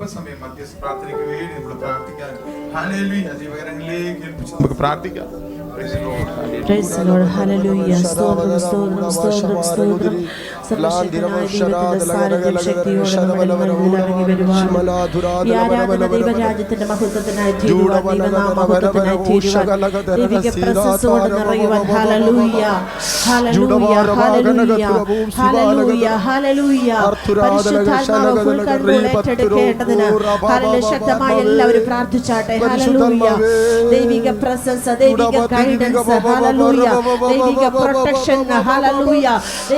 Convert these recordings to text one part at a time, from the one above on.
അല്പസമയം മധ്യസ്ഥ പ്രാർത്ഥനയ്ക്ക് വേണ്ടി നമ്മൾ പ്രാർത്ഥിക്കാൻ ഹല്ലേലൂയ ദൈവകരങ്ങളിലേക്ക് ഏൽപ്പിച്ച് നമുക്ക് പ്രാർത്ഥിക്കാം. Praise the Lord. Hallelujah. സ്തോത്രം സ്തോത്രം സ്തോത്രം സ്തോത്രം. സർവശക്തനായ ദൈവത്തിന്റെ സാന്നിധ്യം ശക്തിയോടെ നമ്മുടെ മുന്നിൽ ഇറങ്ങി വരുവാൻ ഈ ആരാധന ദൈവരാജ്യത്തിന്റെ മഹത്വത്തിനായി തീരുവാൻ ദൈവനാമഹത്വത്തിനായി തീരുവാൻ ദൈവിക പ്രസസ് കൊണ്ട് നിറയുവാൻ ഹല്ലേലൂയ ഹല്ലേലൂയ ഹല്ലേലൂയ ഹല്ലേലൂയ ഹല്ലേലൂയ പരിശുദ്ധാത്മാവ് ഫുൾ കൺട്രോൾ ഏറ്റെടുക്കേണ്ടതിന് ഹല്ലേലൂയ ശക്തമായി എല്ലാവരും പ്രാർത്ഥിച്ചാട്ടെ. ഹല്ലേലൂയ ദൈവിക പ്രസൻസ്, ദൈവിക ഗൈഡൻസ്, ഹല്ലേലൂയ ദൈവിക പ്രൊട്ടക്ഷൻ, ഹല്ലേലൂയ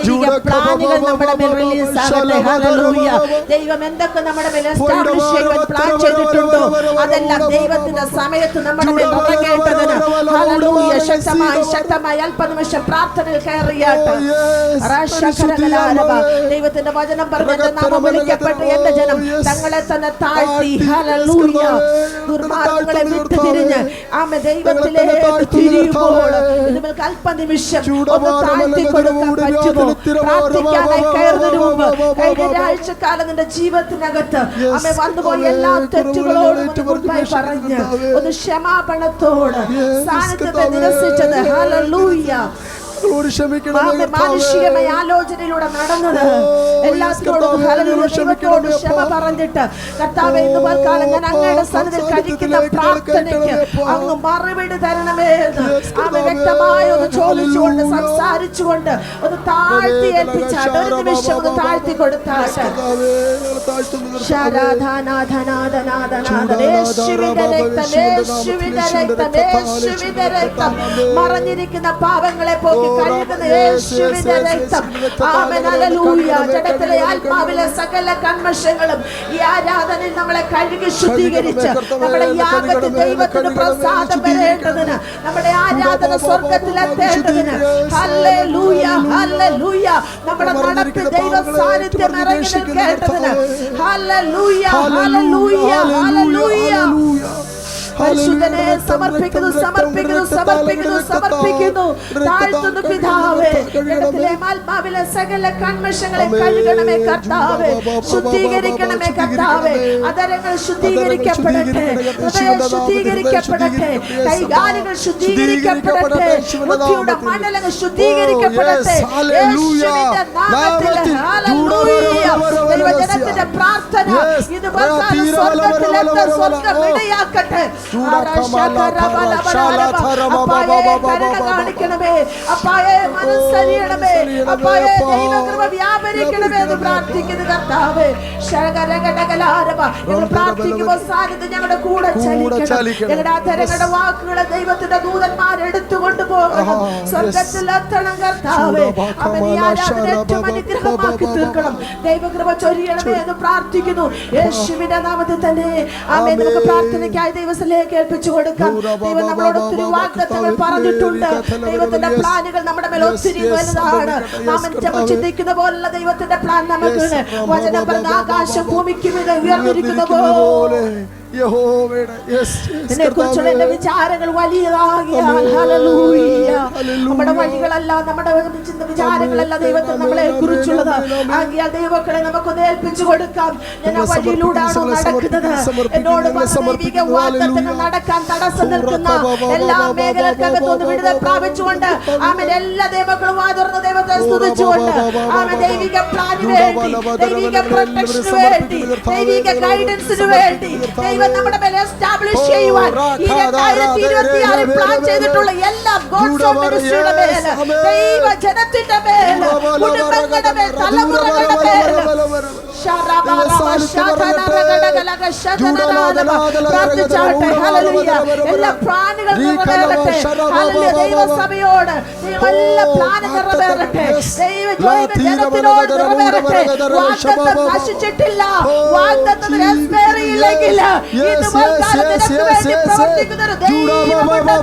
ദൈവിക പ്ലാനുകൾ നമ്മുടെ മേൽ റിലീസ് ആകട്ടെ. ഹല്ലേലൂയ ദൈവം എന്തൊക്കെ നമ്മുടെ മേൽ എസ്റ്റാബ്ലിഷ് ചെയ്യാൻ പ്ലാൻ ചെയ്തിട്ടുണ്ടോ അതെല്ലാം ദൈവത്തിന്റെ സമയത്ത് നമ്മുടെ മേൽ ഇറങ്ങേണ്ടതിന് ഹല്ലേലൂയ ശക്തമായി അല്പനിമിഷം പ്രാർത്ഥനയിൽ കയറിയാട്ടെ. ദൈവത്തിന്റെ വചനം പറഞ്ഞ നാമം വിളിക്കപ്പെട്ട എന്റെ ജനം തങ്ങളെ തന്നെ താഴ്ത്തി ഹല്ലേലൂയ ദുർമാർഗ്ഗങ്ങളെ വിട്ടു തിരിഞ്ഞ് ആമേ ദൈവത്തിലേക്ക് തിരിയുമ്പോൾ നിങ്ങൾക്ക് അല്പനിമിഷം ഒന്ന് താഴ്ത്തി കൊടുക്കാൻ പറ്റുമോ? പ്രാർത്ഥിക്കാനായി കയറുന്നതിന് മുമ്പ് കഴിഞ്ഞ ഒരാഴ്ചക്കാലം നിന്റെ ജീവിതത്തിനകത്ത് ആമേ വന്നുപോയി എല്ലാ തെറ്റുകളോടും മുൻപായി പറഞ്ഞ് ഒന്ന് ക്ഷമാപണത്തോട് സാന്നിധ്യത്തെ നിരസിച്ചത് ഹല്ലേലൂയ മാനുഷികമായ ആലോചനയിലൂടെ നടന്നത് എല്ലാത്തിനോടും ദൈവത്തോട് ക്ഷമ പറഞ്ഞിട്ട് കർത്താവേ ഇന്ന് പൽക്കാലം ഞാൻ അങ്ങയുടെ സന്നിധിയിൽ കഴിക്കുന്ന പ്രാർത്ഥനയ്ക്ക് അങ്ങ് മറുപടി തരണമേ എന്ന് ആമേ വ്യക്തമായി ഒന്ന് ചോദിച്ചുകൊണ്ട് സംസാരിച്ചുകൊണ്ട് ഒന്ന് താഴ്ത്തി ഏൽപ്പിച്ചാട്ട് ഒരു നിമിഷം ഒന്ന് താഴ്ത്തി കൊടുത്താട്ട് മറഞ്ഞിരിക്കുന്ന പാപങ്ങളെ പോക്കി കഴുകുന്ന യേശുവിന്റെ രക്തം ആമേൻ ഹല്ലേലൂയ ജഡത്തിലെ ആത്മാവിലെ സകല കന്മഷങ്ങളും ഈ ആരാധനയിൽ നമ്മളെ കഴുകി ശുദ്ധീകരിച്ച് നമ്മുടെ യാഗത്തിൽ ദൈവത്തിന് പ്രസാദം വരേണ്ടതിന് നമ്മുടെ ആരാധന സ്വർഗ്ഗത്തിലെത്തേണ്ടതിന് ഹല്ലേലൂയ ഹല്ലേലൂയ നമ്മുടെ നടപ്പിൽ ദൈവ സാന്നിധ്യം ഇറങ്ങി നിൽക്കേണ്ടതിന് ഹല്ലേലൂയ ഹല്ലേലൂയ ഹല്ലേലൂയ പരിശുദ്ധനെ സമർപ്പിക്കുന്നു സമർപ്പിക്കുന്നു സമർപ്പിക്കുന്നു സമർപ്പിക്കുന്നു താഴ്ത്തുന്നു പിതാവേ ജഡത്തിലെ ആത്മാവിലെ സകല കന്മഷങ്ങളെ കഴുകണമേ കർത്താവേ ശുദ്ധീകരിക്കണമേ കർത്താവേ അധരങ്ങൾ ശുദ്ധീകരിക്കപ്പെടട്ടെ ഹൃദയം ശുദ്ധീകരിക്കപ്പെടട്ടെ കൈകാലുകൾ ശുദ്ധീകരിക്കപ്പെടട്ടെ ബുദ്ധിയുടെ മണ്ഡലങ്ങൾ ശുദ്ധീകരിക്കപ്പെടട്ടെ യേശുവിന്റെ നാമത്തിൽ ഹല്ലേലൂയ ദൈവജനത്തിന്റെ പ്രാർത്ഥന ഇത് സ്വർഗ്ഗത്തിലെത്ത സ്വർഗ്ഗം ഇടയാക്കട്ടെ കാണിക്കണമേ അപ്പായെ മനസ്സരിയണമേ അപ്പായെ ദൈവകൃപ വ്യാപരിക്കണമേ എന്ന് പ്രാർത്ഥിക്കുന്നു കർത്താവേ ഞങ്ങൾ പ്രാർത്ഥിക്കുമ്പോൾ സാന്നിധ്യം ഞങ്ങളുടെ കൂടെ ചലിക്കണം ഞങ്ങളുടെ അധരങ്ങളുടെ വാക്കുകളെ ദൈവത്തിന്റെ ദൂതന്മാർ എടുത്തുകൊണ്ട് പോകണം സ്വർഗ്ഗത്തിൽ എത്തണം കർത്താവേ അവൻ ഈ ആരാധന ഏറ്റവും അനുഗ്രഹമാക്കി തീർക്കണം ദൈവകൃപ ചൊരിയണമേ എന്ന് പ്രാർത്ഥിക്കുന്നു യേശുവിന്റെ നാമത്തിൽ തന്നെ ആമേൻ നമുക്ക് പ്രാർത്ഥനയ്ക്കായി ദൈവത്തിലേക്ക് ഏൽപ്പിച്ചു കൊടുക്കാം ദൈവം നമ്മളോട് ഒത്തിരി വാഗ്ദത്തങ്ങൾ പറഞ്ഞിട്ടുണ്ട് ദൈവത്തിന്റെ പ്ലാനുകൾ നമ്മുടെ മേൽ ഒത്തിരി വലുതാണ് നാം ചിന്തിക്കുന്ന പോലുള്ള ദൈവത്തിന്റെ പ്ലാൻ നമുക്ക് വചനം പറഞ്ഞ ആകാശം ഭൂമിക്ക് മീതെ ഉയർന്നിരിക്കുന്ന പോലെ എന്നെക്കുറിച്ചുള്ള എന്റെ വിചാരങ്ങൾ വലിയതാകിയാൽ ഹല്ലേലൂയ നമ്മുടെ വഴികളല്ല നമ്മുടെ വിചാരങ്ങളല്ല ദൈവത്തിന് നമ്മളെ കുറിച്ചുള്ളത് ആകിയാൽ ദൈവങ്ങളെ നമുക്കൊന്ന് ഏൽപ്പിച്ചു കൊടുക്കാം ഞാൻ ആ വഴിയിലൂടെയാണോ നടക്കുന്നത് എന്നോട് ദൈവിക വാഗ്ദത്തങ്ങൾ നടക്കാൻ തടസ്സം നിൽക്കുന്ന എല്ലാ മേഖലകൾക്കകത്തുനിന്ന് വിടുതൽ പ്രാപിച്ചുകൊണ്ട് ആമേൻ എല്ലാ ദൈവങ്ങളും വാതുറന്ന ദൈവത്തെ സ്തുതിച്ചുകൊണ്ട് ആമേൻ ദൈവിക പ്ലാനിന് വേണ്ടി ദൈവിക പ്രൊട്ടക്ഷന് വേണ്ടി ദൈവിക ഗൈഡൻസിന് വേണ്ടി നമ്മുടെ മേൽ എസ്റ്റാബ്ലിഷ് ചെയ്യുവാൻ ഈ 2026 പ്ലാൻ ചെയ്തിട്ടുള്ള എല്ലാ ഗോഡ്സ് ഓഫ് മിനിസ്ട്രിയുടെ മേൽ ദൈവ ജനത്തിന്റെ മേൽ കുടുംബങ്ങളുടെ മേൽ തലമുറകളുടെ മേൽ പ്രാർത്ഥിച്ചാട്ടെ ഹല്ലേലൂയ എല്ലാ പ്ലാനുകൾ നിറവേറട്ടെ ഹല്ലേലൂയ ദൈവസഭയോട് എല്ലാ പ്ലാനും നിറവേറട്ടെ ദൈവജനത്തിനോട് നിറവേറട്ടെ വാഗ്ദത്തം നശിച്ചിട്ടില്ല വാഗ്ദത്തം എക്സ്പയർ ഇല്ലെങ്കിൽ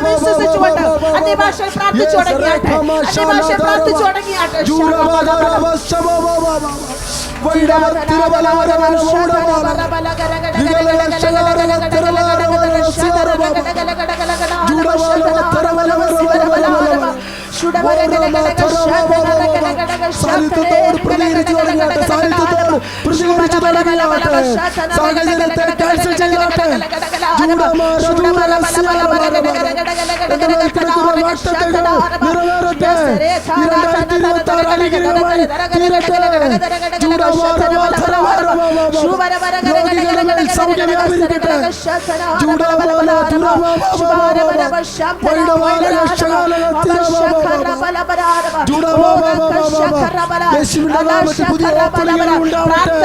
വിശ്വസിച്ചുകൊണ്ട് അന്യഭാഷയിൽ പ്രാർത്ഥിച്ചു തുടങ്ങിയാട്ടെ അന്യഭാഷയിൽ പ്രാർത്ഥിച്ചു തുടങ്ങിയാട്ടെ സാന്നിധ്യത്തോട് പ്രതികരിച്ചു തുടങ്ങിയാട്ടെ സാന്നിധ്യത്തോട് പ്രതികരിച്ചു തുടങ്ങിയാട്ടെ. സാഹചര്യത്തെ ക്യാൻസൽ ചെയ്താട്ടെ. നിറവേറട്ടെ. 2026 അനുഗ്രഹമായി തീരട്ടെ. രോഗികളുടെ സൗഖ്യം വ്യാപരിക്കട്ടെ. പുതിയ ഓപ്പണികൾ ഉണ്ടാവട്ടെ.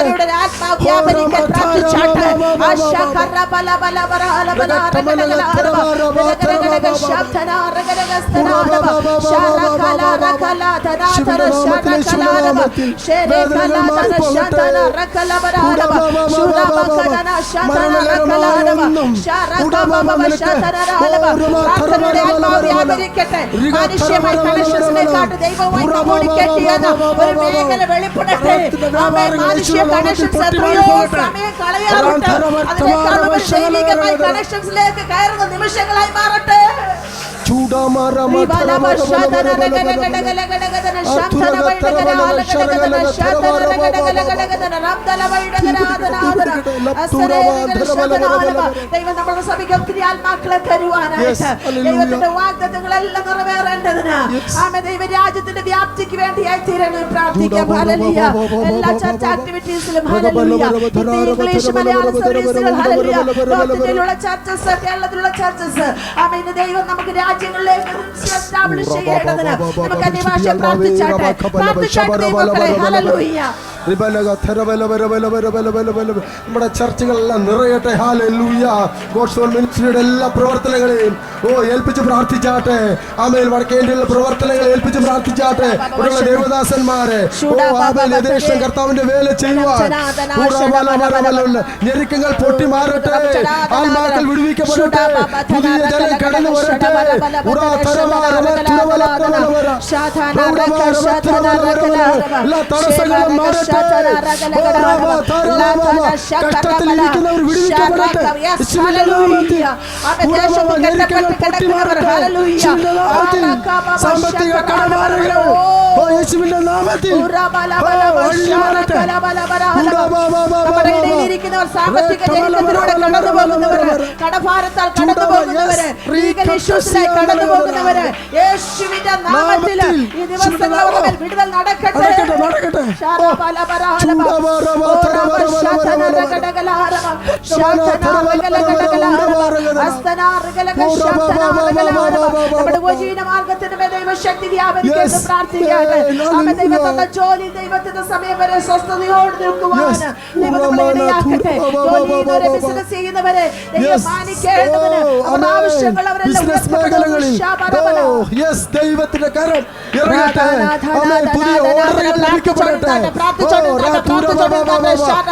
കണക്ഷൻസിലേക്ക് കയറുന്ന നിമിഷങ്ങളായി മാറട്ടെ. ദൈവം നമ്മുടെ സഭയ്ക്ക് ഒത്തിരി ആത്മാക്കളെ തരുവാനായിട്ട് ദൈവത്തിന്റെ വാഗ്ദത്തങ്ങളെല്ലാം നിറവേറേണ്ടതിന് ആമേൻ ദൈവരാജ്യത്തിന്റെ വ്യാപ്തിക്ക് വേണ്ടിയായി തീരണേ പ്രാർത്ഥിക്കാം. ഹല്ലേലൂയ. എല്ലാ ചർച്ച് ആക്ടിവിറ്റീസിലും ഹല്ലേലൂയ. ഇംഗ്ലീഷ് മലയാളം സർവീസുകൾ ഹല്ലേലൂയ. ലോകത്തിലുള്ള ചർച്ചസ് കേരളത്തിലുള്ള ചർച്ചസ് ആമേൻ ദൈവം നമുക്ക് രാജ്യങ്ങളിലേക്ക് എസ്റ്റാബ്ലിഷ് ചെയ്യേണ്ടതിന് നമുക്ക് അന്യഭാഷ പ്രാർത്ഥിച്ചാട്ടെ. പ്രാർത്ഥിച്ചാട്ടെ മക്കളെ. ഹല്ലേലൂയ. നമ്മുടെ ചർച്ചകളെല്ലാം നിറയട്ടെ. ഹല്ലേലൂയ. ഗോസ്പൽ മിനിസ്ട്രിയുടെ എല്ലാ പ്രവർത്തനങ്ങളെയും ഏൽപ്പിച്ച് പ്രാർത്ഥിച്ചാട്ടെ. ആമേൻ വടക്കേന്ത്യയിലുള്ള പ്രവർത്തനങ്ങളെ ഏൽപ്പിച്ച് പ്രാർത്ഥിച്ചാട്ടെ. ഇവിടെയുള്ള ദേവദാസന്മാരെ ദേശം കർത്താവിന്റെ വേല ചെയ്യുവാൻ ഞെരുക്കങ്ങൾ പൊട്ടി മാറട്ടെ. ആത്മാക്കൾ വിടുവിക്കപ്പെടട്ടെ. പുതിയ ജനം കടന്നു വരട്ടെ. എല്ലാ തടസ്സങ്ങളും മാറട്ടെ. കഷ്ടത്തിലിരിക്കുന്നവർ വിടുവിക്കപ്പെടട്ടെ. സാമ്പത്തിക കടബാധകൾ യേശുവിന്റെ നാമത്തിൽ സാമ്പത്തിക ജനത്തിലൂടെ കടന്നു പോകുന്നവര്, കടഭാരത്താൽ കടന്നു പോകുന്നവര്, കടന്നു പോകുന്നവര് യേശുവിന്റെ നാമത്തിൽ ഈ ദിവസങ്ങളിൽ വിടുതൽ നടക്കട്ടെ. നമ്മുടെ ഉപജീവന മാർഗത്തിന് ദൈവശക്തി വ്യാപരിക്കുന്നു പ്രാർത്ഥിക്കാതെ ദൈവത്തിന്റെ ജോലി ദൈവത്തിന്റെ സമയം വരെ സ്വസ്ഥതയോട് നിൽക്കുവാന് ദൈവത്തിനിടയാക്കട്ടെ. ജോലിയിലൊരു ബിസിനസ് ചെയ്യുന്നവരെ ദൈവം മാനിക്കേണ്ടതിന് അവരുടെ ആവശ്യങ്ങൾ അവരെല്ലാം ദൈവത്തിന്റെ കരം ഇറങ്ങട്ടെ. പുതിയ ഓർഡറുകൾ ലഭിക്കപ്പെടട്ടെ.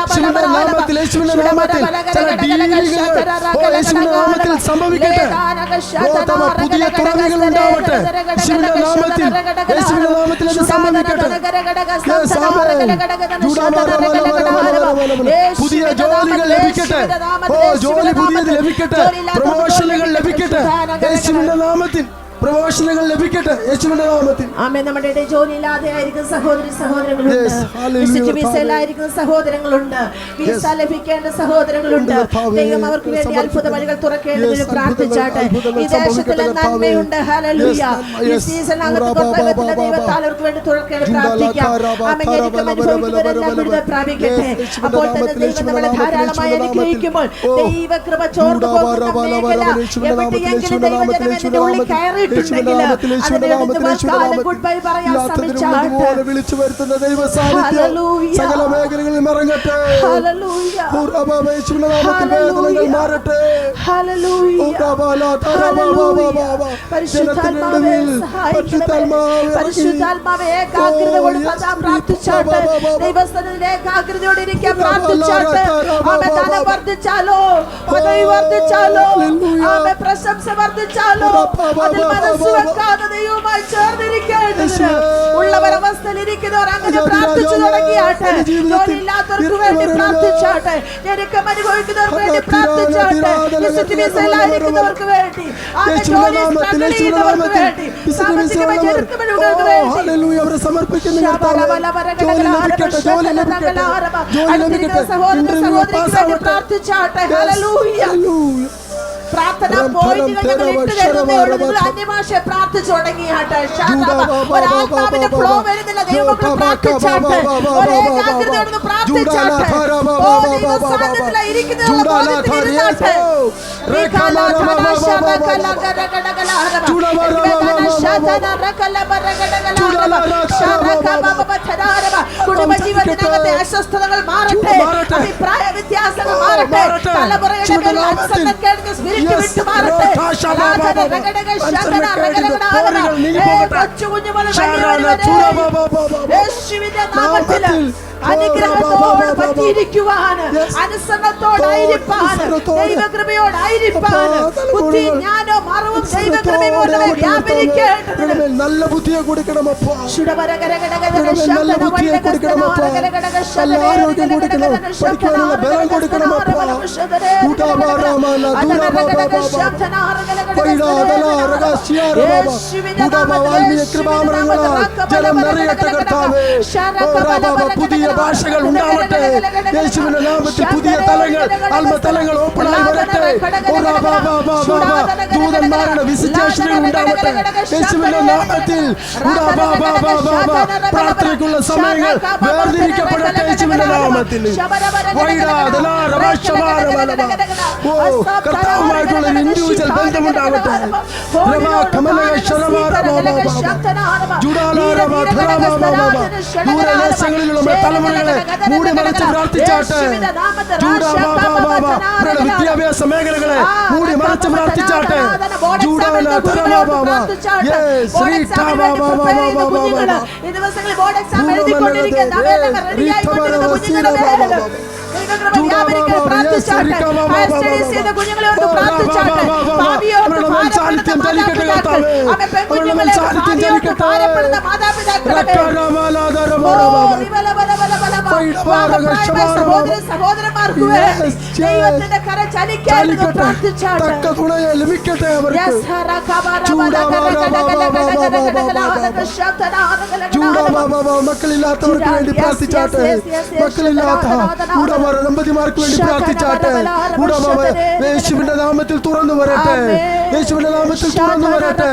യേശുവിന്റെ നാമത്തിൽ ചില ഡീലുകൾ യേശുവിന്റെ നാമത്തിൽ സംഭവിക്കട്ടെ. പുതിയ തുറവികൾ ഉണ്ടാവട്ടെ. യേശുവിന്റെ നാമത്തിൽ യേശുവിന്റെ നാമത്തിൽ അത് സംഭവിക്കട്ടെ. പുതിയ ജോലികൾ ലഭിക്കട്ടെ. ജോലി പുതിയത് ലഭിക്കട്ടെ. പ്രമോഷനുകൾ ലഭിക്കട്ടെ. യേശുവിന്റെ നാമത്തിൽ പ്രമോഷനുകൾ ലഭിക്കട്ടെ. യേശുവിന്റെ നാമത്തിൽ ആമേൻ. നമ്മുടെ ഇടയിൽ ജോലിയില്ലാതെ ആയിരിക്കുന്ന സഹോദരി സഹോദരങ്ങളുണ്ട്. വിസയിലായിരിക്കുന്ന സഹോദരങ്ങളുണ്ട്. വിസ ലഭിക്കേണ്ട സഹോദരങ്ങളുണ്ട്. ദൈവം അവർക്ക് വേണ്ടി അത്ഭുത വഴികൾ തുറക്കേണ്ടതിന് പ്രാർത്ഥിച്ചാട്ടെ. ഈ ദേശത്തിൽ നന്മയുണ്ട്. ഹല്ലേലൂയ. ഈ സീസണിനകത്ത് ദൈവത്താൽ അവർക്ക് വേണ്ടി തുറക്കേണ്ട പ്രാർത്ഥിക്കാം. ആമേൻ. ഞെരുക്കം അനുഭവിക്കുന്നവരെല്ലാം വിടുതൽ പ്രാപിക്കട്ടെ. അപ്പോൾ തന്നെ ദൈവം നമ്മളെ ധാരാളമായി അനുഗ്രഹിക്കുമ്പോൾ ദൈവകൃപ ചോർന്നു പോകുന്ന മേഖല എവിടെയെങ്കിലും ദൈവജനം എന്റെ ഉള്ളിൽ കയറി വിളിച്ചു വരുത്തുന്ന ദൈവ സാന്നിധ്യം സകല മേഖലകളിൽ ഇറങ്ങട്ടെ. വേദനകൾ മാറട്ടെ. പരിശുദ്ധാത്മാവേ ഏകാഗ്രത കൊടുത്താൽ പ്രാർത്ഥിച്ചാട്ടെ. ദൈവസ്ഥനിലെ ഏകാഗ്രതയോടെ ഇരിക്കാൻ പ്രാർത്ഥിച്ചാട്ടെ. ധനം വർദ്ധിച്ചാലോ, പദവി വർദ്ധിച്ചാലോ, പ്രശംസ വർദ്ധിച്ചാലോ, അതിൽ മനസ്സ് വെക്കാതെ ദൈവവുമായി ചേർന്നിരിക്കേണ്ടതിന് ഉള്ളവരവസ്ഥയിൽ ഇരിക്കുന്നവർ അങ്ങനെ പ്രാർത്ഥിച്ചു തുടങ്ങിയാട്ടെ. ജോലിയില്ലാത്തവർക്ക് വേണ്ടി പ്രാർത്ഥിച്ചാട്ടെ. ഞെരുക്കം അനുഭവിക്കുന്നവർക്ക് വേണ്ടി പ്രാർത്ഥിച്ചാട്ടെ. വിസയിലായിരിക്കുന്നവർക്ക് വേണ്ടി, ജോലി സ്ട്രഗിൾ ചെയ്യുന്നവർക്ക് വേണ്ടി, സാമ്പത്തികമായി ഞെരുക്കമുള്ളവർക്ക് വേണ്ടി അവരെ സമർപ്പിക്കുന്ന സഹോദരൻ പ്രാർത്ഥിച്ചാട്ടെ. ഹല്ലേലൂയ. പ്രാർത്ഥന പോയിന്റുകൾ അന്യഭാഷ പ്രാർത്ഥിച്ചു തുടങ്ങിയാട്ടെ. ഒരാത്മാവിന്റെ ഫ്ലോ വരുന്നില്ല. ദൈവമക്കൾ പ്രാർത്ഥിച്ചാട്ടെ. ഒരേകാഗ്രതയോടെ പ്രാർത്ഥിച്ചാട്ടെ. കുടുംബജീവിതത്തിനകത്തെ അസ്വസ്ഥതകൾ മാറട്ടെ. അഭിപ്രായ വ്യത്യാസങ്ങൾ മാറട്ടെ. തലമുറയുടെ അനുഗ്രഹത്തോട് പറ്റിയിരിക്കുവാൻ, അനുസരണത്തോടായിരിക്കാൻ, ദൈവകൃപയോടായിരിക്കാൻ, ബുദ്ധി ജ്ഞാനവും അറിവും ദൈവകൃപയും വ്യാപരിക്കേണ്ടതിന് നല്ല ബുദ്ധിയെ കൊടുക്കണമപ്പോ. നല്ല ബുദ്ധിയെ കൊടുക്കണമപ്പോ. നല്ല ആരോഗ്യം കൊടുക്കണം. പഠിക്കാനുള്ള ബലം കൊടുക്കണമപ്പോ. പുതിയ ഭാഷകൾ ഉണ്ടാവട്ടെ. യേശുവിന്റെ നാമത്തിൽ പുതിയ തലങ്ങൾ, ആത്മതലങ്ങൾ ഓപ്പണായി വരട്ടെ. ദൂതന്മാരുടെ വിസിറ്റേഷനുകൾ ഉണ്ടാവട്ടെ. യേശുവിന്റെ നാമത്തിൽ പ്രാർത്ഥനയ്ക്കുള്ള സമയങ്ങൾ വേർതിരിക്കപ്പെടട്ടെ. യേശുവിന്റെ നാമത്തിൽ കർത്താവുമായിട്ടുള്ള ഇൻഡിവിജ്വൽ ബന്ധമുണ്ടാവട്ടെ. ദൂരദേശങ്ങളിലുള്ള തലമുറകളെ മൂടി മറച്ച് പ്രാർത്ഥിച്ചാട്ടെ. വിദ്യാഭ്യാസ മേഖലകളെ മൂടി മറച്ച് പ്രാർത്ഥിച്ചാട്ടെ. സഹോദരന്മാർക്ക് ദൈവത്തിന്റെ കര ചലിക്കാൻ പ്രാർത്ഥിച്ചാട്ടെ. ലഭിക്കട്ടെ അവർക്ക്. മക്കളില്ലാത്തവർക്ക് വേണ്ടി പ്രാർത്ഥിച്ചാട്ടെ. മക്കളില്ലാത്ത ദമ്പതിമാർക്ക് വേണ്ടി പ്രാർത്ഥിച്ചാട്ടെ. യേശുവിന്റെ നാമത്തിൽ തുറന്നു വരട്ടെ. യേശുവിന്റെ നാമത്തിൽ തുറന്നു വരട്ടെ.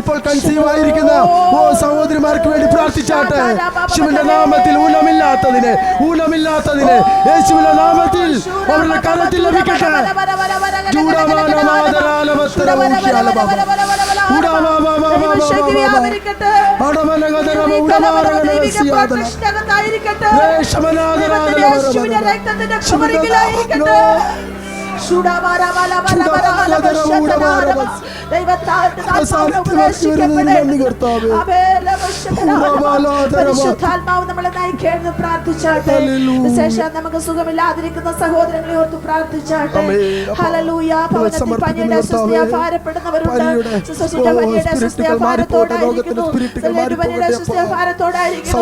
ഇപ്പോൾ കൺസീവ് ആയിരിക്കുന്ന സഹോദരിമാർക്ക് വേണ്ടി പ്രാർത്ഥിച്ചാട്ടെ. യേശുവിന്റെ നാമത്തിൽ ഊനമില്ലാത്തതിന് യേശുവിന്റെ നാമത്തിൽ അവരുടെ കരത്തിൽ ലഭിക്കട്ടെ. നമ്മളെ നയിക്കേണ്ടത് പ്രാർത്ഥിച്ചാട്ടെ. വിശേഷം നമുക്ക് സുഖമില്ലാതിരിക്കുന്ന സഹോദരങ്ങളെ ഓർത്ത് പ്രാർത്ഥിച്ചാട്ടെ. ഹല്ലേലൂയ. ഭവനത്തിൽ പനിയുടെ അസ്വസ്ഥത ഭാരപ്പെടുന്നവരുണ്ട്. പനിയുടെ അസ്വസ്ഥത ഭാരത്തോടായിരിക്കുന്നു. പനിയുടെ അസ്വസ്ഥത ഭാരത്തോടായിരിക്കുന്നു.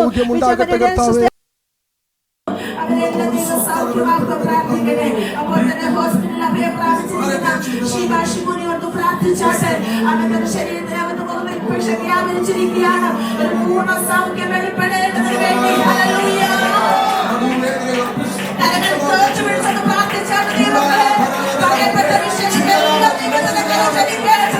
ശരീരത്തിനകത്ത് ഇൻഫെക്ഷൻ വ്യാപരിച്ചിരിക്കുകയാണ്. ഒരു പൂർണ്ണ സൗഖ്യം വെളിപ്പെടേണ്ടതിന് വേണ്ടി പ്രാർത്ഥിച്ചാണ്. പറയപ്പെട്ട വിഷയങ്ങളെല്ലാം ദൈവത്തിന്റെ കരം ചലിക്കേണ്ടത്.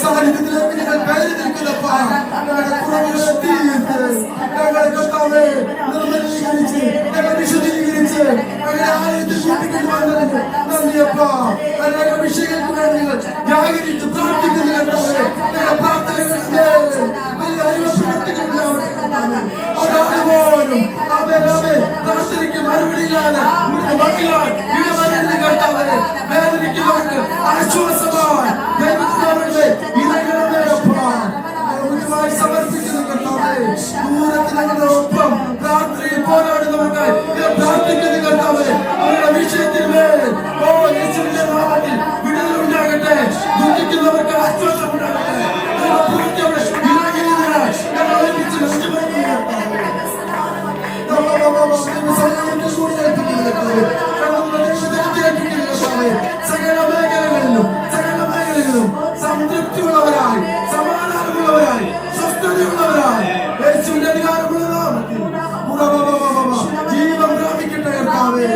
സാന്നിധ്യത്തിലേക്ക് നിങ്ങൾ കയറി നിൽക്കുന്നപ്പ നന്ദിയപ്പ. അനേക വിഷയങ്ങൾക്ക് വേണ്ടി നിങ്ങൾ ജാഗരിച്ച് പ്രാർത്ഥിക്കുന്ന കർത്താവേ, നിങ്ങളുടെ പ്രാർത്ഥനകൾ പ്രാർത്ഥനയ്ക്ക് മറുപടിയിലാണ് കർത്താവേ. വേദനിക്കുന്നവർക്ക് ആശ്വാസമായി സമർപ്പിക്കുന്ന കർത്താവേ. ദൂരത്തിനങ്ങളുടെ ഒപ്പം രാത്രിയിൽ പോരാടുന്നവർക്കായി പ്രാർത്ഥിക്കുന്ന കർത്താവേ. അവരുടെ വിഷയത്തിൽ മേൽ യേശുവിന്റെ നാമത്തിൽ വിടുതലുണ്ടാകട്ടെ. ദുഃഖിക്കുന്നവർക്ക് ആശ്വാസം ഉണ്ടാകട്ടെ. സകല മേഖലകളിലും സംതൃപ്തിയുള്ളവരായി, സമാധാനമുള്ളവരായി, സ്വസ്ഥതയുള്ളവരായി യേശുവിന്റെ അധികാരമുള്ള നാമത്തിൽ ജീവൻ പ്രാപിക്കട്ടെ കർത്താവേ.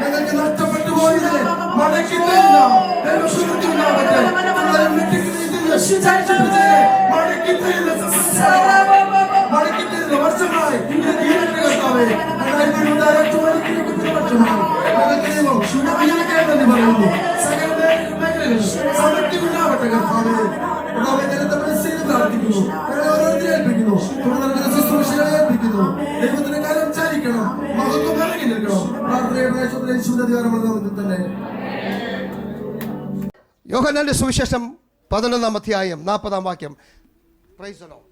ഞങ്ങൾക്ക് നഷ്ടപ്പെട്ടു പോയതിനെ മടക്കി തരുന്ന ദൈവശക്തിയുണ്ടാവട്ടെ. മടക്കി തരുന്ന വർഷമായി കർത്താവേ. പറയുന്നു സകല മേഖലകളിൽ സമൃദ്ധിയുണ്ടാവട്ടെ കർത്താവേ. പ്രാർത്ഥിക്കുന്നു, ഓരോരുത്തരെ ഏൽപ്പിക്കുന്നു, തുടർന്ന് ശുശ്രൂഷകളെ ഏൽപ്പിക്കുന്നു. ദൈവത്തിന്റെ കാര്യം ചാലിക്കണം, മഹത്വം ഇറങ്ങി നിൽക്കണം. പ്രാർത്ഥനയുടെ യേശുവിന്റെ അധികാരമുള്ള നാമത്തിൽ തന്നെ. യോഹന്നാന്റെ സുവിശേഷം 11-ാം അധ്യായം 40-ാം വാക്യം. Price the Lord.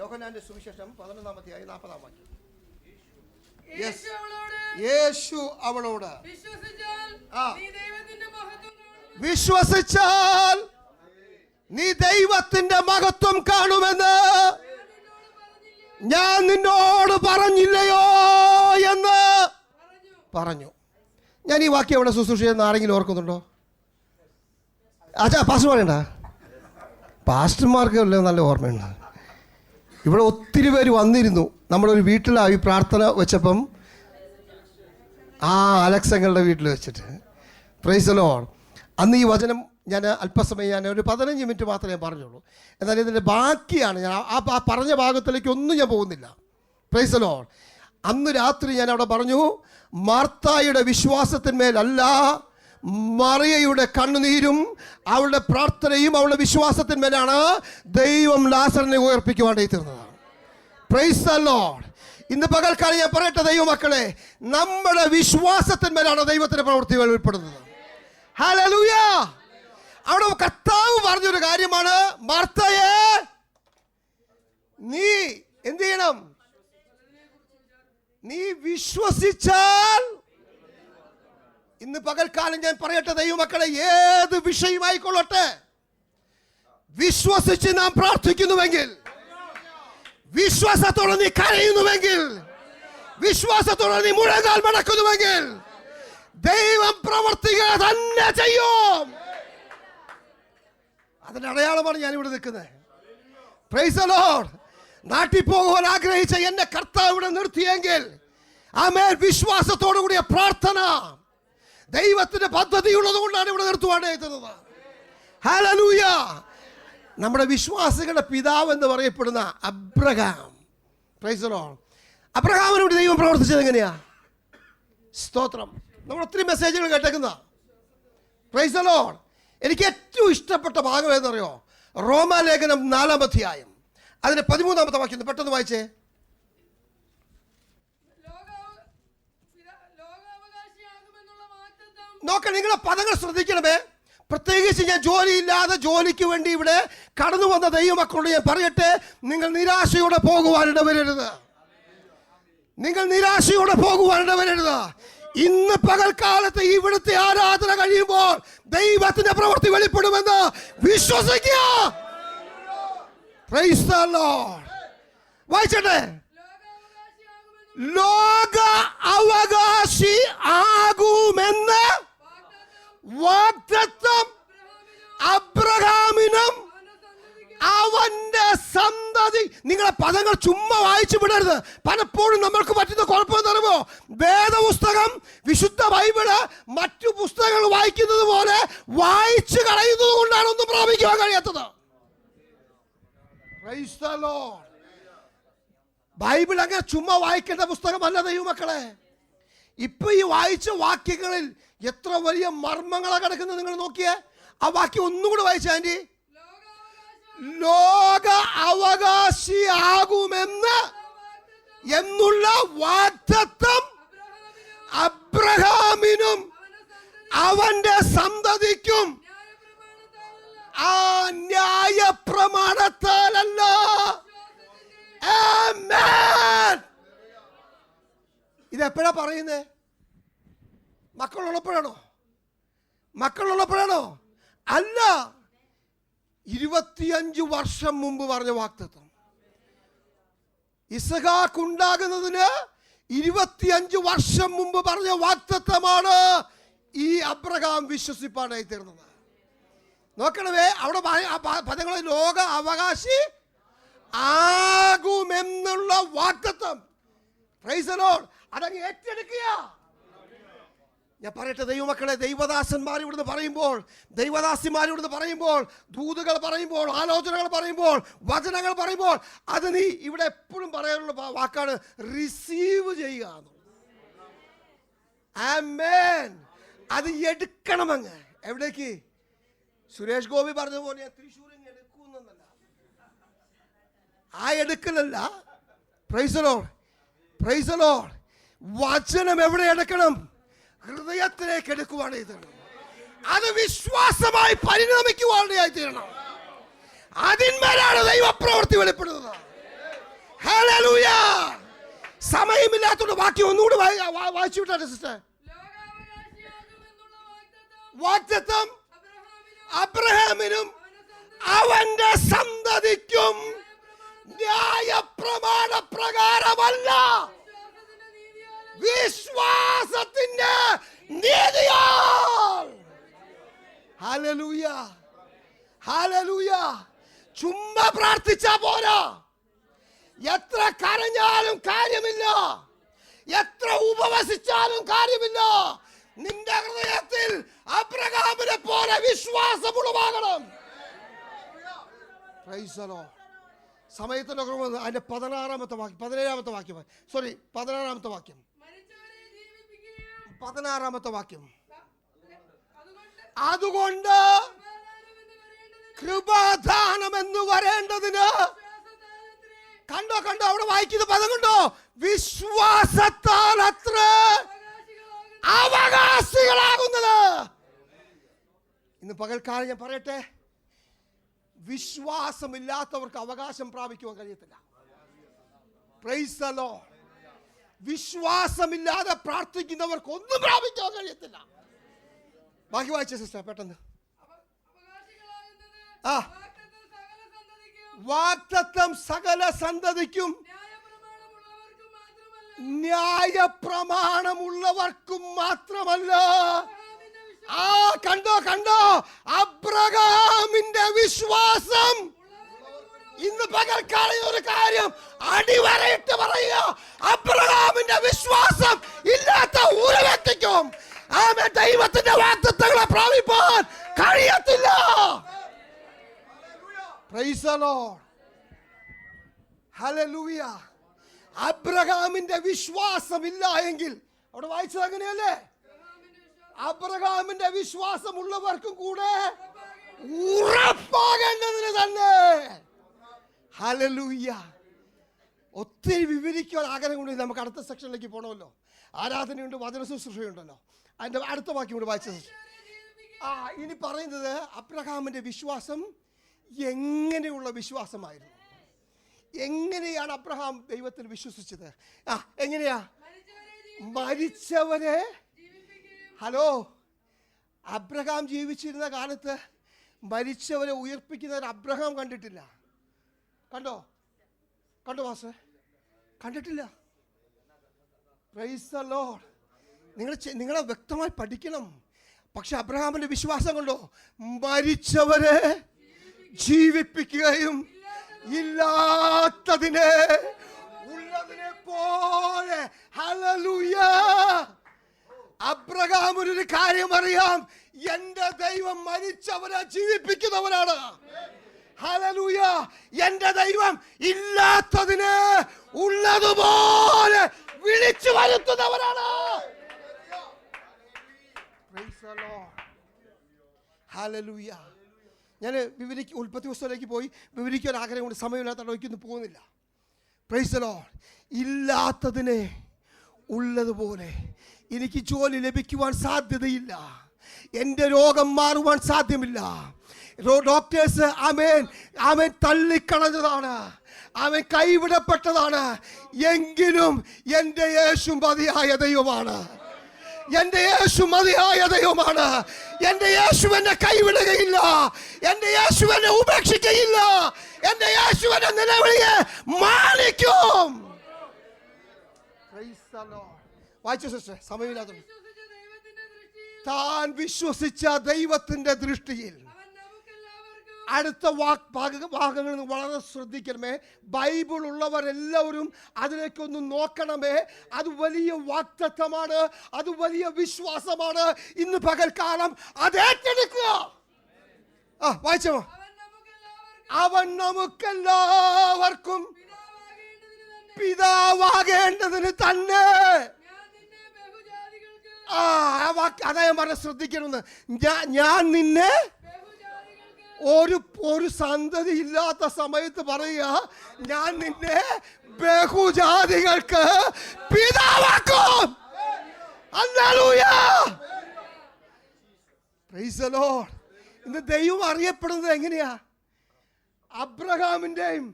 യോഹന്നാന്റെ സുവിശേഷം 11-ാം അധ്യായം 40-ാം വാക്യം. യേശു അവളോട് വിശ്വസിച്ചാൽ നീ ദൈവത്തിന്റെ മഹത്വം കാണുമെന്ന് ഞാൻ നിന്നോട് പറഞ്ഞില്ലയോ എന്ന് പറഞ്ഞു. ഞാൻ ഈ വാക്യം അവിടെ ശുശ്രൂഷ ചെയ്യുന്ന ആരെങ്കിലും ഓർക്കുന്നുണ്ടോ? പാസ്റ്റർ പറയണ്ട, പാസ്റ്റർമാർക്ക് നല്ല ഓർമ്മയുണ്ട്. ഇവിടെ ഒത്തിരി പേര് വന്നിരുന്നു. നമ്മളൊരു വീട്ടിലായി പ്രാർത്ഥന വെച്ചപ്പം അലക്സങ്ങളുടെ വീട്ടിൽ വെച്ചിട്ട്. Price the Lord. അന്ന് ഈ വചനം ഞാൻ അല്പസമയം ഞാൻ ഒരു 15 മിനിറ്റ് മാത്രമേ പറഞ്ഞുള്ളൂ. എന്നാൽ ഇതിൻ്റെ ബാക്കിയാണ് ഞാൻ ആ പറഞ്ഞ ഭാഗത്തിലേക്ക് ഒന്നും ഞാൻ പോകുന്നില്ല. Price the Lord. അന്ന് രാത്രി ഞാൻ അവിടെ പറഞ്ഞു, മാർത്തായുടെ വിശ്വാസത്തിന്മേലല്ല, മറിയയുടെ കണ്ണുനീരും അവളുടെ പ്രാർത്ഥനയും അവളുടെ വിശ്വാസത്തിന്മേലാണ് ദൈവം ലാസറിനെ ഉയർപ്പിക്കുവാനായി തീർന്നത്. Price the Lord. ഇന്ന് പകൽക്കാലം ഞാൻ പറയട്ടെ ദൈവമക്കളെ, നമ്മുടെ വിശ്വാസത്തിന്മേലാണ് ദൈവത്തിന്റെ പ്രവൃത്തി വെളിപ്പെടുന്നത്. ഹല്ലേലൂയ. അവിടെ കർത്താവ് പറഞ്ഞൊരു കാര്യമാണ്, മാർത്തയെ നീ എന്ത് ചെയ്യണം? നീ വിശ്വസിച്ചാൽ. ഇന്ന് പകൽക്കാലം ഞാൻ പറയട്ടെ ദൈവമക്കളെ, ഏത് വിഷയമായിക്കൊള്ളട്ടെ, വിശ്വസിച്ച് നാം പ്രാർത്ഥിക്കുന്നുവെങ്കിൽ, വിശ്വാസത്തോടെ നീ കരയുന്നുവെങ്കിൽ, വിശ്വാസത്തോടെ നീ മുഴങ്കാൽ മടക്കുന്നുവെങ്കിൽ, ദൈവം പ്രവർത്തിക്കുക തന്നെ ചെയ്യും. അതിന്റെ അടയാളമാണ് ഞാനിവിടെ നിൽക്കുന്നത്. Price the Lord. നാട്ടിൽ പോകുവാൻ ആഗ്രഹിച്ച എന്നെ കർത്താവ് ഇവിടെ നിർത്തിയെങ്കിൽ, ആമേൻ, വിശ്വാസത്തോടു കൂടിയ പ്രാർത്ഥന, ദൈവത്തിന്റെ പദ്ധതി ഉള്ളത് കൊണ്ടാണ് ഇവിടെ നിർത്തുവാനായിരുന്നത്. ഹല്ലേലൂയ. നമ്മുടെ വിശ്വാസികളുടെ പിതാവ് എന്ന് പറയപ്പെടുന്ന അബ്രഹാം, പ്രൈസ് ദി ലോർഡ്, അബ്രഹാമിനോട് ദൈവം പ്രവർത്തിച്ചത് എങ്ങനെയാ? സ്തോത്രം. നമ്മൾ ഒത്തിരി മെസ്സേജുകൾ കേട്ടേക്കുന്ന. Price the Lord. എനിക്ക് ഏറ്റവും ഇഷ്ടപ്പെട്ട ഭാഗം ഏതെന്നറിയോ? റോമാലേഖനം 4-ാം അധ്യായം അതിന്റെ 13-ാമത്തെ വാക്യം പെട്ടെന്ന് വായിച്ചേ. നോക്ക, നിങ്ങളെ പദങ്ങൾ ശ്രദ്ധിക്കണമേ. പ്രത്യേകിച്ച് ഞാൻ ജോലിയില്ലാതെ ജോലിക്ക് വേണ്ടി ഇവിടെ കടന്നു വന്ന ദൈവമക്കളോട് ഞാൻ പറയട്ടെ, നിങ്ങൾ നിരാശയോടെ പോകുവാനിടവരരുത്. നിങ്ങൾ നിരാശയോടെ പോകുവാനിടവരരുത്. ഇന്ന് പകൽക്കാലത്ത് ഇവിടുത്തെ ആരാധന കഴിയുമ്പോൾ ദൈവത്തിന്റെ പ്രവൃത്തി വെളിപ്പെടുമെന്ന് വിശ്വസിക്കുക. Praise the lord. വായിച്ചട്ടെ. ലോക അവകാശി ആകുമെന്ന് വാഗ്ദത്തം അബ്രഹാമിനും അവന്റെ സന്തതി. നിങ്ങളെ പദങ്ങൾ ചുമ്മാ വായിച്ചു വിടരുത്. പലപ്പോഴും നമ്മൾക്ക് പറ്റുന്ന കുഴപ്പം അറിയുമോ? വേദപുസ്തകം, വിശുദ്ധ ബൈബിള് മറ്റു പുസ്തകങ്ങൾ വായിക്കുന്നത് പോലെ വായിച്ചു കളയുന്നത് കൊണ്ടാണ് ഒന്നും പ്രാപിക്കുവാൻ കഴിയാത്തത്. Price the Lord. ബൈബിൾ അങ്ങനെ ചുമ്മാ വായിക്കേണ്ട പുസ്തകമല്ല ദൈവമക്കളെ. ഇപ്പൊ ഈ വായിച്ച വാക്യങ്ങളിൽ എത്ര വലിയ മർമ്മങ്ങളാണ് കിടക്കുന്നത് നിങ്ങൾ നോക്കിയേ. ആ വാക്യം ഒന്നും കൂടെ വായിച്ച ആന്റി. ലോക അവകാശിയാകുമെന്ന് എന്നുള്ള വാഗ്ദത്തം അബ്രഹാമിനും അവന്റെ സന്തതിക്കും ആ ന്യായ പ്രമാണത്താലല്ല. ഇതെപ്പോഴാ പറയുന്നേ? മക്കളുള്ളപ്പോഴാണോ? അല്ല, 25 വർഷം മുമ്പ് പറഞ്ഞ വാഗ്ദത്തം. ഇസഹാക്ക് ഉണ്ടാകുന്നതിന് 25 വർഷം മുമ്പ് പറഞ്ഞ വാഗ്ദത്തമാണ് ഈ അബ്രഹാം വിശ്വസിപ്പാനായി തീർന്നത്. നോക്കണമേ, അവിടെ പദങ്ങൾ ലോക അവകാശി ആകുമെന്നുള്ള വാഗ്ദത്തം. Price the Lord. അതങ്ങ് ഏറ്റെടുക്കുക. ഞാൻ പറയട്ടെ ദൈവമക്കളെ, ദൈവദാസന്മാർ ഇവിടുന്ന് പറയുമ്പോൾ, ദൈവദാസിമാർ ഇവിടുന്ന് പറയുമ്പോൾ, ദൂതുകൾ പറയുമ്പോൾ, ആലോചനകൾ പറയുമ്പോൾ, വചനങ്ങൾ പറയുമ്പോൾ, അത് നീ ഇവിടെ എപ്പോഴും പറയാനുള്ള വാക്കാണ് റിസീവ് ചെയ്യുക. ആമേൻ. അത് എടുക്കണമെന്ന്. എവിടേക്ക്? സുരേഷ് ഗോപി പറഞ്ഞ പോലെ തൃശ്ശൂരിൽ എടുക്കുന്നല്ല, ആ എടുക്കലല്ല. Praise the lord, praise the lord. വചനം എവിടെ എടുക്കണം? ഹൃദയത്തിലേക്ക് എടുക്കുവാണ് തീരണം. അത് വിശ്വാസമായി പരിണമിക്കുവാനായി തീരണം. അതിന്മേലാണ് ദൈവപ്രവൃത്തി വെളിപ്പെടുന്നത്. ഹല്ലേലൂയ. സമയമില്ലാത്തതുകൊണ്ട് ബാക്കി ഒന്നുകൂടി വായിച്ചു വിട്ടാട്ടെ സിസ്റ്റർ. വാഗ്ദത്തം അബ്രഹാമിനും അവന്റെ സന്തതിക്കും ന്യായപ്രമാണ പ്രകാരമല്ല, വിശ്വാസത്തിന്റെ നീതിയാൽ. ഹല്ലേലൂയ, ഹല്ലേലൂയ. ചുമ്മാ പ്രാർത്ഥിച്ചാ പോരാ. എത്ര കരഞ്ഞാലും കാര്യമില്ല, എത്ര ഉപവസിച്ചാലും കാര്യമില്ല. നിന്റെ ഹൃദയത്തിൽ അബ്രഹാമിനെ പോലെ വിശ്വാസം ഉളവാകണം. Price the Lord. സമയത്തിന്റെ കുറവ്. അതിന്റെ 16-ാമത്തെ വാക്യം, 17-ാമത്തെ വാക്യം, സോറി 16-ാമത്തെ വാക്യം, 16-ാമത്തെ വാക്യം. അതുകൊണ്ട് കൃപാദാനം എന്ന് വരേണ്ടതിന്, കണ്ടോ അവിടെ വായിക്കുന്ന പദം കണ്ടോ? വിശ്വാസത്താൽ അത്ര അവകാശികളാകുന്നത്. ഇന്ന് പകൽക്കാലം ഞാൻ പറയട്ടെ, വിശ്വാസമില്ലാത്തവർക്ക് അവകാശം പ്രാപിക്കുവാൻ കഴിയത്തില്ല. Praise the lord. വിശ്വാസമില്ലാതെ പ്രാർത്ഥിക്കുന്നവർക്ക് ഒന്നും പ്രാപിക്കാൻ കഴിയത്തില്ല. ബാക്കി വായിച്ച സിസ്റ്റർ പെട്ടെന്ന്. ആ വാഗ്ദത്തം സകല സന്തതിക്കും ന്യായപ്രമാണമുള്ളവർക്കും മാത്രമല്ല. ആ കണ്ടോ അബ്രഹാമിന്റെ വിശ്വാസം. ഇന്ന് പകൽക്കാലം ഒരു കാര്യം അടിവരയിട്ട് പറയുക, അബ്രഹാമിന്റെ വിശ്വാസം ഇല്ലാത്ത ഒരു വ്യക്തിക്കും ആമേൻ ദൈവത്തിന്റെ വാഗ്ദത്തങ്ങളെ പ്രാപിപ്പാൻ കഴിയത്തില്ല. Praise the lord. ഹല്ലേലൂയ. അബ്രഹാമിന്റെ വിശ്വാസമില്ല എങ്കിൽ, അവിടെ വായിച്ചത് അങ്ങനെയല്ലേ? അബ്രഹാമിന്റെ വിശ്വാസമുള്ളവർക്കും കൂടെ ഉറപ്പാകേണ്ടതിന് തന്നെ. ഹല്ലേലൂയ. ഒത്തിരി വിവരിക്കുവാൻ ആഗ്രഹം കൊണ്ട് നമുക്ക് അടുത്ത സെക്ഷനിലേക്ക് പോകണമല്ലോ. ആരാധനയുണ്ട്, വചന ശുശ്രൂഷയുണ്ടല്ലോ. അതിന്റെ അടുത്ത വാക്യം കൂടി വായിച്ചത്. ഇനി പറയുന്നത് അബ്രഹാമിന്റെ വിശ്വാസം എങ്ങനെയുള്ള വിശ്വാസമായിരുന്നു, എങ്ങനെയാണ് അബ്രഹാം ദൈവത്തിൽ വിശ്വസിച്ചത്? എങ്ങനെയാ? മരിച്ചവരെ. ഹലോ, അബ്രഹാം ജീവിച്ചിരുന്ന കാലത്ത് മരിച്ചവരെ ഉയർപ്പിക്കുന്നവർ അബ്രഹാം കണ്ടിട്ടില്ല. കണ്ടോ മാസ്റ്റർ? കണ്ടിട്ടില്ല. Price the Lord. നിങ്ങളെ വ്യക്തമായി പഠിക്കണം. പക്ഷെ അബ്രഹാമിന്റെ വിശ്വാസം കണ്ടോ? മരിച്ചവരെ ജീവിപ്പിക്കുകയും ഇല്ലാത്തതിനെ ഉള്ളതിനെ പോലെ. ഹല്ലേലൂയ. അബ്രഹാമിനൊരു കാര്യം അറിയാം, എന്റെ ദൈവം മരിച്ചവരെ ജീവിപ്പിക്കുന്നവനാണ്. ഹല്ലേലൂയ. എന്റെ ദൈവം ഇല്ലാത്തതിനെ ഉള്ളതുപോലെ വിളിച്ചു വരുത്തുന്നവനാണ്. ഹല്ലേലൂയ. ഞാൻ ഉൽപ്പത്തി പുസ്തകത്തിലേക്ക് പോയി വിവരിക്കാൻ ആഗ്രഹം കൊണ്ട് സമയമില്ലാത്ത ഒന്നും പോകുന്നില്ല. Price the Lord. ഇല്ലാത്തതിനെ ഉള്ളതുപോലെ എനിക്ക് ജോലി ലഭിക്കുവാൻ സാധ്യതയില്ല, എൻ്റെ രോഗം മാറുവാൻ സാധ്യമില്ല. ഡോക്ടേഴ്സ് അവൻ തള്ളിക്കളഞ്ഞതാണ്, അവൻ കൈവിടപ്പെട്ടതാണ്. എങ്കിലും എൻ്റെ യേശു മതിയായ ദൈവമാണ്, എൻ്റെ യേശു മതിയായ ദൈവമാണ്. എൻ്റെ യേശു എന്നെ കൈവിടുകയില്ല, എൻ്റെ യേശു എന്നെ ഉപേക്ഷിക്കുകയില്ല, എൻ്റെ യേശു എന്നെ നിലവിളിയെ മാനിക്കും. വായിച്ചു സിസ്റ്റർ, സമയമില്ലാത്ത. താൻ വിശ്വസിച്ച ദൈവത്തിന്റെ ദൃഷ്ടിയിൽ. അടുത്ത ഭാഗങ്ങൾ വളരെ ശ്രദ്ധിക്കണമേ. ബൈബിൾ ഉള്ളവരെല്ലാവരും അതിലേക്കൊന്ന് നോക്കണമേ. അത് വലിയ വാഗ്ദത്തമാണ്, അത് വലിയ വിശ്വാസമാണ്. ഇന്ന് പകൽക്കാലം അത് ഏറ്റെടുക്കുക. വായിച്ചോ. അവൻ നമുക്കെല്ലാവർക്കും പിതാവാകേണ്ടതിന് തന്നെ. അതാ ഞാൻ പറഞ്ഞ ശ്രദ്ധിക്കണമെന്ന്. ഞാൻ നിന്നെ ഒരു സന്തതി ഇല്ലാത്ത സമയത്ത് പറയുക, ഞാൻ നിന്നെ ബഹുജാതികൾക്ക് പിതാവാക്കും. ഹല്ലേലൂയ. Price the Lord. ഇന്ന് ദൈവം അറിയപ്പെടുന്നത് എങ്ങനെയാ? അബ്രഹാമിന്റെയും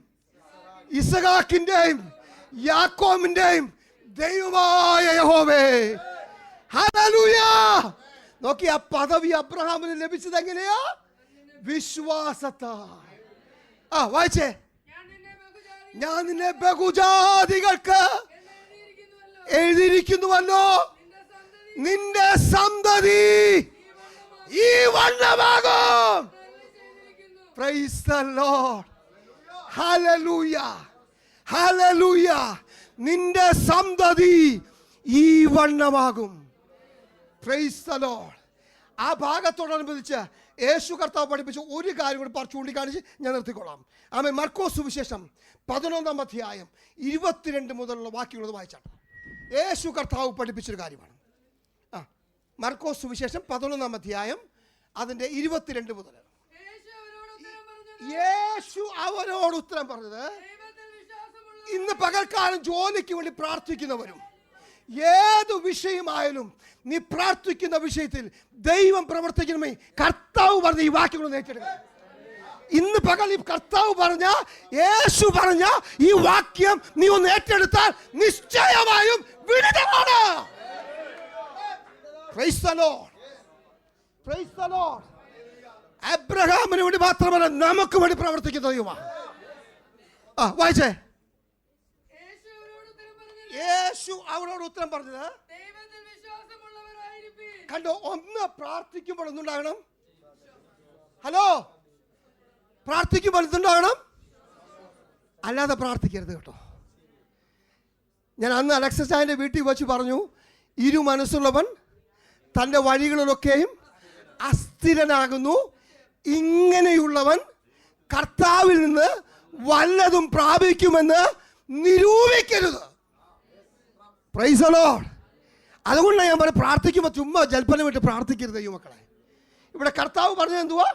ഇസഹാക്കിന്റെയും യാക്കോബിന്റെയും ദൈവമായ യഹോവേ. ഹല്ലേലൂയ. നോക്കി, ആ പദവി അബ്രഹാമിന് ലഭിച്ചത് എങ്ങനെയാ? വിശ്വാസത്താൽ. വായിച്ചേ. ഞാൻ നിന്നെ ബഹുജാതികൾക്ക് എഴുതിയിരിക്കുന്നുവല്ലോ, നിന്റെ സന്തതി ഈ വണ്ണമാകും. Praise the lord. ഹല്ലേലൂയ, ഹല്ലേലൂയ. നിന്റെ സന്തതി ഈ വണ്ണമാകും. Praise the Lord. ആ ഭാഗത്തോടനുബന്ധിച്ച് യേശു കർത്താവ് പഠിപ്പിച്ച ഒരു കാര്യം കൂടി ചൂണ്ടിക്കാണിച്ച് ഞാൻ നിർത്തിക്കൊള്ളാം. ആമേൻ. മർക്കോസ് സുവിശേഷം 11-ാം അധ്യായം 22 മുതലുള്ള വാക്യങ്ങൾ വായിച്ചാണ്. യേശു കർത്താവ് പഠിപ്പിച്ചൊരു കാര്യമാണ്. മർക്കോസ് സുവിശേഷം 11-ാം അധ്യായം അതിൻ്റെ 22 മുതൽ. യേശു അവരോട് ഉത്തരം പറഞ്ഞത്, ഇന്ന് പകൽക്കാലം ജോലിക്ക് വേണ്ടി പ്രാർത്ഥിക്കുന്നവരും ഏതു വിഷയമായാലും നീ പ്രാർത്ഥിക്കുന്ന വിഷയത്തിൽ ദൈവം പ്രവർത്തിക്കണമേ. കർത്താവ് പറഞ്ഞ ഈ വാക്യങ്ങൾ ഏറ്റെടുക്കണം. ഇന്ന് പകൽ ഈ കർത്താവ് പറഞ്ഞ, യേശു പറഞ്ഞ ഈ വാക്യം നീ ഒന്ന് ഏറ്റെടുത്താൽ നിശ്ചയമായും വിടുതലാണ്. Praise the lord, praise the lord. അബ്രഹാമിന് വേണ്ടി മാത്രമല്ല, നമുക്ക് വേണ്ടി പ്രവർത്തിക്കുന്ന ദൈവമാണ്. വായിച്ചേ. യേശു അവരോട് ഉത്തരം പറഞ്ഞത്, കണ്ടോ, ഒന്ന് പ്രാർത്ഥിക്കുമ്പോൾ എന്തുണ്ടാകണം? ഹലോ, പ്രാർത്ഥിക്കുമ്പോൾ എന്തുണ്ടാകണം? അല്ലാതെ പ്രാർത്ഥിക്കരുത് കേട്ടോ. ഞാൻ അന്ന് അലക്സസാന്റെ വീട്ടിൽ വെച്ച് പറഞ്ഞു, ഇരു മനസ്സുള്ളവൻ തൻ്റെ വഴികളിലൊക്കെയും അസ്ഥിരനാകുന്നു. ഇങ്ങനെയുള്ളവൻ കർത്താവിൽ നിന്ന് വല്ലതും പ്രാപിക്കുമെന്ന് നിരൂപിക്കരുത്. Praise the lord. അതുകൊണ്ടാണ് ഞാൻ പറയാം, പ്രാർത്ഥിക്കുമ്പോൾ ചുമ്മാ ജൽപ്പനം വിട്ട് പ്രാർത്ഥിക്കരുത് ദൈവമക്കളെ. ഇവിടെ കർത്താവ് പറഞ്ഞത് എന്തുവാ?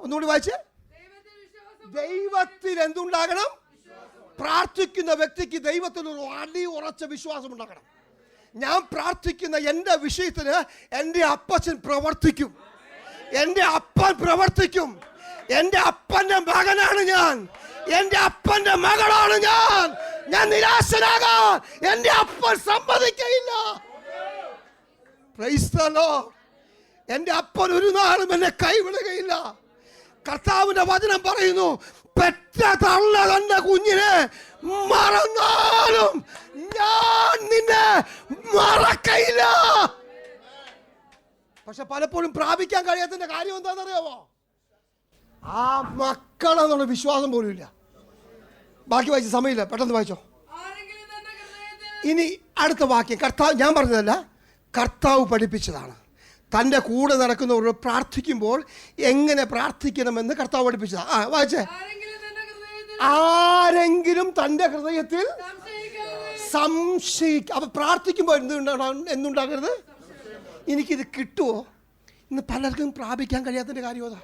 ഒന്നുകൂടി വായിച്ചേ. ദൈവത്തിൽ എന്തുണ്ടാകണം? പ്രാർത്ഥിക്കുന്ന വ്യക്തിക്ക് ദൈവത്തിൽ ഒരു അടിയുറച്ച വിശ്വാസം ഉണ്ടാകണം. ഞാൻ പ്രാർത്ഥിക്കുന്ന എൻ്റെ വിഷയത്തിന് എൻ്റെ അപ്പച്ചൻ പ്രവർത്തിക്കും, എൻ്റെ അപ്പൻ പ്രവർത്തിക്കും. എൻ്റെ അപ്പൻ്റെ മകനാണ് ഞാൻ, എൻ്റെ അപ്പൻ്റെ മകളാണ് ഞാൻ. ഞാൻ നിരാശനാകാൻ എൻ്റെ അപ്പൻ സമ്മതിക്കയില്ല. Price the Lord. എൻ്റെ അപ്പൻ ഒരു നാളും എന്നെ കൈവിടുകയില്ല. കർത്താവിന്റെ വചനം പറയുന്നു, പെറ്റ തള്ള തന്റെ കുഞ്ഞിനെ മറന്നാലും ഞാൻ നിന്നെ മറക്കയില്ല. പക്ഷെ പലപ്പോഴും പ്രാപിക്കാൻ കഴിയാത്തതിന്റെ കാര്യം എന്താണെന്നറിയാമോ? ആ മക്കളെന്നുള്ള വിശ്വാസം പോലും ഇല്ല. ബാക്കി വായിച്ച സമയമില്ല, പെട്ടെന്ന് വായിച്ചോ. ഇനി അടുത്ത വാക്യം കർത്താവ്, ഞാൻ പറഞ്ഞതല്ല, കർത്താവ് പഠിപ്പിച്ചതാണ്. തൻ്റെ കൂടെ നടക്കുന്നവരോട് പ്രാർത്ഥിക്കുമ്പോൾ എങ്ങനെ പ്രാർത്ഥിക്കണമെന്ന് കർത്താവ് പഠിപ്പിച്ചതാണ്. വായിച്ചേ. ആരെങ്കിലും തൻ്റെ ഹൃദയത്തിൽ സംശയിക്ക. അപ്പൊ പ്രാർത്ഥിക്കുമ്പോൾ എന്തുണ്ടാകരുത്? എനിക്കിത് കിട്ടുമോ, ഇന്ന് പലർക്കും പ്രാപിക്കാൻ കഴിയാത്തതിൻ്റെ കാര്യം അതാ.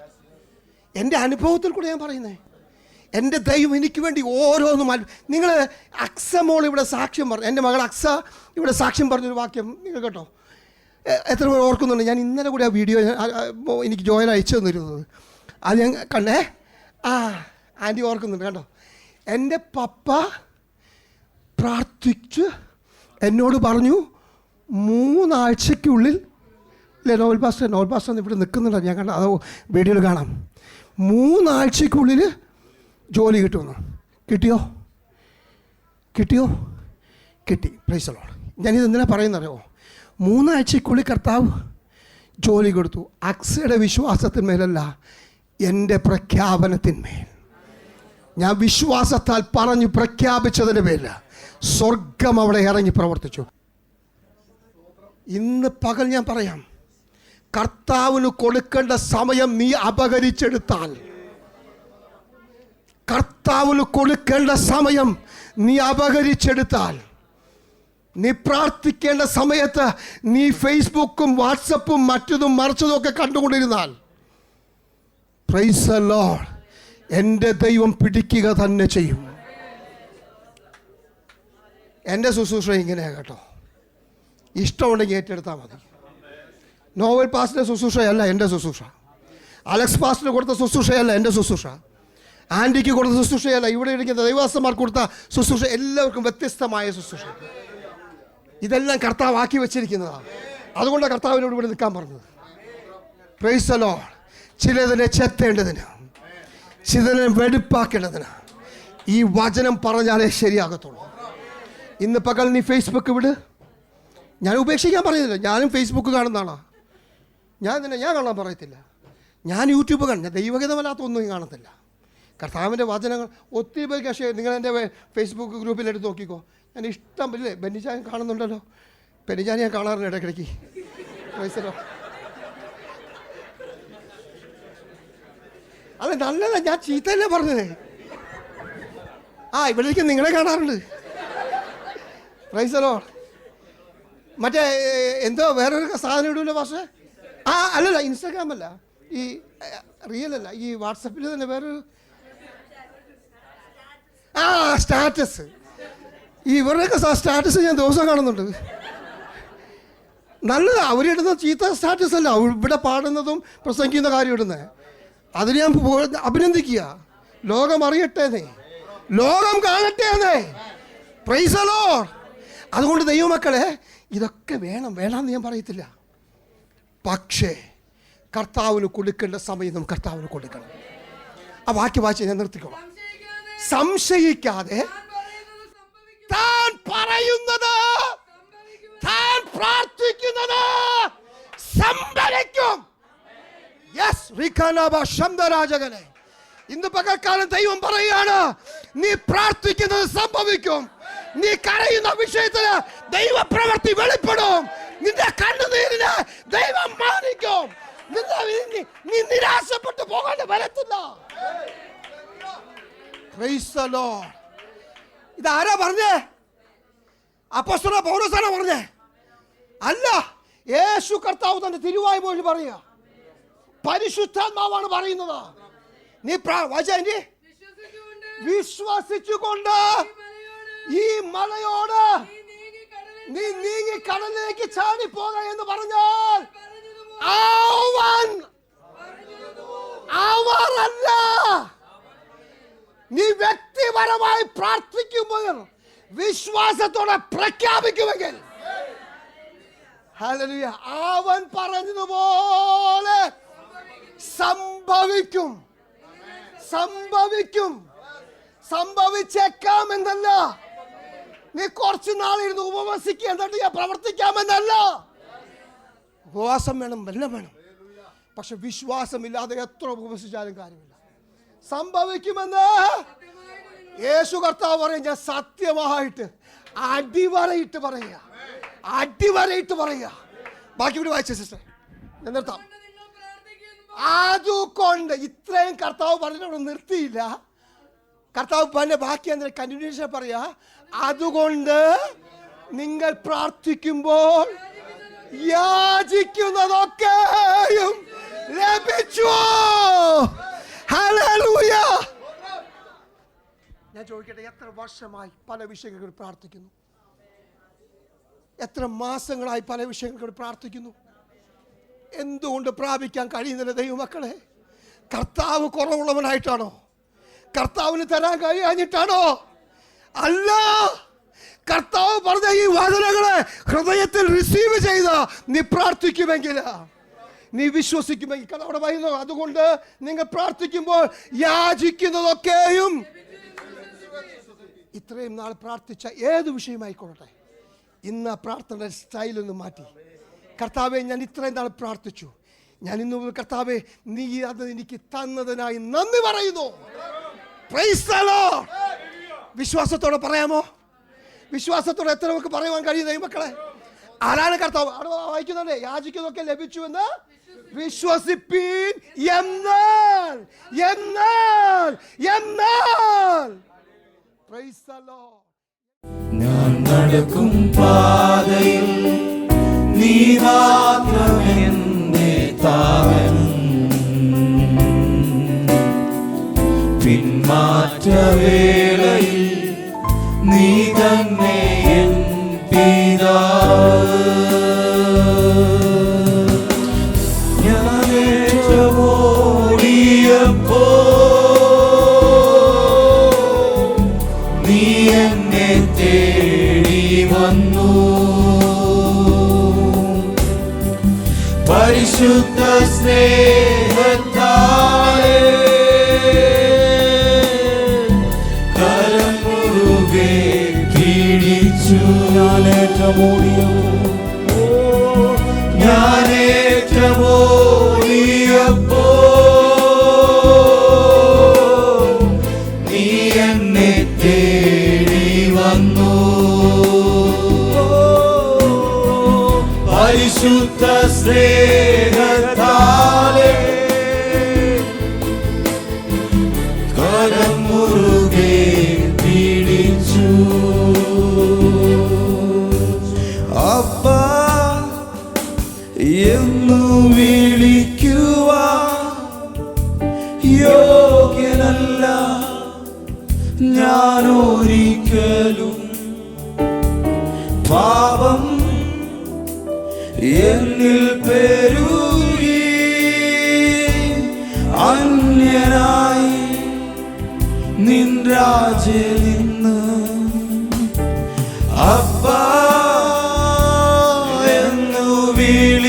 എൻ്റെ അനുഭവത്തിൽ കൂടെ ഞാൻ പറയുന്നത്. എൻ്റെ ദൈവം എനിക്ക് വേണ്ടി ഓരോന്നും നിങ്ങൾ അക്സമോൾ ഇവിടെ സാക്ഷ്യം പറഞ്ഞു. എൻ്റെ മകൾ അക്സ ഇവിടെ സാക്ഷ്യം പറഞ്ഞൊരു വാക്യം നിങ്ങൾ കേട്ടോ, എത്ര പേർ ഓർക്കുന്നുണ്ട്? ഞാൻ ഇന്നലെ കൂടെ ആ വീഡിയോ എനിക്ക് ജോയൽ അയച്ചു തന്നിരുന്നത്, അത് ഞാൻ കണ്ടേ. ആൻറ്റി ഓർക്കുന്നുണ്ട് കേട്ടോ. എൻ്റെ പപ്പ പ്രാർത്ഥിച്ച് എന്നോട് പറഞ്ഞു 3 ആഴ്ചയ്ക്കുള്ളിൽ ഇല്ലേ, നോവൽ പാസ്റ്റർ ഇവിടെ നിൽക്കുന്നുണ്ടോ, ഞാൻ കണ്ട അതോ വീഡിയോയിൽ കാണാം. 3 ആഴ്ചയ്ക്കുള്ളിൽ ജോലി കിട്ടുമെന്ന്. കിട്ടിയോ? കിട്ടി. Price the Lord. ഞാനിത് എന്തിനാ പറയുന്നറിയോ? 3 ആഴ്ചയ്ക്കുള്ളിൽ കർത്താവ് ജോലി കൊടുത്തു. അക്സയുടെ വിശ്വാസത്തിന്മേലല്ല, എൻ്റെ പ്രഖ്യാപനത്തിന്മേൽ. ഞാൻ വിശ്വാസത്താൽ പറഞ്ഞു പ്രഖ്യാപിച്ചതിൻ്റെ പേരിൽ സ്വർഗം അവിടെ ഇറങ്ങി പ്രവർത്തിച്ചു. ഇന്ന് പകൽ ഞാൻ പറയാം, കർത്താവിന് കൊടുക്കേണ്ട സമയം നീ അപഹരിച്ചെടുത്താൽ, കർത്താവിന് കൊടുക്കേണ്ട സമയം നീ അപഹരിച്ചെടുത്താൽ, നീ പ്രാർത്ഥിക്കേണ്ട സമയത്ത് നീ ഫേസ്ബുക്കും വാട്സപ്പും മറ്റതും മറിച്ചതും ഒക്കെ കണ്ടുകൊണ്ടിരുന്നാൽ, പ്രൈസ് ദി ലോർഡ്, എൻ്റെ ദൈവം പിടിക്കുക തന്നെ ചെയ്യും. എൻ്റെ ശുശ്രൂഷ ഇങ്ങനെയാണ് കേട്ടോ. ഇഷ്ടമുണ്ടെങ്കിൽ ഏറ്റെടുത്താൽ മതി. നോവൽ പാസ്റ്റിൻ്റെ ശുശ്രൂഷയല്ല എൻ്റെ ശുശ്രൂഷ, അലക്സ് പാസ്റ്റിന് കൊടുത്ത ശുശ്രൂഷയല്ല എൻ്റെ ശുശ്രൂഷ, ആൻറ്റിക്ക് കൊടുത്ത ശുശ്രൂഷയല്ല ഇവിടെ ഇരിക്കുന്ന ദൈവദാസന്മാർക്ക് കൊടുത്ത ശുശ്രൂഷ. എല്ലാവർക്കും വ്യത്യസ്തമായ ശുശ്രൂഷ. ഇതെല്ലാം കർത്താവ് ആക്കി വെച്ചിരിക്കുന്നതാണ്. അതുകൊണ്ടാണ് കർത്താവിനോട് ഇവിടെ നിൽക്കാൻ പറഞ്ഞത്. Praise the lord. ചിലതിനെ ചെത്തേണ്ടതിന്, ചിലതിനെ വെടിപ്പാക്കേണ്ടതിന് ഈ വചനം പറഞ്ഞാലേ ശരിയാകത്തുള്ളൂ. ഇന്ന് പകൽ നീ ഫേസ്ബുക്ക് വിട്. ഞാൻ ഉപേക്ഷിക്കാൻ പറയുന്നില്ല, ഞാനും ഫേസ്ബുക്ക് കാണുന്നതാണോ. ഞാൻ കാണാൻ പറയത്തില്ല. ഞാൻ യൂട്യൂബ് കാണും. ഞാൻ ദൈവഗീതമല്ലാത്ത ഒന്നും കാണത്തില്ല. കർത്താവിൻ്റെ വചനങ്ങൾ ഒത്തിരി പേർക്ക്. പക്ഷേ നിങ്ങൾ എൻ്റെ ഫേസ്ബുക്ക് ഗ്രൂപ്പിലെടുത്ത് നോക്കിക്കോ. ഞാൻ ഇഷ്ടം ഇല്ലേ, ബെന്നിച്ചാൻ കാണുന്നുണ്ടല്ലോ. ബെന്നിച്ചാൻ ഞാൻ കാണാറുണ്ട് ഇടയ്ക്കിടയ്ക്ക്. വയസ്സല്ലോ അല്ല, നല്ലതാ. ഞാൻ ചീത്തല്ലേ പറഞ്ഞത്. ഇവിടേക്ക് നിങ്ങളെ കാണാറുണ്ട്. പ്രൈസലോ. മറ്റേ എന്തോ വേറൊരു സാധനം ഇടൂല്ലോ പക്ഷേ. അല്ലല്ല, ഇൻസ്റ്റാഗ്രാം അല്ല, ഈ റിയൽ അല്ല, ഈ വാട്സപ്പിൽ തന്നെ വേറൊരു സ്റ്റാറ്റസ്. ഈ ഇവരുടെയൊക്കെ സ്റ്റാറ്റസ് ഞാൻ ദിവസം കാണുന്നുണ്ട്. നല്ലതാണ്. അവരിടുന്ന ചീത്ത സ്റ്റാറ്റസ് അല്ല, ഇവിടെ പാടുന്നതും പ്രസംഗിക്കുന്ന കാര്യം ഇടുന്നത്. അതിന് ഞാൻ അഭിനന്ദിക്കുക. ലോകം അറിയട്ടേന്നേ, ലോകം കാണട്ടേന്നേ. Price the Lord. അതുകൊണ്ട് ദൈവമക്കളെ, ഇതൊക്കെ വേണമെന്ന് ഞാൻ പറയത്തില്ല. പക്ഷേ കർത്താവിന് കൊടുക്കേണ്ട സമയം കർത്താവിന് കൊടുക്കണം. ആ വാക്യം വായിച്ച് ഞാൻ നിർത്തിക്കോളാം. സംശയിക്കാതെ താൻ പറയുന്നത്, താൻ പ്രാർത്ഥിക്കുന്നത് സംഭവിക്കും. ശബ്ദരാജകനെ, ഇന്ന് പകൽക്കാലം ദൈവം പറയുകയാണ്, നീ പ്രാർത്ഥിക്കുന്നത് സംഭവിക്കും. നീ കരയുന്ന വിഷയത്തിന് ദൈവപ്രവൃത്തി വെളിപ്പെടും. നിന്റെ കണ്ണുനീരിന് ദൈവം മാനിക്കും. നീ നിരാശപ്പെട്ടു പോകാണ്ട് വരത്തില്ല. ഇതാരാ പറഞ്ഞേ? അപ്പോസ്തലൻ പൗലോസാണ് പറഞ്ഞേ? അല്ല, യേശു കർത്താവ് തന്റെ തിരുവായ് മൊഴി പറയുക. പരിശുദ്ധാത്മാവാണ് പറയുന്നത്. നീ വിശ്വസിച്ചുകൊണ്ട് ഈ മലയോട് നീ നീങ്ങി കടലിലേക്ക് ചാടിപ്പോക എന്ന് പറഞ്ഞാൽ അവരല്ല. നീ വ്യക്തിപരമായി പ്രാർത്ഥിക്കുമ്പോൾ വിശ്വാസത്തോടെ പ്രഖ്യാപിക്കുമെങ്കിൽ, ഹല്ലേലൂയ, അവൻ പറഞ്ഞതുപോലെ സംഭവിക്കും. സംഭവിച്ചേക്കാമെന്നല്ല. നീ കുറച്ച് നാളിരുന്ന് ഉപവസിക്കുക, എന്നിട്ട് ഞാൻ പ്രവർത്തിക്കാമെന്നല്ല. ഉപവാസം വേണം, എല്ലാം വേണം. പക്ഷെ വിശ്വാസമില്ലാതെ എത്ര ഉപവസിച്ചാലും കാര്യമില്ല. സംഭവിക്കുമെന്ന് യേശു കർത്താവ് പറയും. ഞാൻ സത്യമായിട്ട് അടിവരയിട്ട് പറയുക. ബാക്കി കൂടി വായിച്ച സിസ്റ്റർ, ഞാൻ നിർത്താം. അതുകൊണ്ട് ഇത്രയും കർത്താവ് പറഞ്ഞിട്ട് നിർത്തിയില്ല. കർത്താവ് പറഞ്ഞ ബാക്കി എന്തിനാ കണ്ടിന്യൂഷൻ പറയാ. അതുകൊണ്ട് നിങ്ങൾ പ്രാർത്ഥിക്കുമ്പോൾ യാചിക്കുന്നതൊക്കെയും ലഭിച്ചു. ഹല്ലേലൂയ. ഞാൻ ചോദിക്കട്ടെ, എത്ര വർഷമായി പല വിഷയങ്ങൾ പ്രാർത്ഥിക്കുന്നു? എത്ര മാസങ്ങളായി പല വിഷയങ്ങൾ പ്രാർത്ഥിക്കുന്നു? എന്തുകൊണ്ട് പ്രാപിക്കാൻ കഴിയുന്നില്ല ദൈവമക്കളെ? കർത്താവ് കുറവുള്ളവനായിട്ടാണോ? കർത്താവിന് തരാൻ കഴിയാഞ്ഞിട്ടാണോ? അല്ല. കർത്താവ് പറഞ്ഞ ഈ വചനങ്ങളെ ഹൃദയത്തിൽ റിസീവ് ചെയ്ത നീ പ്രാർത്ഥിക്കുമെങ്കിൽ, നീ വിശ്വസിക്കുമെങ്കിൽ, കാരണം അവിടെ പറയുന്നു, അതുകൊണ്ട് നിങ്ങൾ പ്രാർത്ഥിക്കുമ്പോൾ യാചിക്കുന്നതൊക്കെയും. ഇത്രയും നാൾ പ്രാർത്ഥിച്ച ഏത് വിഷയമായിക്കൊള്ളട്ടെ, ഇന്ന് പ്രാർത്ഥന സ്റ്റൈലൊന്ന് മാറ്റി, കർത്താവെ ഞാൻ ഇത്രയും നാൾ പ്രാർത്ഥിച്ചു, ഞാൻ ഇന്ന് കർത്താവെ നീ അത് എനിക്ക് തന്നതിനായി നന്ദി പറയുന്നു. Price the Lord. വിശ്വാസത്തോടെ പറയാമോ? വിശ്വാസത്തോടെ എത്ര നമുക്ക് പറയുവാൻ കഴിയുന്ന മക്കളെ? ആരാണ് കർത്താവ്? വായിക്കുന്നുണ്ട്, യാചിക്കുന്നതൊക്കെ ലഭിച്ചു എന്ന് വിശ്വസിപ്പീൻ. എന്നാൽ പ്രൈസ് ദി ലോർഡ്. ഞാൻ നടക്കും പാതയിൽ നീ മാത്രമെന്നെ താവൻ, പിന്മാറ്റവേളയിൽ നീ തന്നെ എൻ പിതാവ്. ഞാൻ ഏറ്റമോടിയപ്പോ നീ എന്നെ തേടി വന്നു. പരിശുദ്ധ സ്നേഹത്താലേ കരം മുറുകെ പിടിച്ചു. ഞാനേറ്റമോടിയപ്പോ നീ എന്നെ തേടി വന്നു. പരിശുദ്ധ സ്നേഹത്താലേ കരം മുറുകെ പിടിച്ചു. അപ്പാ എന്നു വിളിക്കുവാൻ യോഗ്യനല്ല ഞാൻ ഒരിക്കലും. പാപം എന്നിൽ പെരുകി അന്യനായി നിൻ രാജ്യത്തിൽ നിന്ന്. അപ്പാ എന്നു വിളിക്കുവാൻ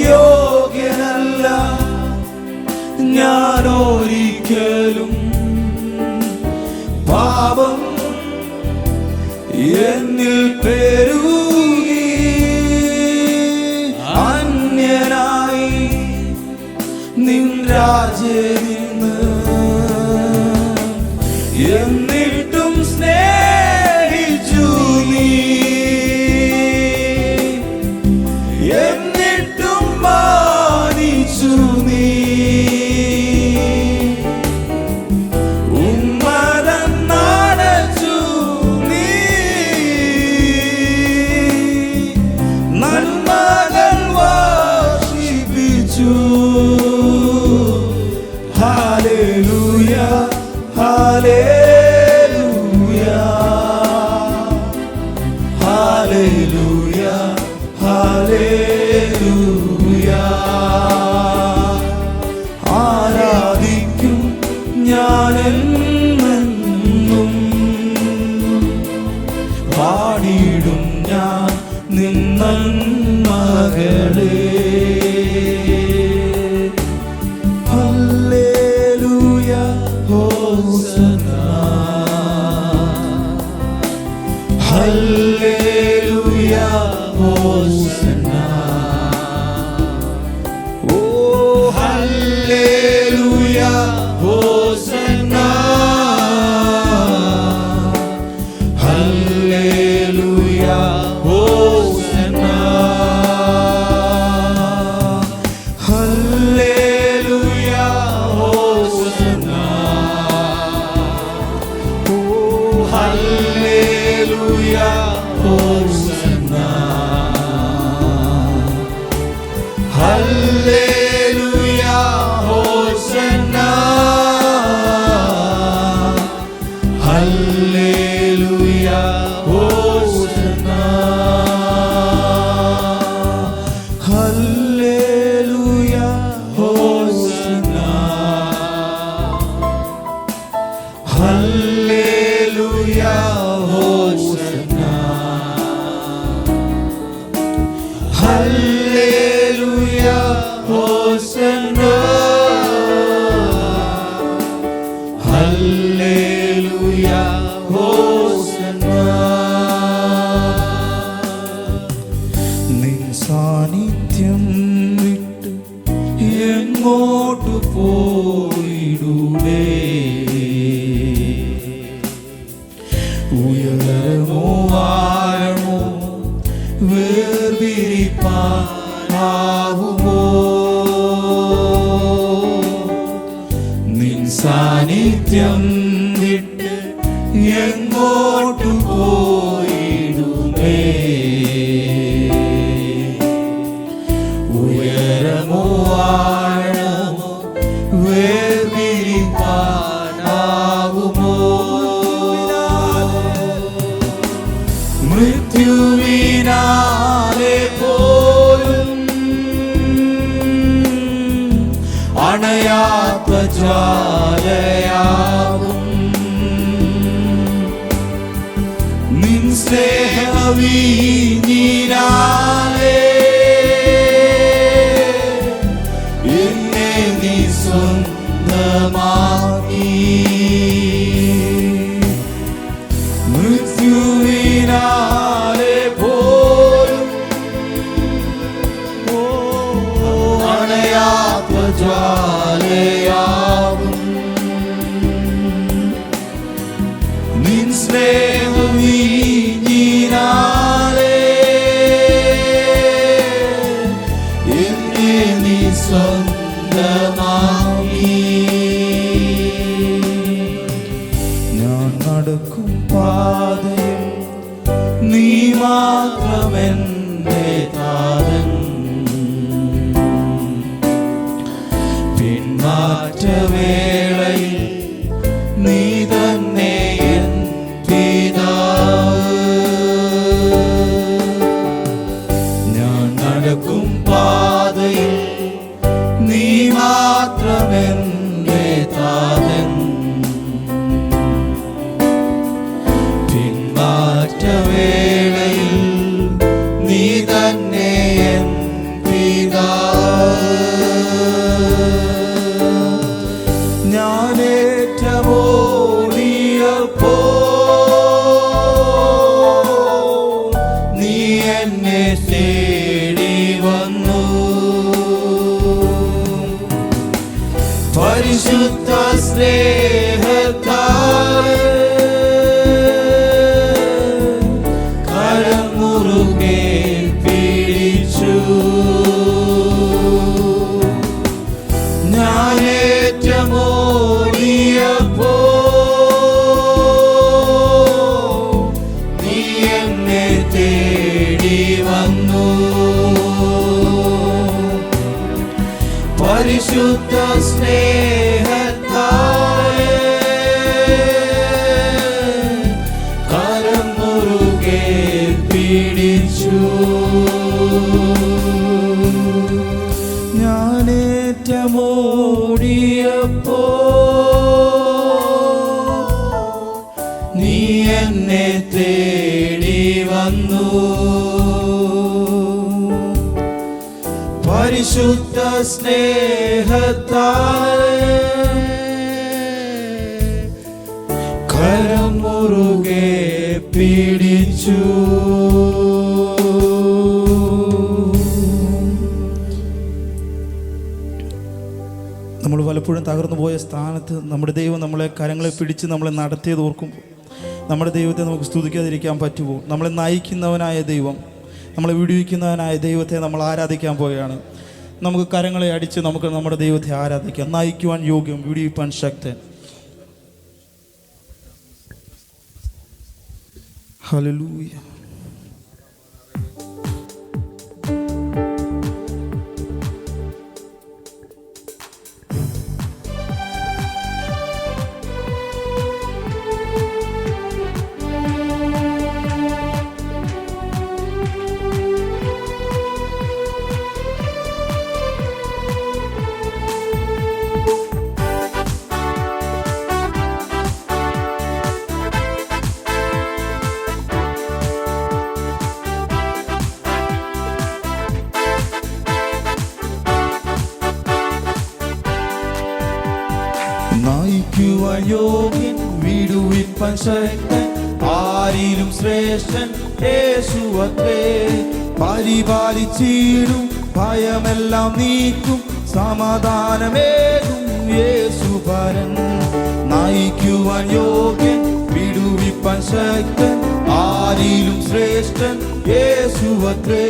യോഗ്യനല്ല ഞാൻ ഒരിക്കലും. പാപം എന്നിൽ പെരുകി അന്യനായി നിൻ രാജ്യത്തിൽ നിന്ന്. എന്നിട്ടും സ്നേഹിച്ചു നീ, എന്നിട്ടും മാനിച്ചു നീ. ഉമ്മതൻ നടച്ചു നീ, നന്മകൾ വർഷിപ്പിച്ചു. ഹല്ലേലൂയ, ഹല്ലേലൂയ, ഹല്ലേലൂയ, ഹല്ലേലൂയ. ആരാധിക്കും ഞാനെന്നും, പാടിയിടും ഞാൻ നിൻ നന്മകളെ. ഹല്ലേലൂയ, ഹോസന്ന, ഹല്ലേലൂയ, ഹോസന്ന. ഓ ഹല്ലേലൂയ, ഹോസന്ന, ഹല്ലേലൂയ, ഹോസന്ന, ഹല്ലേലൂയ, ഹോസന്ന. ഓ ഹല്ലേലൂയ, ഹോസന്ന. ഹോസന്നാ ഹല്ലേലൂയ ഹോസന്നാ ഹല്ലേലൂയ ഹോസന്നാ ഹല്ലേലൂയ ഹോസന്നാ ഹല്ലേലൂയ ഹോസന്നാ നിൻ സാന്നിധ്യം വിട്ട് എങ്ങോട്ടു പോയിടുവേ ഉയരമോ ആഴമോ വേർപിരിപ്പാനാവുമോ നിൻ സാന്നിധ്യം വിട്ട് എങ്ങോട്ടു പോയിടുമേ ഉയരമോ ആഴമോ വേർപിരിപ്പാനാവുമോ മൃത്യുവിനാലെ പോലും അണയാത്ത ജ്വാലയാവും നിൻ സ്നേഹവീഞ്ഞിനാലെ എന്നെ നീ സ്വന്തമാക്കി മൃത്യുവിനാലെ പോലും അണയാത്ത ജ്വാലയാവും നിൻ സ്നേഹവീഞ്ഞിനാലെ എന്നെ നീ സ്വന്തമാക്കി ഞാൻ നടക്കും പാതയിൽ നീ മാത്രമെന്റെ താതൻ പിന്മാറ്റവേളയിൽ നീ തന്നെ എൻ പിതാവ് ഞാൻ നടക്കും പാതയിൽ നീ മാത്രമെന്റെ താതൻ പിന്മാറ്റവേളയിൽ നീ തന്നെ എൻ പിതാവ് ഞാനേറ്റമോടിയപ്പോ നീ എന്നെ തേടി വന്നു പരിശുദ്ധ സ്നേഹത്താൽ കരം മുറുകെ പിടിച്ചു ഞാനേറ്റമോടിയപ്പോ നീ എന്നെ തേടി വന്നു പരിശുദ്ധ സ്നേഹത്താൽ കരം മുറുകെ പിടിച്ചു ഞാനേറ്റമോടിയപ്പോ നീ എന്നെ തേടി വന്നു പരിശുദ്ധ സ്നേഹത്താൽ കരം മുറുകെ പിടിച്ചു നമ്മൾ പലപ്പോഴും തകർന്നു പോയ സ്ഥാനത്ത് നമ്മുടെ ദൈവം നമ്മളെ കരങ്ങളെ പിടിച്ച് നമ്മളെ നടത്തിയത് ഓർക്കുമ്പോൾ നമ്മുടെ ദൈവത്തെ നമുക്ക് സ്തുതിക്കാതിരിക്കാൻ പറ്റുമോ? നമ്മളെ നയിക്കുന്നവനായ ദൈവം, നമ്മളെ വിടുവിക്കുന്നവനായ ദൈവത്തെ നമ്മൾ ആരാധിക്കാൻ പോവുകയാണ്. നമുക്ക് കരങ്ങളെ അടിച്ച് നമുക്ക് നമ്മുടെ ദൈവത്തെ ആരാധിക്കാം. നയിക്കുവാൻ യോഗ്യം, വിടുവിപ്പാൻ ശക്തൻ. ഹല്ലേലൂയ. നയിക്കുവാൻ യോഗ്യൻ, വിടുവിപ്പാൻ ശക്തൻ, ആരിലും ശ്രേഷ്ഠൻ യേശുവത്രേ. പരിപാലിച്ചിടും, ഭയമെല്ലാം നീക്കും, സമാധാനമേകും യേശുപരൻ. നയിക്കുവാൻ യോഗ്യൻ, വിടുവിപ്പാൻ ശക്തൻ, ആരിലും ശ്രേഷ്ഠൻ യേശുവത്രേ.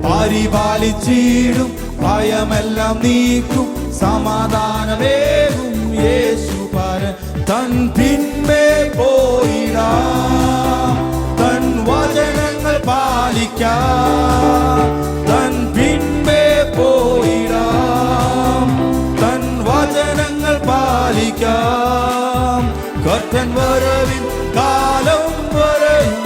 പരിപാലിച്ചിടും, ഭയമെല്ലാം നീക്കും, സമാധാനമേകും യേശുപരൻ. തൻ പിൻപേ പോയിടാം, തൻ വചനങ്ങൾ പാലിക്കാം. തൻ പിൻപേ പോയിടാം, തൻ വചനങ്ങൾ പാലിക്കാം. കർത്തൻ വരവിൻ കാലം വരെയും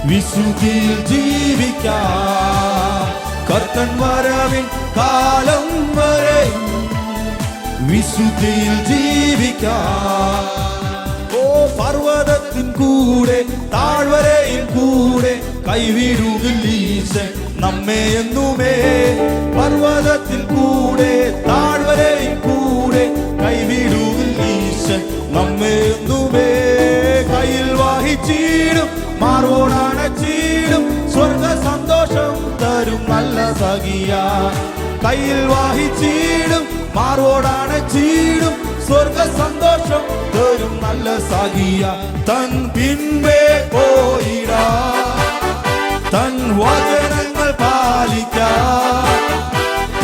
വിശുദ്ധിയിൽ ജീവിക്കാം. കർത്തൻ വരവിൻ കാലം വരെയും വിശുദ്ധിയിൽ ജീവിക്കാം. ഓ പർവ്വതത്തിൻ കൂടെ താഴ്വരയിൽ കൂടെ കൈവിടുകില്ലീശൻ നമ്മെ എന്നുമേ. പർവ്വതത്തിൽ കൂടെ താഴ്വരയിൽ കൂടെ കൈവിടുകില്ലീശൻ നമ്മെ എന്നുമേ. കയ്യിൽ വഹിച്ചിടും, മാർവോടണച്ചിടും, സ്വർഗ സന്തോഷം തരും നല്ല സഖിയ. കയ്യിൽ വഹിച്ചിടും, മാർവോടണച്ചിടും, സ്വർഗ സന്തോഷം തരും നല്ല സഖിയ. തൻ പിൻപേ പോയിടാം, തൻ വചനങ്ങൾ പാലിക്കാം.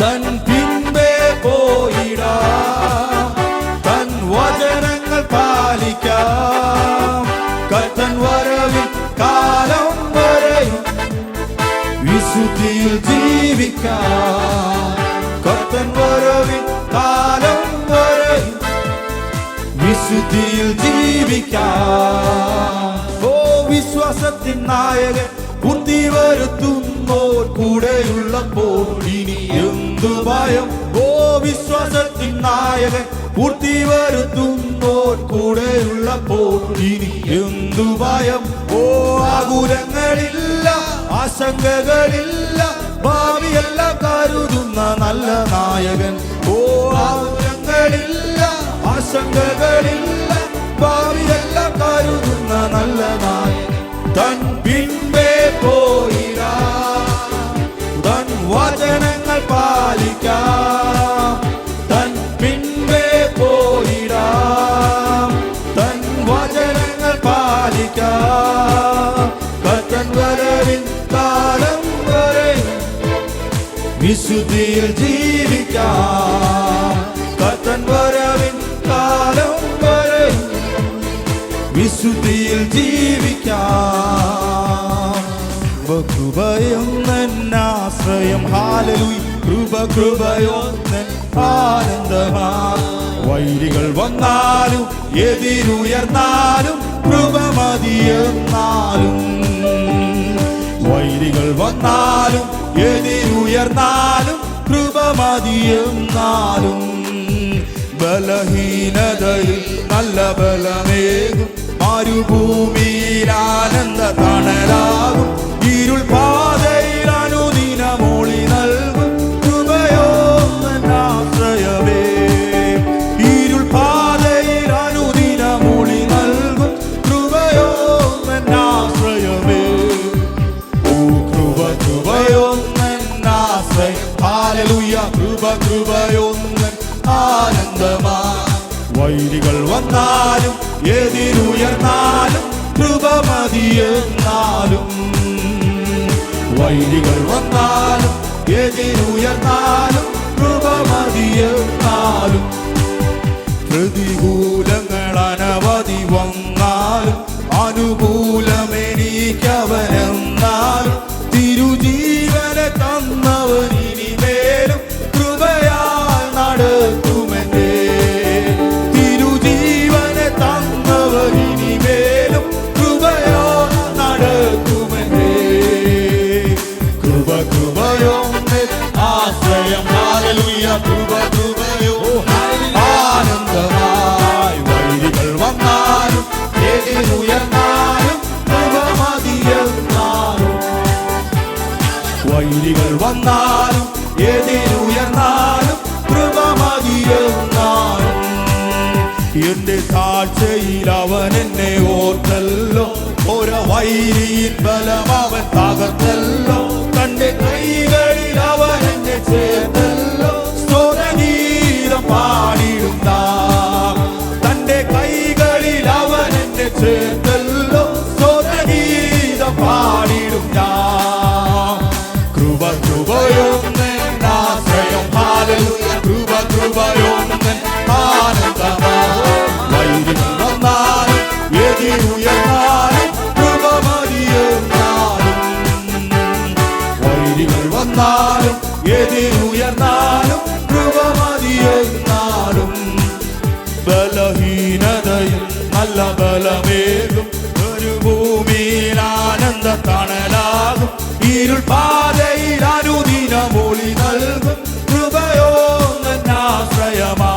തൻ പിൻപേ പോയിടാം, തൻ വചനങ്ങൾ പാലിക്കാം. കർത്തൻ വരവിൻ കാലം വരെയും വിശുദ്ധിയിൽ ജീവിക്കാം. കർത്തൻ വരവിൻ കാലം വരെയും വിശുദ്ധിയിൽ ജീവിക്കാം. ഓ വിശ്വാസത്തിൻ നായകൻ ബുദ്ധി വരുത്തുന്നോർ കൂടെയുള്ളപ്പോൾ ഇനി എന്തു ഭയം. ഓ വിശ്വാസത്തിൻ നായകൻ ബുദ്ധി വരുത്തുന്നോർ കൂടെയുള്ളപ്പോൾ ഇനി എന്തു ഭയം. ഓ ആകുലങ്ങളില്ല, ആശങ്കകളില്ല, ഭാവിയെല്ലാം കരുതുന്ന നല്ല നായകൻ. ഓ ആകുലങ്ങളില്ല, ആശങ്കകളില്ല, ഭാവിയെല്ലാം കരുതുന്ന നല്ല നായകൻ. തൻ പിൻപേ പോയിടാം, തൻ വചനങ്ങൾ പാലിക്കാം. തൻ പിൻപേ പോയിടാം, തൻ വചനങ്ങൾ പാലിക്കാം. കർത്തൻ വരവിൻ കാലം വരെയും വിശുദ്ധിയിൽ ജീവിക്കാം. കർത്തൻ വരവിൻ കാലം വരെയും വിശുദ്ധിയിൽ ജീവിക്കാം. കൃപയൊന്നാശ്രയം, ഹാലലൂയ. കൃപയൊന്നൻ ആനന്ദമാ. വൈരികൾ വന്നാലും എതിരുയർന്നാലും കൃപ മതിയെന്നാലും. വൈരികൾ വന്നാലും എതിരുയർന്നാലും കൃപ മതിയെന്നാലും. ബലഹീനതയിൽ നല്ല ബലമേകും, മരുഭൂമിയിൽ ആനന്ദ തണലാകും. ഇരുൾ പാതയിൽ അനുദിനമൊളി നൽകും കൃപയൊന്നാശ്രയമേ. ഇരുൾ പാതയിൽ അനുദിനമൊളി നൽകും കൃപയൊന്നാശ്രയമേ. ഓ കൃപയൊന്നാശ്രയം, ഹല്ലേലൂയ. കൃപയൊന്നൻ ആനന്ദമാ. വൈരികൾ വന്നാലും എതിരുയർന്നാലും കൃപ മതിയെന്നാലും. വൈരികൾ വന്നാലും എതിരുയർന്നാലും കൃപ മതിയെന്നാലും. പ്രതികൂലങ്ങൾ അനവധി വന്നാലും അനുകൂലമെനിക്കവനെന്നാലും തിരുജീവനെ തന്നവനിനിമേലും കൃപയാൽ നടത്തുമെന്നേ. തിരുജീവനെ തന്നവനിനിമേലും കൃപയാൽ നടത്തുമെന്നേ. കൃപയൊന്നേ ആശ്രയം, ഹല്ലേലൂയ. കൃപയോ ആനന്ദമായി. വൈരികൾ വന്നാലും വൈരിയിൻ ബലം അവൻ തകർത്തല്ലോ, തന്റെ കൈകളിൽ അവൻ എന്നെ ചേർത്തല്ലോ. സ്തോത്രഗീതം പാടിടും നാം, തന്റെ കൈകളിൽ അവൻ എന്നെ ചേർത്തല്ലോ. സ്തോത്രഗീതം പാടിടും ഞാൻ. കൃപ കൃപയൊന്നാശ്രയം, ഹല്ലേലൂയ. കൃപ കൃപയൊന്നൻ ആനന്ദമായി. വൈരികൾ വന്നാലും എതിരുയർന്നാലും കൃപ മതിയെന്നാലും, വൈരികൾ വന്നാലും എതിരുയർന്നാലും കൃപ മതിയെന്നാലും. ബലഹീനതയിൽ നല്ല ബലമേകും, ഒരു ഭൂമിയിൽ ആനന്ദ തണലാകും. ഇരുൾ പാതയിൽ അനുദിനം ഒളി നൽകും, കൃപയോ ആശ്രയമാ.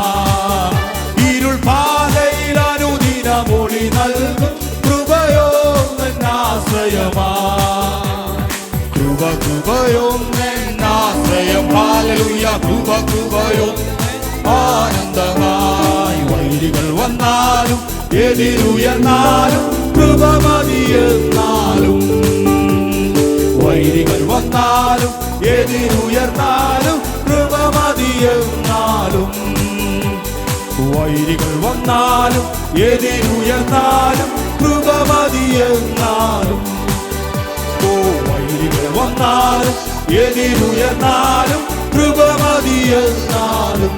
ഇരുൾ പാതയിൽ അനുദിനം ഒളി നൽകും, കൃപയോ ആശ്രയമാ. കൃപ കൃപയോ ആശ്രയം, ഹല്ലേലൂയ. കൃപ കൃപയോ ആനന്ദമായി. വൈരികൾ വന്നാലും എതിരുയർന്നാലും കൃപ മതിയെന്നാലും, വൈരികൾ വന്നാലും എതിരുയർന്നാലും കൃപ മതിയെന്നാലും, വൈരികൾ വന്നാലും എതിരുയർന്നാലും കൃപ മതിയെന്നാലും. ഓ വൈരികൾ വന്നാലും എതിരുയർന്നാലും കൃപ മതിയെന്നാലും,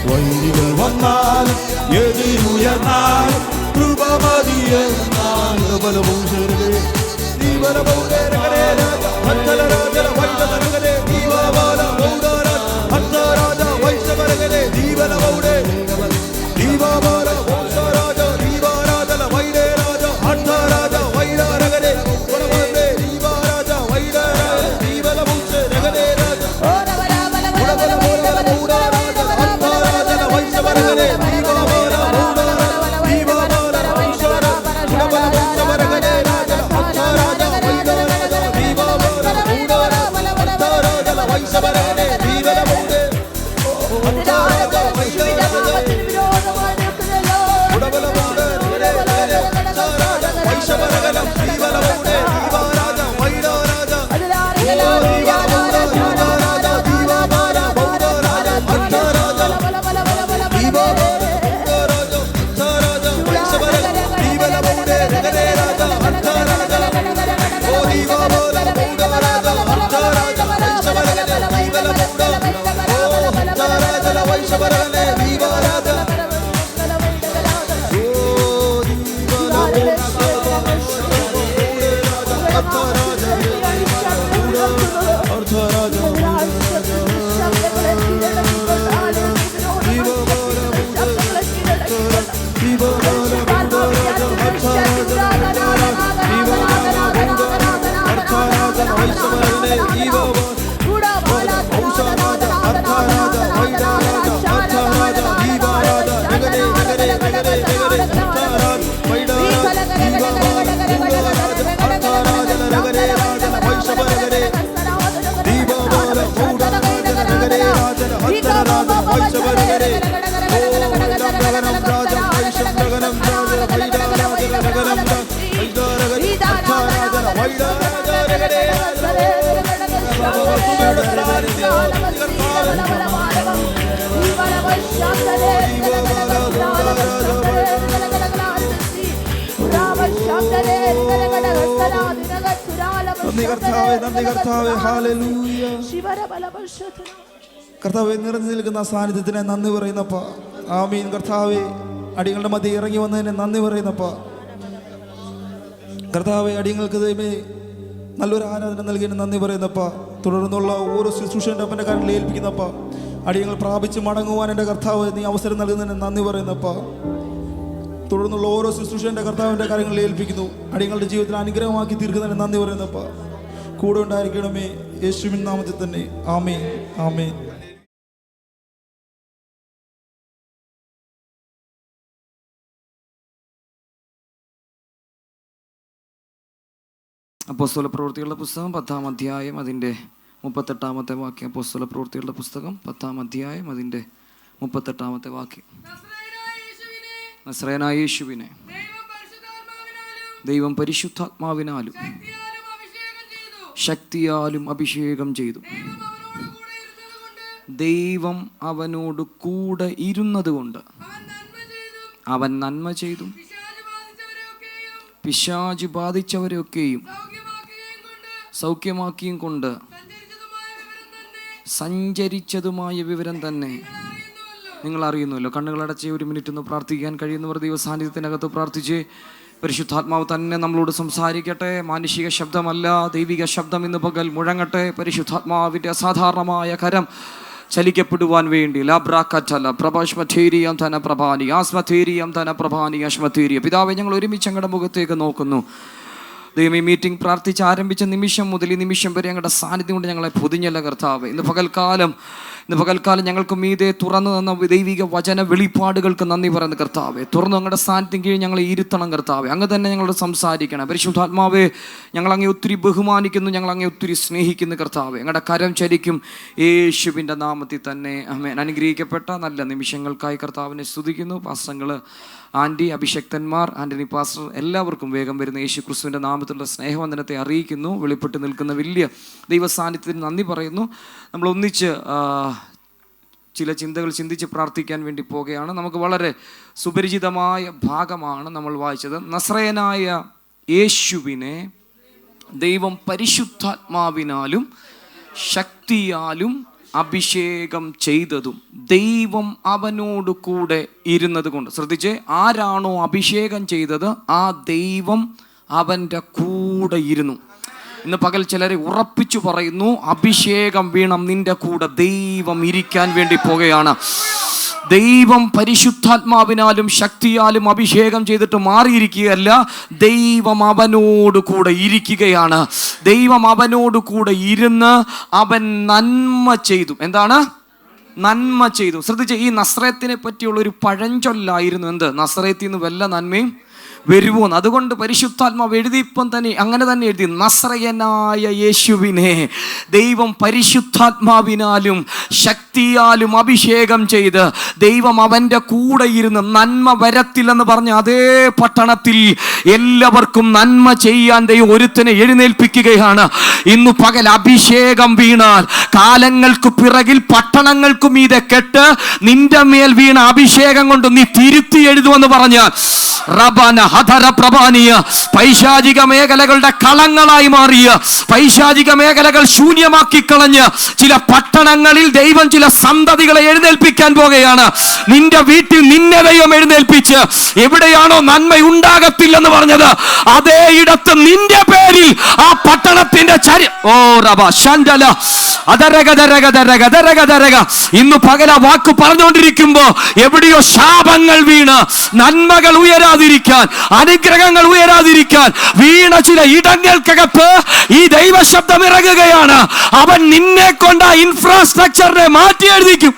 വൈരികൾ വന്നാലും എതിരുയർന്നാലും കൃപ മതിയെന്നാലും. ബലവും ശരണേ കർത്താവെ, നിറഞ്ഞു നിൽക്കുന്ന സാന്നിധ്യത്തിനെ നന്ദി പറയുന്നപ്പ. ആമീൻ. കർത്താവെ, അടികളുടെ മധ്യ ഇറങ്ങി വന്നതിനെ നന്ദി പറയുന്നപ്പ. കർത്താവെ, അടിയങ്ങൾക്ക് ദൈവമേ നല്ലൊരു ആരാധന നൽകിയതിന് നന്ദി പറയുന്നപ്പ. തുടർന്നുള്ള ഓരോ ശുശ്രൂഷൻ്റെ അപ്പൻ്റെ കാര്യങ്ങളിൽ ഏൽപ്പിക്കുന്നപ്പ. അടിയങ്ങൾ പ്രാപിച്ച് മടങ്ങുവാൻ എൻ്റെ കർത്താവ് നീ അവസരം നൽകുന്നതിന് നന്ദി പറയുന്നപ്പ. തുടർന്നുള്ള ഓരോ ശുശ്രൂഷൻ്റെ കർത്താവിൻ്റെ കാര്യങ്ങളിൽ ഏൽപ്പിക്കുന്നു. അടിയങ്ങളുടെ ജീവിതത്തിൽ അനുഗ്രഹമാക്കി തീർക്കുന്നതിന് നന്ദി പറയുന്നപ്പ. കൂടെ ഉണ്ടായിരിക്കണമേ, യേശുവിൻ നാമത്തിൽ തന്നെ. ആമേൻ, ആമേൻ. അപ്പോസ്തല പ്രവൃത്തികളുടെ പുസ്തകം 10-ാം അധ്യായം അതിൻ്റെ 38-ാമത്തെ വാക്യം. അപ്പോസ്തല പ്രവൃത്തികളുടെ പുസ്തകം 10-ാം അധ്യായം അതിൻ്റെ 38-ാമത്തെ വാക്യം. നസ്രയനായ യേശുവിനെ ദൈവം പരിശുദ്ധാത്മാവിനാലും ശക്തിയാലും അഭിഷേകം ചെയ്തു. ദൈവം അവനോട് കൂടെ ഇരുന്നത് കൊണ്ട് അവൻ നന്മ ചെയ്തു. പിശാച് ബാധിച്ചവരെയൊക്കെയും സൗഖ്യമാക്കിയും കൊണ്ട് സഞ്ചരിച്ചതുമായ വിവരം തന്നെ നിങ്ങൾ അറിയുന്നുവല്ലോ. കണ്ണുകളടച്ച് ഒരു മിനിറ്റ് ഒന്ന് പ്രാർത്ഥിക്കാൻ കഴിയുന്നവർ ദൈവ സാന്നിധ്യത്തിനകത്ത് പ്രാർത്ഥിച്ച് പരിശുദ്ധാത്മാവ് തന്നെ നമ്മളോട് സംസാരിക്കട്ടെ. മാനുഷിക ശബ്ദമല്ല, ദൈവിക ശബ്ദം ഇന്ന് പകൽ മുഴങ്ങട്ടെ. പരിശുദ്ധാത്മാവിൻ്റെ അസാധാരണമായ കരം ചലിക്കപ്പെടുവാൻ വേണ്ടി പിതാവേ, ഞങ്ങൾ ഒരുമിച്ച് ഞങ്ങളുടെ മുഖത്തേക്ക് നോക്കുന്നു. ദൈവം ഈ മീറ്റിംഗ് പ്രാർത്ഥിച്ച് ആരംഭിച്ച നിമിഷം മുതൽ ഈ നിമിഷം വരെ ഞങ്ങളുടെ സാന്നിധ്യം കൊണ്ട് ഞങ്ങളെ പൊതിഞ്ഞല്ല കർത്താവേ. ഇന്ന് പകൽക്കാലം ഞങ്ങൾക്ക് മീതെ തുറന്നു തന്ന ദൈവിക വചന വെളിപ്പാടുകൾക്ക് നന്ദി പറയുന്ന കർത്താവേ. തുറന്ന് ഞങ്ങളുടെ സാന്നിധ്യം കീഴിൽ ഞങ്ങളെ ഇരുത്തണം കർത്താവേ. അങ്ങ് തന്നെ ഞങ്ങളോട് സംസാരിക്കണം. പരിശുദ്ധാത്മാവേ, ഞങ്ങളങ്ങേ ഒത്തിരി ബഹുമാനിക്കുന്നു, ഞങ്ങളങ്ങേ ഒത്തിരി സ്നേഹിക്കുന്നു കർത്താവേ. ഞങ്ങളുടെ കരം ചരിക്കും യേശുവിൻ്റെ നാമത്തിൽ തന്നെ ആമേൻ. അനുഗ്രഹിക്കപ്പെട്ട നല്ല നിമിഷങ്ങൾക്കായി കർത്താവിനെ സ്തുതിക്കുന്നു. പാസ്റ്ററുകൾ, ആൻറ്റി, അഭിഷക്തന്മാർ, ആൻ്റണി പാസ്റ്റർ, എല്ലാവർക്കും വേഗം വരുന്ന യേശു ക്രിസ്തുവിൻ്റെ നാമത്തിലുള്ള സ്നേഹവന്ദനത്തെ അറിയിക്കുന്നു. വെളിപ്പെട്ട് നിൽക്കുന്ന വലിയ ദൈവസാന്നിധ്യത്തിന് നന്ദി പറയുന്നു. നമ്മൾ ഒന്നിച്ച് ചില ചിന്തകൾ ചിന്തിച്ച് പ്രാർത്ഥിക്കാൻ വേണ്ടി പോകുകയാണ്. നമുക്ക് വളരെ സുപരിചിതമായ ഭാഗമാണ് നമ്മൾ വായിച്ചത്. നസ്രയനായ യേശുവിനെ ദൈവം പരിശുദ്ധാത്മാവിനാലും ശക്തിയാലും അഭിഷേകം ചെയ്തതും ദൈവം അവനോട് കൂടെ ഇരുന്നത് കൊണ്ട്. ശ്രദ്ധിച്ചേ, ആരാണോ അഭിഷേകം ചെയ്തത് ആ ദൈവം അവൻ്റെ കൂടെ ഇരുന്നു. ഇന്ന് പകൽ ചിലരെ ഉറപ്പിച്ചു പറയുന്നു, അഭിഷേകം വീണം നിന്റെ കൂടെ ദൈവം ഇരിക്കാൻ വേണ്ടി പോകുകയാണ്. ദൈവം പരിശുദ്ധാത്മാവിനാലും ശക്തിയാലും അഭിഷേകം ചെയ്തിട്ട് മാറിയിരിക്കുകയല്ല, ദൈവം അവനോട് കൂടെ ഇരിക്കുകയാണ്. ദൈവം അവനോട് കൂടെ ഇരുന്ന് അവൻ നന്മ ചെയ്തു. എന്താണ് നന്മ ചെയ്തു? ശ്രദ്ധിച്ച, ഈ നസ്രയത്തിനെ പറ്റിയുള്ള ഒരു പഴഞ്ചൊല്ലായിരുന്നു എന്ത്? നസ്രയത്തിൽ നിന്ന് വല്ല നന്മയും വരുമോന്ന്. അതുകൊണ്ട് പരിശുദ്ധാത്മാവ് എഴുതിയപ്പം തന്നെ അങ്ങനെ തന്നെ എഴുതി, നസ്രയനായ യേശുവിനെ ദൈവം പരിശുദ്ധാത്മാവിനാലും ശക്തിയാലും അഭിഷേകം ചെയ്ത് ദൈവം അവൻ്റെ കൂടെ ഇരുന്ന് നന്മ വരത്തില്ലെന്ന് പറഞ്ഞ അതേ പട്ടണത്തിൽ എല്ലാവർക്കും നന്മ ചെയ്യാൻ ദൈവം ഒരുത്തനെ എഴുന്നേൽപ്പിക്കുകയാണ്. ഇന്നു പകൽ അഭിഷേകം വീണാൽ കാലങ്ങൾക്ക് പിറകിൽ പട്ടണങ്ങൾക്ക് മീതെ കെട്ട് നിന്റെ മേൽ വീണ അഭിഷേകം കൊണ്ട് നീ തിരുത്തി എഴുതുമെന്ന് പറഞ്ഞാൽ പൈശാചിക മേഖലകളുടെ കളങ്ങളായി മാറിയ പൈശാചിക മേഖലകൾ ശൂന്യമാക്കി കളഞ്ഞ് ചില പട്ടണങ്ങളിൽ ദൈവം ചില സന്തതികളെ എഴുന്നേൽപ്പിക്കാൻ പോകുകയാണ്. നിന്റെ വീട്ടിൽ നിന്നെ ദൈവം എഴുന്നേൽപ്പിച്ച് എവിടെയാണോ നന്മ ഉണ്ടാകത്തില്ലെന്ന് പറഞ്ഞത് അതേ ഇടത്ത് നിന്റെ പേരിൽ ആ പട്ടണത്തിന്റെ ഇന്ന് പകല വാക്ക് പറഞ്ഞുകൊണ്ടിരിക്കുമ്പോ എവിടെയോ ശാപങ്ങൾ വീണ് നന്മകൾ ഉയരാതിരിക്കാൻ, അനുഗ്രഹങ്ങൾ ഉയരാതിരിക്കാൻ വീണ ചില ഇടങ്ങൾക്കകത്ത് ഈ ദൈവശബ്ദം ഇറങ്ങുകയാണ്. അവൻ നിന്നെ കൊണ്ട് ആ ഇൻഫ്രാസ്ട്രക്ചറിനെ മാറ്റി എഴുതിക്കും.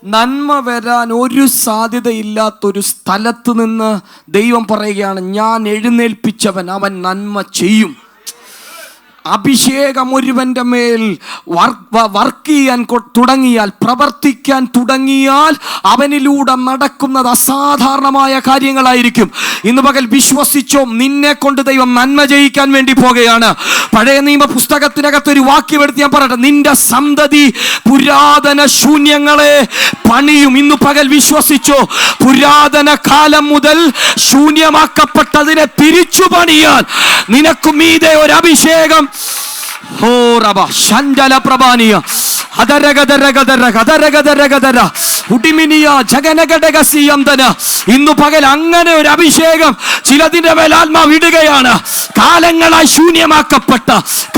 നന്മ വരാൻ ഒരു സാധ്യതയില്ലാത്തൊരു സ്ഥലത്ത് നിന്ന് ദൈവം പറയുകയാണ്, ഞാൻ എഴുന്നേൽപ്പിച്ചവൻ അവൻ നന്മ ചെയ്യും. അഭിഷേകം ഒരുവന്റെ മേൽ വർക്ക് ചെയ്യാൻ തുടങ്ങിയാൽ, പ്രവർത്തിക്കാൻ തുടങ്ങിയാൽ അവനിലൂടെ നടക്കുന്നത് അസാധാരണമായ കാര്യങ്ങളായിരിക്കും. ഇന്ന് പകൽ വിശ്വസിച്ചോ, നിന്നെ കൊണ്ട് ദൈവം നന്മ ചെയ്യിക്കാൻ വേണ്ടി പോകുകയാണ്. പഴയ നിയമ പുസ്തകത്തിനകത്ത് ഒരു വാക്യം എടുത്ത് ഞാൻ പറയട്ടെ, നിന്റെ സന്തതി പുരാതന ശൂന്യങ്ങളെ പണിയും. ഇന്ന് പകൽ വിശ്വസിച്ചോ, പുരാതന കാലം മുതൽ ശൂന്യമാക്കപ്പെട്ടതിനെ തിരിച്ചു പണിയാൻ നിനക്ക് മീതെ ഒരു അഭിഷേകം ഇന്നു പകൽ അങ്ങനെ ഒരു അഭിഷേകം ചിലതിന്റെ മേൽ ആത്മാവ് ഇടുകയാണ്. കാലങ്ങളായി ശൂന്യമാക്കപ്പെട്ട,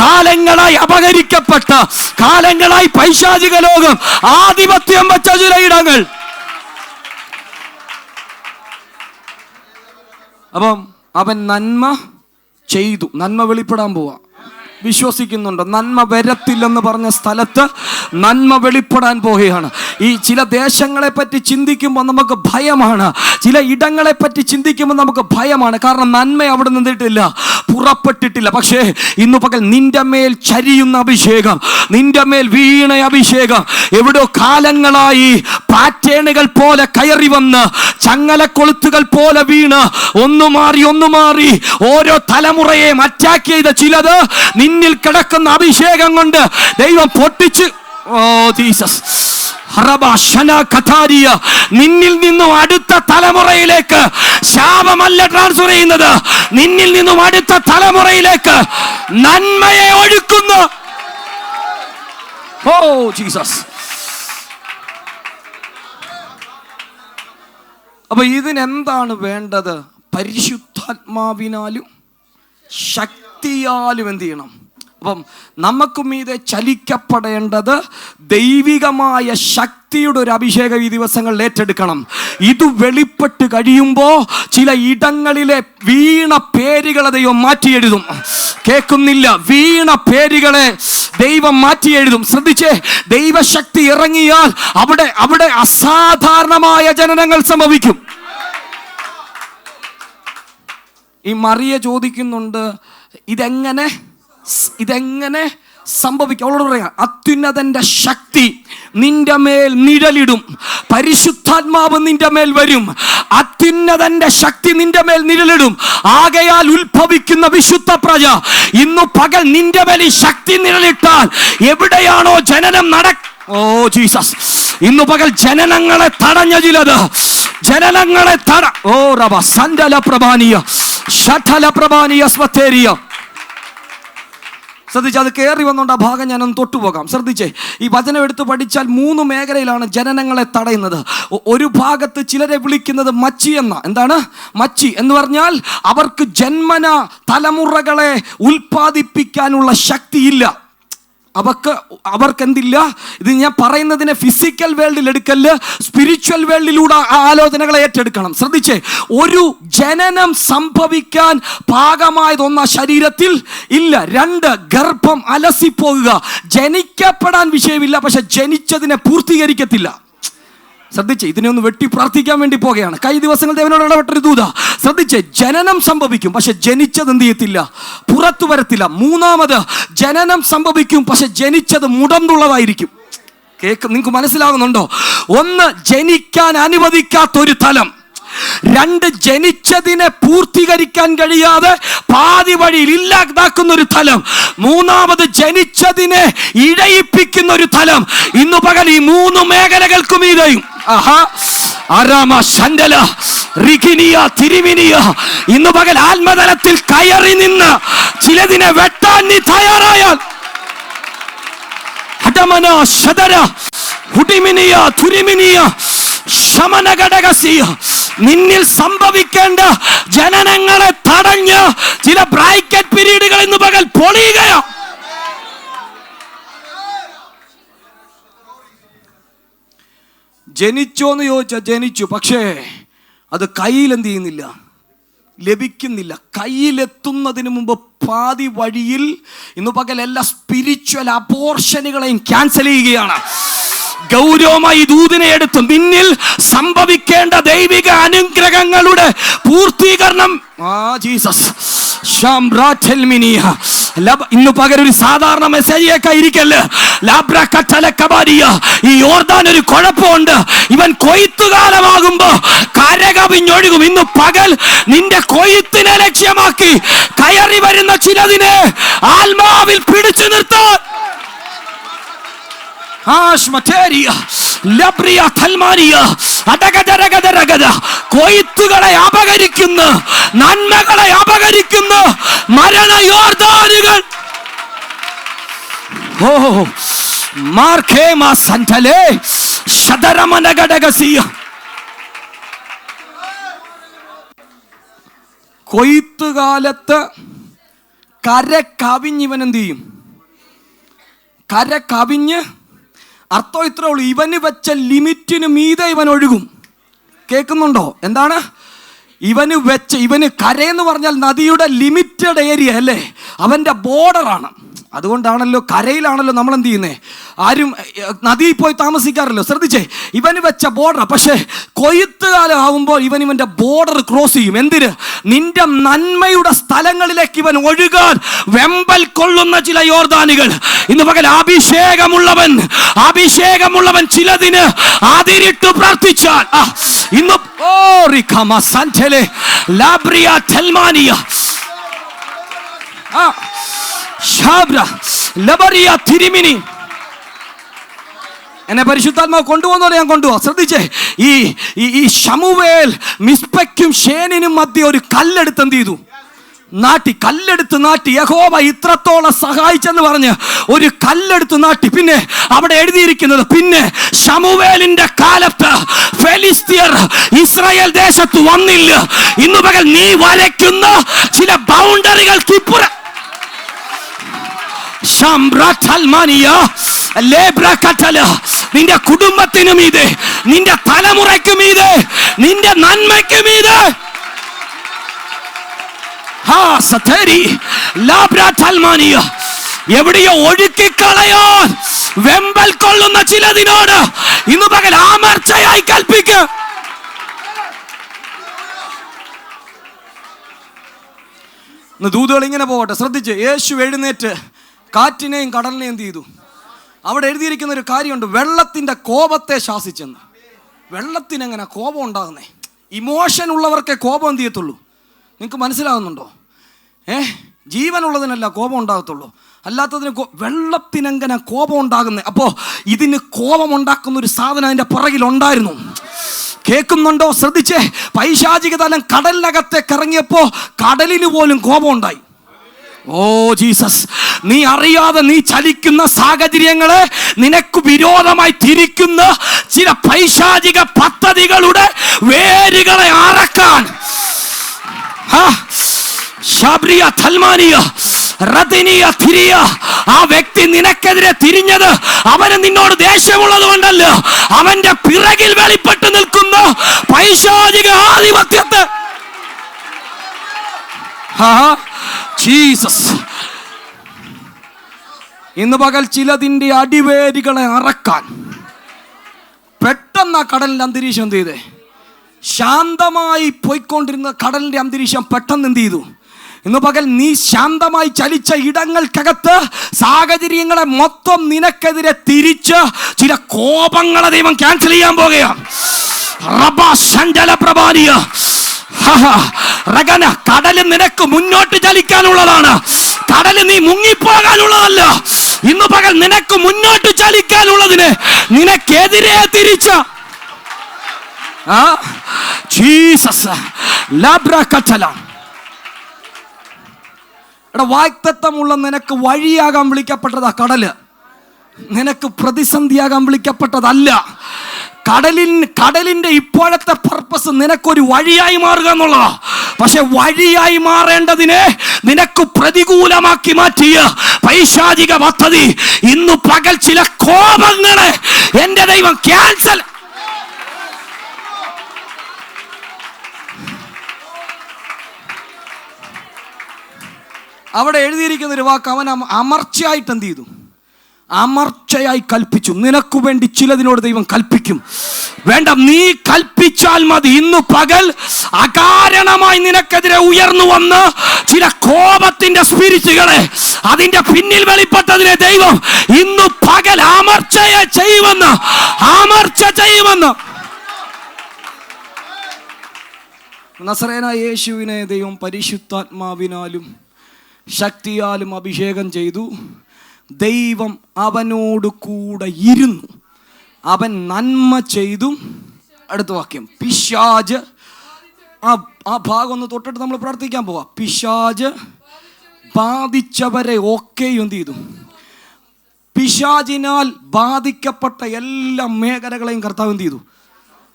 കാലങ്ങളായി അപഹരിക്കപ്പെട്ട, കാലങ്ങളായി പൈശാചിക ലോകം ആധിപത്യം വച്ച ചിലയിടങ്ങൾ. അപ്പം അവൻ നന്മ ചെയ്തു. നന്മ വെളിപ്പെടാൻ പോവാ. വിശ്വസിക്കുന്നുണ്ട്? നന്മ വരത്തില്ലെന്ന് പറഞ്ഞ സ്ഥലത്ത് നന്മ വെളിപ്പെടാൻ പോകുകയാണ്. ഈ ചില ദേശങ്ങളെ പറ്റി ചിന്തിക്കുമ്പോൾ നമുക്ക് ഭയമാണ്, ചില ഇടങ്ങളെ പറ്റി ചിന്തിക്കുമ്പോൾ നമുക്ക് ഭയമാണ്. കാരണം നന്മ അവിടെ നിന്നിട്ടില്ല, പുറപ്പെട്ടിട്ടില്ല. പക്ഷേ ഇന്നു പകൽ നിന്റെ മേൽ ചരിയുന്ന അഭിഷേകം, നിന്റെ മേൽ വീണ അഭിഷേകം എവിടെയോ കാലങ്ങളായി പാറ്റേണുകൾ പോലെ കയറി വന്ന് ചങ്ങലക്കൊളുത്തുകൾ പോലെ വീണ് ഒന്നു മാറി ഓരോ തലമുറയെയും അറ്റാക്ക് ചെയ്ത ചിലത് നിന്നിൽ കിടക്കുന്ന അഭിഷേകം കൊണ്ട് ദൈവം പൊട്ടിച്ച്, ഓ ജീസസ്, നിന്നിൽ നിന്നും അടുത്ത തലമുറയിലേക്ക് ശാപമല്ല ട്രാൻസ്ഫർ ചെയ്യുന്നത്, നിന്നിൽ നിന്നും അടുത്ത തലമുറയിലേക്ക് നന്മയെ ഒഴുക്കുന്നു. Oh Jesus. അപ്പൊ ഇതിനെന്താണ് വേണ്ടത്? പരിശുദ്ധാത്മാവിനാലും ശക്തിയാലും എന്ത് ചെയ്യണം? അപ്പം നമുക്ക് മീതെ ചലിക്കപ്പെടേണ്ടത് ദൈവികമായ ശക്തിയുടെ ഒരു അഭിഷേകം ഈ ദിവസങ്ങളിൽ ഏറ്റെടുക്കണം. ഇത് വെളിപ്പെട്ട് കഴിയുമ്പോൾ ചില ഇടങ്ങളിലെ വീണ പേരുകളെ ദൈവം മാറ്റി എഴുതും. കേൾക്കുന്നില്ല? വീണ പേരുകളെ ദൈവം മാറ്റി എഴുതും. ശ്രദ്ധിച്ചേ, ദൈവശക്തി ഇറങ്ങിയാൽ അവിടെ അസാധാരണമായ ജനനങ്ങൾ സംഭവിക്കും. ഈ മറിയ ചോദിക്കുന്നുണ്ട്, ഇതെങ്ങനെ സംഭവിക്കും? അവളോട് പറയാം, അത്യുന്നതന്റെ ശക്തി നിന്റെ മേൽ നിഴലിടും, പരിശുദ്ധാത്മാവ് നിന്റെ മേൽ വരും, അത്യുന്നതന്റെ ശക്തി നിന്റെ മേൽ നിഴലിടും. ആകയാൽ ഉത്ഭവിക്കുന്ന വിശുദ്ധ പ്രജ ഇന്നു പകൽ നിന്റെ മേൽ ഈ ശക്തി നിഴലിട്ടാൽ എവിടെയാണോ ജനനം ഓ ജീസസ്, ഇന്നു പകൽ ജനനങ്ങളെ തടഞ്ഞ ചിലത്, ജനനങ്ങളെ ഓ റബ സന്തല പ്രഭാനിയ ഷഠല പ്രഭാനിയ സ്വത്തേരിയ. ശ്രദ്ധിച്ച്, അത് കയറി വന്നുകൊണ്ട് ആ ഭാഗം ഞാനൊന്ന് തൊട്ടുപോകാം. ശ്രദ്ധിച്ചേ, ഈ വചനം എടുത്ത് പഠിച്ചാൽ 3 മേഖലയിലാണ് ജനനങ്ങളെ തടയുന്നത്. ഒരു ഭാഗത്ത് ചിലരെ വിളിക്കുന്നത് മച്ചി എന്ന. എന്താണ് മച്ചി എന്ന് പറഞ്ഞാൽ? അവർക്ക് ജന്മന തലമുറകളെ ഉൽപ്പാദിപ്പിക്കാനുള്ള ശക്തിയില്ല. അവർക്ക് എന്തില്ല? ഇത് ഞാൻ പറയുന്നതിനെ ഫിസിക്കൽ വേൾഡിൽ എടുക്കല്, സ്പിരിച്വൽ വേൾഡിലൂടെ ആലോചനകളെ ഏറ്റെടുക്കണം. ശ്രദ്ധിച്ചേ, ഒരു ജനനം സംഭവിക്കാൻ പാകമായതൊന്ന ശരീരത്തിൽ ഇല്ല. 2, ഗർഭം അലസിപ്പോകുക. ജനിക്കപ്പെടാൻ വിഷയമില്ല, പക്ഷെ ജനിച്ചതിനെ പൂർത്തീകരിക്കത്തില്ല. ശ്രദ്ധിച്ചേ, ഇതിനെ ഒന്ന് വെട്ടി പ്രാർത്ഥിക്കാൻ വേണ്ടി പോകുകയാണ്. കഴിഞ്ഞ ദിവസങ്ങൾ ദേവനോട് ഇടപെട്ടൊരു ദൂത. ശ്രദ്ധിച്ചേ, ജനനം സംഭവിക്കും, പക്ഷെ ജനിച്ചത് എന്ത് ചെയ്യത്തില്ല? പുറത്തു വരത്തില്ല. 3, ജനനം സംഭവിക്കും, പക്ഷെ ജനിച്ചത് മുടന്തുള്ളതായിരിക്കും. നിങ്ങൾക്ക് മനസ്സിലാകുന്നുണ്ടോ? 1, ജനിക്കാൻ അനുവദിക്കാത്തൊരു തലം. 2, ജനിച്ചതിനെ പൂർത്തീകരിക്കാൻ കഴിയാതെ പാതി വഴിയിൽ ഇല്ലാതാക്കുന്ന ഒരു തലം. 3, ജനിച്ചതിനെ ഇഴയിപ്പിക്കുന്ന ഒരു തലം. ഇന്നു പകൽ ഈ 3 മേഖലകൾക്കും ഇതയും ഇന്നു പകൽ ആത്മതലത്തിൽ കയറി നിന്ന് ചിലതിനെ വെട്ടാൻ നീ തയ്യാറായാൽ നിന്നിൽ സംഭവിക്കേണ്ട ജനനങ്ങളെ തടഞ്ഞ് ചില ബ്രാക്കറ്റ് പീരീഡുകൾ ഇന്ന് പകൽ പൊളിയുകയാ. ജനിച്ചോന്ന് ചോദിച്ചാൽ ജനിച്ചു, പക്ഷേ അത് കയ്യിൽ എന്ത് ചെയ്യുന്നില്ല, ലഭിക്കുന്നില്ല. കയ്യിലെത്തുന്നതിന് മുമ്പ് പാതി വഴിയിൽ ഇന്ന് പകൽ എല്ലാ സ്പിരിച്വൽ അബോർഷനുകളെയും ക്യാൻസൽ ചെയ്യുകയാണ്. ഗൗരവമായി ദൂതിനെ എടുത്തു നിന്നിൽ സംഭവിക്കേണ്ട ദൈവിക അനുഗ്രഹങ്ങളുടെ പൂർത്തീകരണം. ജീസസ്, ഇന്ന് പകരം ഒരു സാധാരണ മെസ്സേജൊക്കെ ഇരിക്കല്ലേ. ഈ യോർദാൻ ഒരു കുഴപ്പമുണ്ട്, ഇവൻ കൊയ്ത്തുകാലമാകുമ്പോ കരകവിഞ്ഞൊഴുകും. ഇന്ന് പകൽ നിന്റെ കൊയ്ത്തിനെ ലക്ഷ്യമാക്കി കയറി വരുന്ന ചിലതിനെ ആത്മാവിൽ പിടിച്ചു നിർത്താൻ കൊയ്ത്തുകളെ അപകരിക്കുന്ന, നന്മകളെ അപകരിക്കുന്ന മരണയോർദാനുകൾ കൊയ്ത്തുകാലത്ത് കര കവിഞ്ഞിവൻ എന്ത് ചെയ്യും? കര കവിഞ്ഞ് അർത്ഥം ഇത്രേ ഉള്ളൂ, ഇവന് വെച്ച ലിമിറ്റിന് മീതെ ഇവൻ ഒഴുകും. കേൾക്കുന്നുണ്ടോ? എന്താണ് ഇവന് കരയെന്ന് പറഞ്ഞാൽ നദിയുടെ ലിമിറ്റഡ് ഏരിയ അല്ലേ, അവൻ്റെ ബോർഡറാണ്. അതുകൊണ്ടാണല്ലോ കരയിലാണല്ലോ നമ്മൾ എന്ത് ചെയ്യുന്നേ, ആരും നദിയിൽ പോയി താമസിക്കാറില്ലോ. ശ്രദ്ധിച്ചേ, ഇവന് വെച്ച ബോർഡർ. പക്ഷേ കൊയ്ത്തുകാലം ആവുമ്പോൾ ഇവന്റെ ബോർഡർ ക്രോസ് ചെയ്യും. എന്തിന്? നിന്റെ നന്മയുടെ സ്ഥലങ്ങളിലേക്ക് ഇവൻ ഒഴുകാൻ വെമ്പൽ കൊള്ളുന്ന ചില യോർദാനുകൾ. ഇന്ന് പകൽ അഭിഷേകമുള്ളവൻ ചിലതിന് അതിരിട്ട് പ്രാർത്ഥിച്ചാൽ ഇന്ന് എന്നെ പരിശുദ്ധാത്മാവ് കൊണ്ടുപോകുന്നവരെ ഞാൻ കൊണ്ടുപോകാം. ശ്രദ്ധിച്ചേ, ഈ ശമൂവേൽ മിസ്പയ്ക്കും ഷേനിനും മധ്യ ഒരു കല്ലെടുത്ത് എന്ത് ചെയ്തു? കല്ലെടുത്ത് നാട്ടി. യഹോവ ഇത്രത്തോളം സഹായിച്ചെന്ന് പറഞ്ഞ് ഒരു കല്ലെടുത്ത് നാട്ടി. പിന്നെ അവിടെ എഴുതിയിരിക്കുന്നത്, പിന്നെ ശമൂവേലിന്റെ കാലത്ത് ഫെലിസ്ത്യർ ഇസ്രായേൽ ദേശത്ത് വന്നില്ല. ഇന്നു പകൽ നീ വരയ്ക്കുന്ന ചില ബൗണ്ടറികൾക്കിപ്പുറം നിന്റെ കുടുംബത്തിനും മീതെ, നിന്റെ തലമുറയ്ക്കും മീതെ, നിന്റെ നന്മയ്ക്കും മീതെ എവിടെയോ ഒഴുക്കിക്കളയാൻ വെമ്പൽ കൊള്ളുന്ന ചിലതിനോട് ഇന്ന് പകൽ ആമർച്ചയായി കൽപ്പിക്കുക. ദൂതുകൾ ഇങ്ങനെ പോകട്ടെ. ശ്രദ്ധിച്ച്, യേശു എഴുന്നേറ്റ് കാറ്റിനെയും കടലിനെയും എന്ത് ചെയ്തു? അവിടെ എഴുതിയിരിക്കുന്ന ഒരു കാര്യമുണ്ട്, വെള്ളത്തിന്റെ കോപത്തെ ശാസിച്ചെന്ന്. വെള്ളത്തിനെങ്ങനെ കോപം ഉണ്ടാകുന്നേ? ഇമോഷൻ ഉള്ളവർക്കേ കോപം എന്ത് ചെയ്യത്തുള്ളൂ. നിങ്ങൾക്ക് മനസ്സിലാകുന്നുണ്ടോ? ജീവനുള്ളതിനല്ല കോപം ഉണ്ടാകത്തുള്ളൂ, അല്ലാത്തതിന് വെള്ളത്തിനെങ്ങനെ കോപം ഉണ്ടാകുന്നത്? അപ്പോൾ ഇതിന് കോപം ഉണ്ടാക്കുന്ന ഒരു സാധനം അതിൻ്റെ പുറകിലുണ്ടായിരുന്നു. കേൾക്കുന്നുണ്ടോ? ശ്രദ്ധിച്ചേ, പൈശാചിക തലം കടലിനകത്തേക്ക് ഇറങ്ങിയപ്പോൾ കടലിന് പോലും കോപം ഉണ്ടായി. ഓ ജീസസ്, നീ അറിയാതെ നീ ചലിക്കുന്ന സാഹചര്യങ്ങളെ നിനക്ക് വിരോധമായി തിരിക്കുന്ന ചില പൈശാചിക പദ്ധതികളുടെ വേരുകളെ അറക്കാൻ ആ വ്യക്തി നിനക്കെതിരെ തിരിഞ്ഞത് അവന് നിന്നോട് ദേഷ്യമുള്ളത് കൊണ്ടല്ല, അവന്റെ പിറകിൽ വെളിപ്പെട്ട് നിൽക്കുന്ന പൈശാചിക ആധിപത്യത്തെ ജീസസ് ഇന്ന് പകൽ ചിലതിൻ്റെ അടിവേരുകളെ അറക്കാൻ പെട്ടെന്ന് ആ കടലിൻ്റെ അന്തരീക്ഷം എന്ത് ചെയ്തേ? ശാന്തമായി പോയിക്കൊണ്ടിരുന്ന കടലിൻ്റെ അന്തരീക്ഷം പെട്ടെന്ന് എന്ത് ചെയ്തു? ഇന്ന് പകൽ നീ ശാന്തമായി ചലിച്ച ഇടങ്ങൾക്കകത്ത് സാഹചര്യങ്ങളെ മൊത്തം നിനക്കെതിരെ തിരിച്ച് ചില കോപങ്ങളെ ദൈവം ക്യാൻസൽ ചെയ്യാൻ പോകുകയാണ്. കടല് നിനക്ക് മുന്നോട്ട് ചലിക്കാനുള്ളതാണ്, കടല് നീ മുങ്ങിപ്പോകാനുള്ളതല്ല. ഇന്ന് പകൽ നിനക്ക് മുന്നോട്ട് ചലിക്കാനുള്ളതിന് നിനക്കെതിരെ തിരിച്ച വാഗ്ദത്തമുള്ള നിനക്ക് വഴിയാകാൻ വിളിക്കപ്പെട്ടതാ കടല്. നിനക്ക് പ്രതിസന്ധിയാകാൻ വിളിക്കപ്പെട്ടതല്ല. കടലിന്റെ ഇപ്പോഴത്തെ പർപ്പസ് നിനക്കൊരു വഴിയായി മാറുക എന്നുള്ളതാ. പക്ഷെ വഴിയായി മാറേണ്ടതിനെ നിനക്ക് പ്രതികൂലമാക്കി മാറ്റിയ പൈശാചിക പദ്ധതി ഇന്ന് പകൽ ചില കോപങ്ങളെ എന്റെ ദൈവം ക്യാൻസൽ. അവിടെ എഴുതിയിരിക്കുന്ന ഒരു വാക്ക്, അവൻ അമർച്ചയായിട്ട് എന്ത് ചെയ്തു? അമർച്ചയായി കൽപ്പിച്ചു. നിനക്ക് വേണ്ടി ചിലതിനോട് ദൈവം കൽപ്പിക്കും. വേണ്ട, നീ കൽപ്പിച്ചാൽ മതി. ഇന്ന് പകൽ അകാരണമായി നിനക്കെതിരെ ഉയർന്നു വന്ന് ചില കോപത്തിന്റെ സ്പിരിറ്റുകളെ, അതിന്റെ പിന്നിൽ വെളിപ്പെട്ടതിനെ ദൈവം ഇന്ന് പകൽ അമർച്ച ചെയ്യുമെന്ന് നസറേനായ യേശുവിനെ ദൈവം പരിശുദ്ധാത്മാവിനാലും ശക്തിയാലും അഭിഷേകം ചെയ്തു. ദൈവം അവനോട് കൂടെ ഇരുന്നു, അവൻ നന്മ ചെയ്തു. അടുത്ത വാക്യം, പിശാച് ആ ഭാഗം ഒന്ന് തൊട്ടിട്ട് നമ്മൾ പ്രാർത്ഥിക്കാൻ പോവാം. പിശാച് ബാധിച്ചവരെ ഒക്കെയും എന്ത് ചെയ്തു? പിശാചിനാൽ ബാധിക്കപ്പെട്ട എല്ലാ മേഖലകളെയും കർത്താവ് എന്ത് ചെയ്തു?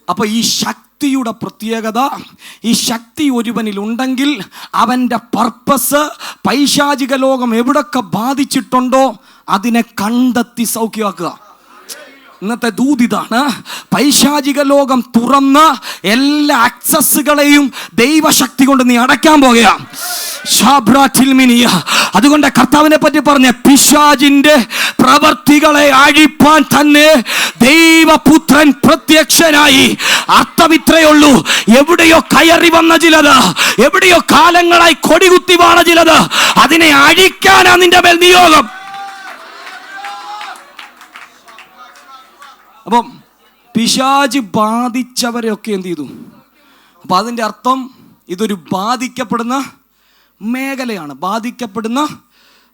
അപ്പൊ ഈ ശക്തിയുടെ പ്രത്യേകത, ഈ ശക്തി ഒരുവനിൽ ഉണ്ടെങ്കിൽ അവൻ്റെ പർപ്പസ് പൈശാചിക ലോകം എവിടൊക്കെ ബാധിച്ചിട്ടുണ്ടോ അതിനെ കണ്ടെത്തി സൗഖ്യമാക്കുക. ഇന്നത്തെ ദൂതിതാണ്. പൈശാചിക ലോകം തുറന്ന് എല്ലാ ആക്സസ്സുകളെയും ദൈവശക്തി കൊണ്ട് നീ അടയ്ക്കാൻ പോകുകയാണ്. അതുകൊണ്ട് കർത്താവിനെ പറ്റി പറഞ്ഞ പിശാചിന്റെ പ്രവർത്തികളെ അഴിപ്പാൻ തന്നെ ദൈവപുത്രൻ പ്രത്യക്ഷനായി. അർത്ഥം ഇത്രയേ ഉള്ളൂ, എവിടെയോ കയറി വന്ന ചിലത്, എവിടെയോ കാലങ്ങളായി കൊടികുത്തി വാണ ചിലത്, അതിനെ അഴിക്കാനാ നിന്റെ മേൽ നിയോഗം. അപ്പം പിശാച് ബാധിച്ചവരെയൊക്കെ എന്ത് ചെയ്തു? അപ്പൊ അതിന്റെ അർത്ഥം ഇതൊരു ബാധിക്കപ്പെടുന്ന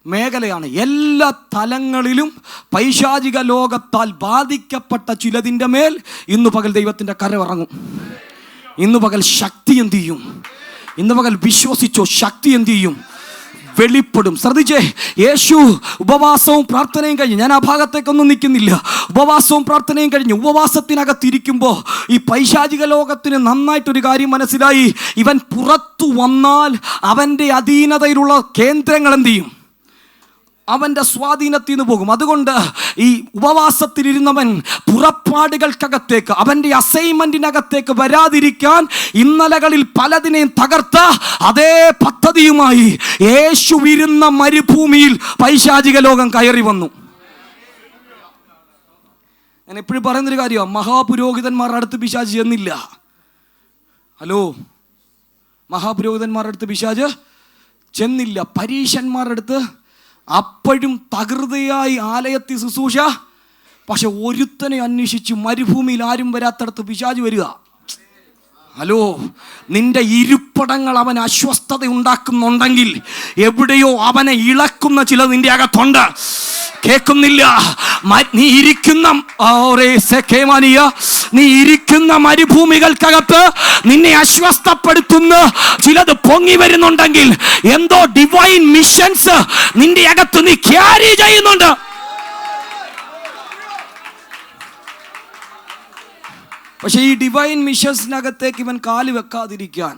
മേഖലയാണ്. എല്ലാ തലങ്ങളിലും പൈശാചിക ലോകത്താൽ ബാധിക്കപ്പെട്ട ചിലതിൻ്റെ മേൽ ഇന്നു പകൽ ദൈവത്തിൻ്റെ കരമിറങ്ങും. ഇന്നു പകൽ ശക്തി എന്ത് ചെയ്യും? ഇന്ന് പകൽ വിശ്വസിച്ചോ, ശക്തി എന്ത് ചെയ്യും? വെളിപ്പെടും. ശ്രദ്ധിച്ചേ, യേശു ഉപവാസവും പ്രാർത്ഥനയും കഴിഞ്ഞ്, ഞാൻ ആ ഭാഗത്തേക്കൊന്നും നിൽക്കുന്നില്ല, ഉപവാസവും പ്രാർത്ഥനയും കഴിഞ്ഞ് ഉപവാസത്തിനകത്തിരിക്കുമ്പോൾ ഈ പൈശാചിക ലോകത്തിന് നന്നായിട്ടൊരു കാര്യം മനസ്സിലായി. ഇവൻ പുറത്തു വന്നാൽ അവൻ്റെ അധീനതയിലുള്ള കേന്ദ്രങ്ങൾ എന്ത് ചെയ്യും? അവൻ്റെ സ്വാധീനത്തിൽ നിന്ന് പോകും. അതുകൊണ്ട് ഈ ഉപവാസത്തിലിരുന്നവൻ പുറപ്പാടുകൾക്കകത്തേക്ക്, അവൻ്റെ അസൈൻമെന്റിനകത്തേക്ക് വരാതിരിക്കാൻ ഇന്നലകളിൽ പലതിനെയും തകർത്ത അതേ പദ്ധതിയുമായി യേശു ഇരുന്ന മരുഭൂമിയിൽ പൈശാചിക ലോകം കയറി വന്നു. ഞാൻ എപ്പോഴും പറയുന്നൊരു കാര്യമാണ്, മഹാപുരോഹിതന്മാരുടെ അടുത്ത് പിശാച് ചെന്നില്ല. ഹലോ, മഹാപുരോഹിതന്മാരുടെ അടുത്ത് പിശാച് ചെന്നില്ല. പരീശന്മാരുടെ അടുത്ത് അപ്പോഴും തകൃതയായി ആലയത്തിൽ ശുശ്രൂഷ, പക്ഷെ ഒരുത്തനെ അന്വേഷിച്ച് മരുഭൂമിയിൽ ആരും വരാത്തടത്ത് പിശാച് വരിക. ഹലോ, നിന്റെ ഇരിപ്പിടങ്ങൾ അവൻ അസ്വസ്ഥത ഉണ്ടാക്കുന്നുണ്ടെങ്കിൽ എവിടെയോ അവനെ ഇളക്കുന്ന ചില നിന്റെ അകത്തുണ്ട്. കേൾക്കുന്നില്ല? നീ ഇരിക്കുന്ന മരുഭൂമികൾക്കകത്ത് നിന്നെ അസ്വസ്ഥപ്പെടുത്തുന്ന ചിലത് പൊങ്ങി വരുന്നുണ്ടെങ്കിൽ എന്തോ ഡിവൈൻ മിഷൻസ് നിന്റെ അകത്ത് നീ ക്യാരി ചെയ്യുന്നുണ്ട്. പക്ഷെ ഈ ഡിവൈൻ മിഷൻസിനകത്തേക്ക് ഇവൻ കാല് വെക്കാതിരിക്കാൻ,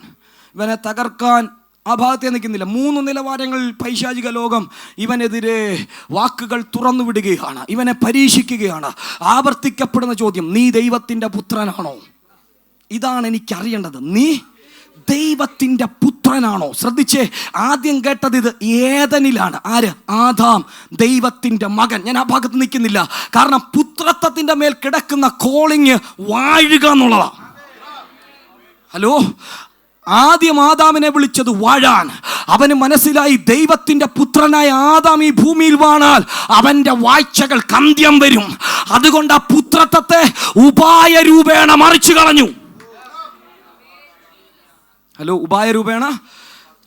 ഇവനെ തകർക്കാൻ ആ ഭാഗത്തെ നിൽക്കുന്നില്ല. 3 നിലവാരങ്ങളിൽ പൈശാചിക ലോകം ഇവനെതിരെ വാക്കുകൾ തുറന്നു വിടുകയാണ്, ഇവനെ പരീക്ഷിക്കുകയാണ്. ആവർത്തിക്കപ്പെടുന്ന ചോദ്യം, നീ ദൈവത്തിൻ്റെ പുത്രനാണോ? ഇതാണ് എനിക്കറിയേണ്ടത്. നീ ദൈവത്തിൻ്റെ പുത്രനാണോ? ശ്രദ്ധിച്ചേ, ആദ്യം കേട്ടത് ഇത് ഏദനിലാണ്. ആര്? ആദാം, ദൈവത്തിൻ്റെ മകൻ. ഞാൻ ആ ഭാഗത്ത് നിൽക്കുന്നില്ല, കാരണം പുത്രത്വത്തിൻ്റെ മേൽ കിടക്കുന്ന കോളിങ് വാഴുക എന്നുള്ളതാണ്. ഹലോ, ആദ്യം ആദാമിനെ വിളിച്ചത് വാഴാൻ. അവന് മനസ്സിലായി ദൈവത്തിൻ്റെ പുത്രനായ ആദാം ഈ ഭൂമിയിൽ വാണാൽ അവൻ്റെ വാഴ്ചകൾ അന്ത്യം വരും. അതുകൊണ്ട് ആ പുത്രത്വത്തെ ഉപായ രൂപേണ മറിച്ചു കളഞ്ഞു. ഹലോ, ഉപായ രൂപേണ,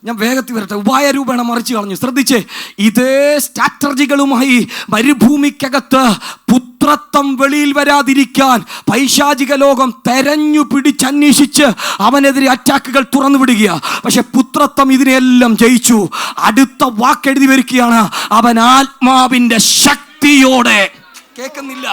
ഞാൻ വേഗത്തിൽ വരട്ടെ, ഉപായ രൂപേണ മറിച്ചു കളഞ്ഞു. ശ്രദ്ധിച്ചേ, ഇതേ സ്ട്രാറ്റജികളുമായി മരുഭൂമിക്കകത്ത് പുത്രത്വം വെളിയിൽ വരാതിരിക്കാൻ പൈശാചിക ലോകം തെരഞ്ഞു പിടിച്ചന്വേഷിച്ച് അവനെതിരെ അറ്റാക്കുകൾ തുറന്നു വിടുക. പക്ഷെ പുത്രത്വം ഇതിനെല്ലാം ജയിച്ചു. അടുത്ത വാക്കെഴുതി വരികയാണ്, അവൻ ആത്മാവിൻ്റെ ശക്തിയോടെ. കേൾക്കുന്നില്ല?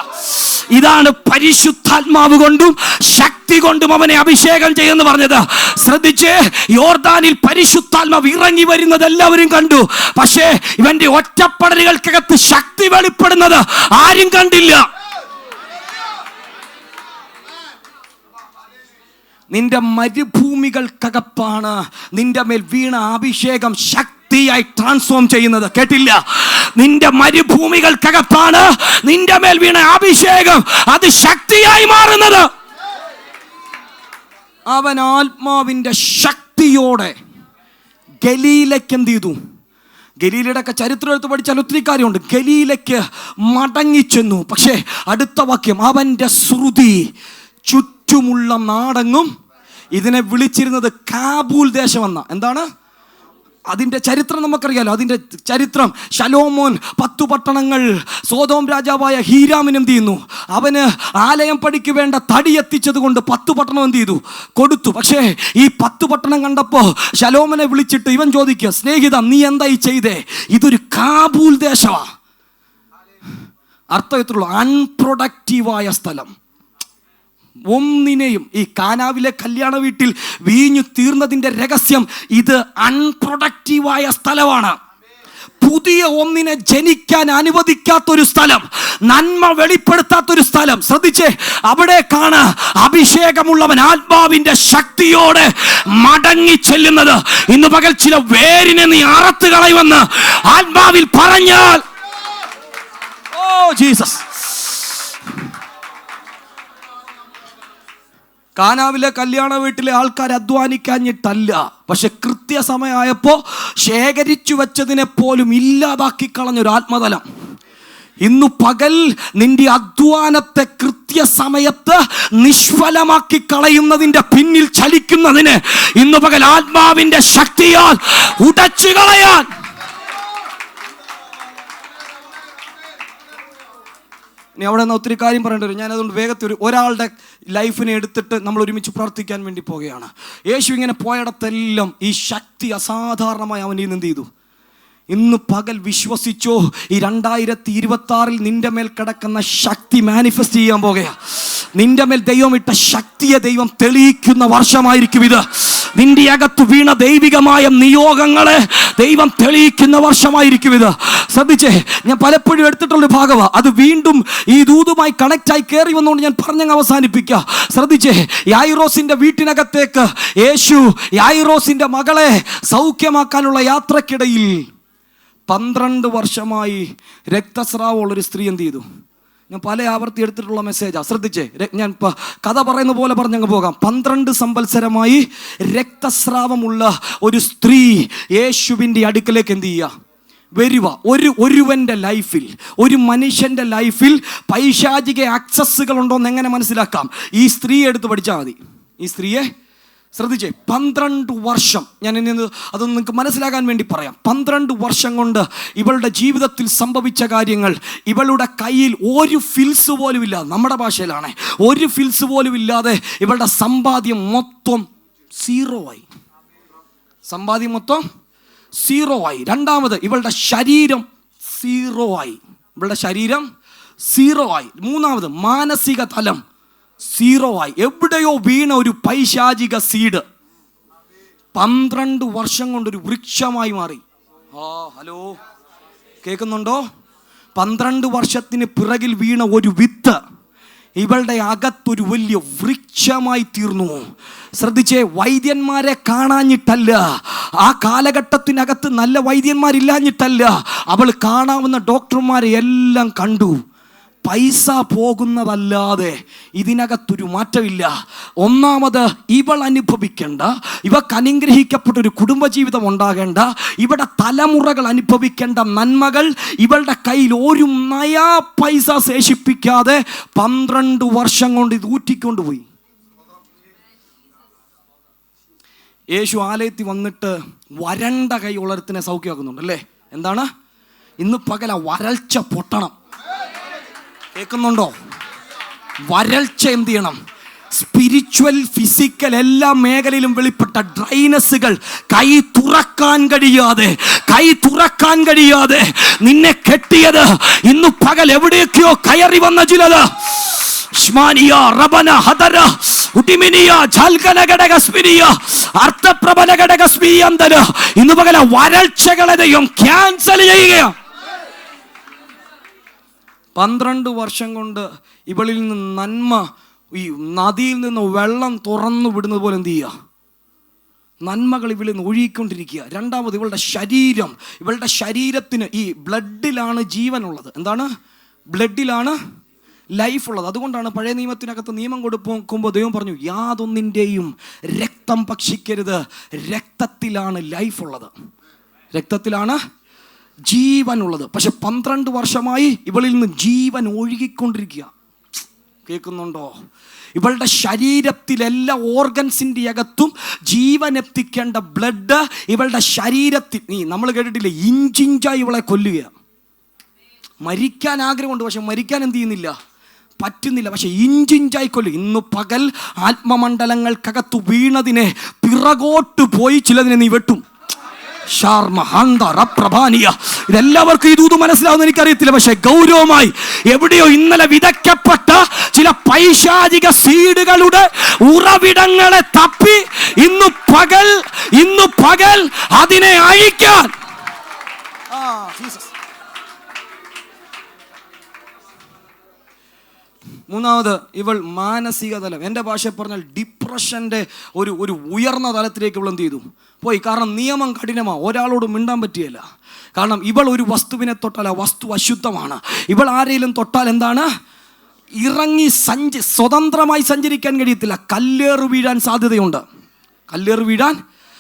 ഇതാണ് പരിശുദ്ധാത്മാവ് കൊണ്ടും ശക്തി കൊണ്ടും അവനെ അഭിഷേകം ചെയ്യുന്നു പറഞ്ഞത്. ശ്രദ്ധിച്ച്, യോർദാനിൽ പരിശുദ്ധാത്മാവ് ഇറങ്ങി വരുന്നത് എല്ലാവരും കണ്ടു. പക്ഷേ ഇവന്റെ ഒറ്റപ്പെടലുകൾക്കകത്ത് ശക്തി വെളിപ്പെടുന്നത് ആരും കണ്ടില്ല. നിന്റെ മരുഭൂമികൾക്കകത്താണ് നിന്റെ മേൽ വീണ അഭിഷേകം ശക്തിയായി ട്രാൻസ്ഫോം ചെയ്യുന്നത്. കേട്ടില്ല? നിന്റെ മരുഭൂമികൾക്കകത്താണ് നിന്റെ മേൽ വീണ അഭിഷേകം അത് ശക്തിയായി മാറുന്നത്. അവൻ ആത്മാവിന്റെ ശക്തിയോടെ ഗലീലയ്ക്ക് എന്ത് ചെയ്തു? ഗലീലയുടെ ഒക്കെ ചരിത്രം എടുത്ത് പഠിച്ചാൽ ഒത്തിരി കാര്യമുണ്ട്. ഗലീലയ്ക്ക് മടങ്ങിച്ചെന്നു. പക്ഷേ അടുത്ത വാക്യം, അവൻ്റെ ശ്രുതി ചുറ്റുമുള്ള നാടെങ്ങും. ഇതിനെ വിളിച്ചിരുന്നത് കാബൂൽ ദേശമെന്ന. എന്താണ് അതിൻ്റെ ചരിത്രം? നമുക്കറിയാലോ അതിൻ്റെ ചരിത്രം. ശലോമോൻ 10 പട്ടണങ്ങൾ സോദോം രാജാവായ ഹീരാമിന് എന്ത് ചെയ്യുന്നു? അവന് ആലയം പണിക്ക് വേണ്ട തടി എത്തിച്ചത് കൊണ്ട് 10 പട്ടണം എന്ത് ചെയ്തു? കൊടുത്തു. പക്ഷേ ഈ 10 പട്ടണം കണ്ടപ്പോൾ ശലോമോനെ വിളിച്ചിട്ട് ഇവൻ ചോദിക്കുക, സ്നേഹിത, നീ എന്തായി ചെയ്തേ? ഇതൊരു കാബൂൽ ദേശമാണ്. അർത്ഥം എത്രയുള്ളൂ? അൺപ്രൊഡക്റ്റീവായ സ്ഥലം. ഒന്നിനെയും, ഈ കാനാവിലെ കല്യാണ വീട്ടിൽ വീഞ്ഞു തീർന്നതിൻ്റെ രഹസ്യം ഇത് അൺപ്രൊഡക്റ്റീവായ സ്ഥലമാണ്. പുതിയ ഒന്നിനെ ജനിക്കാൻ അനുവദിക്കാത്തൊരു സ്ഥലം, നന്മ വെളിപ്പെടുത്താത്തൊരു സ്ഥലം. ശ്രദ്ധിച്ചേ, അവിടേക്കാണ് അഭിഷേകമുള്ളവൻ ആത്മാവിന്റെ ശക്തിയോടെ മടങ്ങി ചെല്ലുന്നത്. ഇന്ന് പകൽ ചില വേരിനെ നീ അറുത്ത് കളയുമെന്ന് ആത്മാവിൽ പറഞ്ഞാൽ, ഓ ജീസസ്. കാനാവിലെ കല്യാണ വീട്ടിലെ ആൾക്കാർ അധ്വാനിക്കാഞ്ഞിട്ടല്ല, പക്ഷെ കൃത്യസമയമായപ്പോ ശേഖരിച്ചു വെച്ചതിനെ പോലും ഇല്ലാതാക്കി കളഞ്ഞൊരു ആത്മതലം. ഇന്നു പകൽ നിന്റെ അധ്വാനത്തെ കൃത്യസമയത്ത് നിഷ്ഫലമാക്കി കളയുന്നതിന്റെ പിന്നിൽ ചലിക്കുന്നതിന് ഇന്നു പകൽ ആത്മാവിന്റെ ശക്തിയാൽ ഉടച്ചു കളയാൻ. ഇനി അവിടെ നിന്ന് ഒത്തിരി കാര്യം പറയേണ്ടി വരും. ഞാനതുകൊണ്ട് വേഗത്തിൽ ഒരാളുടെ ലൈഫിനെ എടുത്തിട്ട് നമ്മൾ ഒരുമിച്ച് പ്രാർത്ഥിക്കാൻ വേണ്ടി പോവുകയാണ്. യേശു ഇങ്ങനെ പോയിടത്തെല്ലാം ഈ ശക്തി അസാധാരണമായി അവൻ ഇന്ന് എന്ത് ചെയ്തു? ഇന്ന് പകൽ വിശ്വസിച്ചോ, ഈ 2026 നിന്റെ മേൽ കിടക്കുന്ന ശക്തി മാനിഫെസ്റ്റ് ചെയ്യാൻ പോകുകയാ. നിന്റെ മേൽ ദൈവം ഇട്ട ശക്തിയെ ദൈവം തെളിയിക്കുന്ന വർഷമായിരിക്കും ഇത്. നിന്റെ അകത്ത് വീണ ദൈവികമായ നിയോഗങ്ങളെ ദൈവം തെളിയിക്കുന്ന വർഷമായിരിക്കും ഇത്. ശ്രദ്ധിച്ചേ, ഞാൻ പലപ്പോഴും എടുത്തിട്ടുള്ളൊരു ഭാഗമാണ്. അത് വീണ്ടും ഈ ദൂതുമായി കണക്റ്റായി കയറി വന്നുകൊണ്ട് ഞാൻ പറഞ്ഞങ്ങ് അവസാനിപ്പിക്കുക. ശ്രദ്ധിച്ചേ, യായിറോസിന്റെ വീട്ടിനകത്തേക്ക് യേശു യായിറോസിന്റെ മകളെ സൗഖ്യമാക്കാനുള്ള യാത്രക്കിടയിൽ 12 വർഷമായി രക്തസ്രാവമുള്ളൊരു സ്ത്രീ എന്ത് ചെയ്തു? ഞാൻ പല ആവർത്തി എടുത്തിട്ടുള്ള മെസ്സേജാണ്. ശ്രദ്ധിച്ചേ, ഞാൻ കഥ പറയുന്ന പോലെ പറഞ്ഞങ്ങ് പോകാം. 12 സംവത്സരമായി രക്തസ്രാവമുള്ള ഒരു സ്ത്രീ യേശുവിൻ്റെ അടുക്കലേക്ക് എന്ത് ചെയ്യുക? വരുക. ഒരുവൻ്റെ ലൈഫിൽ, ഒരു മനുഷ്യൻ്റെ ലൈഫിൽ പൈശാചിക ആക്സസ്സുകൾ ഉണ്ടോ എന്ന് എങ്ങനെ മനസ്സിലാക്കാം? ഈ സ്ത്രീയെ എടുത്ത് പഠിച്ചാൽ മതി. ഈ സ്ത്രീയെ ശ്രദ്ധിച്ചേ, 12 വർഷം, ഞാൻ ഇനി അതൊന്ന് നിങ്ങൾക്ക് മനസ്സിലാകാൻ വേണ്ടി പറയാം. 12 വർഷം കൊണ്ട് ഇവളുടെ ജീവിതത്തിൽ സംഭവിച്ച കാര്യങ്ങൾ, ഇവളുടെ കയ്യിൽ ഒരു ഫിൽസ് പോലും ഇല്ല, നമ്മുടെ ഭാഷയിലാണ്, ഒരു ഫിൽസ് പോലും ഇല്ലാതെ ഇവളുടെ സമ്പാദ്യം മൊത്തം 0 ആയി. സമ്പാദ്യം മൊത്തം 0 ആയി. രണ്ടാമത്, ഇവളുടെ ശരീരം 0 ആയി. ഇവളുടെ ശരീരം 0 ആയി. മൂന്നാമത്, മാനസിക തലം 0 ആയി. എവിടെയോ വീണ ഒരു പൈശാചിക സീഡ് 12 വർഷം കൊണ്ടൊരു വൃക്ഷമായി മാറി. ഹലോ, കേൾക്കുന്നുണ്ടോ? 12 വർഷത്തിന് പിറകിൽ വീണ ഒരു വിത്ത് ഇവളുടെ അകത്തൊരു വലിയ വൃക്ഷമായി തീർന്നു. ശ്രദ്ധിച്ചേ, വൈദ്യന്മാരെ കാണാഞ്ഞിട്ടല്ല, ആ കാലഘട്ടത്തിനകത്ത് നല്ല വൈദ്യന്മാരില്ലാഞ്ഞിട്ടല്ല, അവൾ കാണാവുന്ന ഡോക്ടർമാരെ എല്ലാം കണ്ടു. പൈസ പോകുന്നതല്ലാതെ ഇതിനകത്തൊരു മാറ്റമില്ല. ഒന്നാമത്, ഇവൾ അനുഭവിക്കേണ്ട, ഇവക്ക് അനുഗ്രഹിക്കപ്പെട്ടൊരു കുടുംബജീവിതം ഉണ്ടാകേണ്ട, ഇവിടെ തലമുറകൾ അനുഭവിക്കേണ്ട നന്മകൾ ഇവളുടെ കയ്യിൽ ഒരു നയാ പൈസ ശേഷിപ്പിക്കാതെ 12 വർഷം കൊണ്ട് ഇത് ഊറ്റിക്കൊണ്ടുപോയി. യേശു ആലയത്തിൽ വന്നിട്ട് വരണ്ട കൈ ഉള്ളരത്തിനെ സൗഖ്യമാക്കുന്നുണ്ട് അല്ലേ? എന്താണ്? ഇന്ന് പകല വരൾച്ച പൊട്ടണം. കേൾക്കുന്നുണ്ടോ? വരൾച്ച എന്ത് ചെയ്യണം? സ്പിരിച്വൽ, ഫിസിക്കൽ എല്ലാ മേഖലയിലും വെളിപ്പെട്ട ഡ്രൈനസ്സുകൾ കൈ തുറക്കാൻ കഴിയാതെ നിന്നെ കെട്ടിയത് ഇന്ന് പകൽ എവിടെയൊക്കെയോ കയറി വന്ന ചിലത് ഇന്ന് പകല വരൾച്ചകളെയും ക്യാൻസൽ ചെയ്യുകയാണ്. 12 വർഷം കൊണ്ട് ഇവളിൽ നിന്ന് നന്മ, ഈ നദിയിൽ നിന്ന് വെള്ളം തുറന്നു വിടുന്നത് പോലെ എന്ത് ചെയ്യുക? നന്മകൾ ഇവളിൽ നിന്ന് ഒഴുകിക്കൊണ്ടിരിക്കുക. രണ്ടാമത്, ഇവളുടെ ശരീരത്തിന് ഈ ബ്ലഡിലാണ് ജീവനുള്ളത്. എന്താണ്? ബ്ലഡിലാണ് ലൈഫ് ഉള്ളത്. അതുകൊണ്ടാണ് പഴയ നിയമത്തിനകത്ത് നിയമം കൊടുക്കുമ്പോൾ ദൈവം പറഞ്ഞു, യാതൊന്നിൻ്റെയും രക്തം ഭക്ഷിക്കരുത്, രക്തത്തിലാണ് ലൈഫ് ഉള്ളത്, രക്തത്തിലാണ് ജീവനുള്ളത്. പക്ഷെ 12 വർഷമായി ഇവളിൽ നിന്ന് ജീവൻ ഒഴുകിക്കൊണ്ടിരിക്കുക. കേൾക്കുന്നുണ്ടോ? ഇവളുടെ ശരീരത്തിലെല്ലാ ഓർഗൻസിൻ്റെ അകത്തും ജീവൻ എത്തിക്കേണ്ട ബ്ലഡ് ഇവളുടെ ശരീരത്തിൽ, നമ്മൾ കേട്ടിട്ടില്ലേ, ഇഞ്ചിഞ്ചായി ഇവളെ കൊല്ലുക. മരിക്കാൻ ആഗ്രഹമുണ്ട്, പക്ഷെ മരിക്കാൻ എന്ത് ചെയ്യുന്നില്ല? പറ്റുന്നില്ല. പക്ഷെ ഇഞ്ചിഞ്ചായി കൊല്ലുക. ഇന്ന് പകൽ ആത്മമണ്ഡലങ്ങൾക്കകത്ത് വീണതിനെ പിറകോട്ട് പോയി ചിലതിനെ നീ വെട്ടും. ഇതെല്ലാവർക്കും ഈ ദൂത് മനസ്സിലാവുന്ന എനിക്കറിയത്തില്ല, പക്ഷെ ഗൗരവമായി എവിടെയോ ഇന്നലെ വിതയ്ക്കപ്പെട്ട ചില പൈശാചിക സീഡുകളുടെ ഉറവിടങ്ങളെ തപ്പി ഇന്നു പകൽ അതിനെ അഴിക്കാൻ. ജീസസ്. മൂന്നാമത്, ഇവൾ മാനസിക തലം, എൻ്റെ ഭാഷ പറഞ്ഞാൽ ഡിപ്രഷൻ്റെ ഒരു ഉയർന്ന തലത്തിലേക്ക് ഇവൾ എന്ത് ചെയ്തു പോയി. കാരണം നിയമം കഠിനമാണ്, ഒരാളോട് മിണ്ടാൻ പറ്റിയല്ല. കാരണം ഇവൾ ഒരു വസ്തുവിനെ തൊട്ടാൽ ആ വസ്തു അശുദ്ധമാണ്. ഇവൾ ആരെങ്കിലും തൊട്ടാൽ എന്താണ്, ഇറങ്ങി സ്വതന്ത്രമായി സഞ്ചരിക്കാൻ കഴിയത്തില്ല, കല്ലേറ് വീഴാൻ സാധ്യതയുണ്ട്. കല്ലേറ് വീഴാൻ.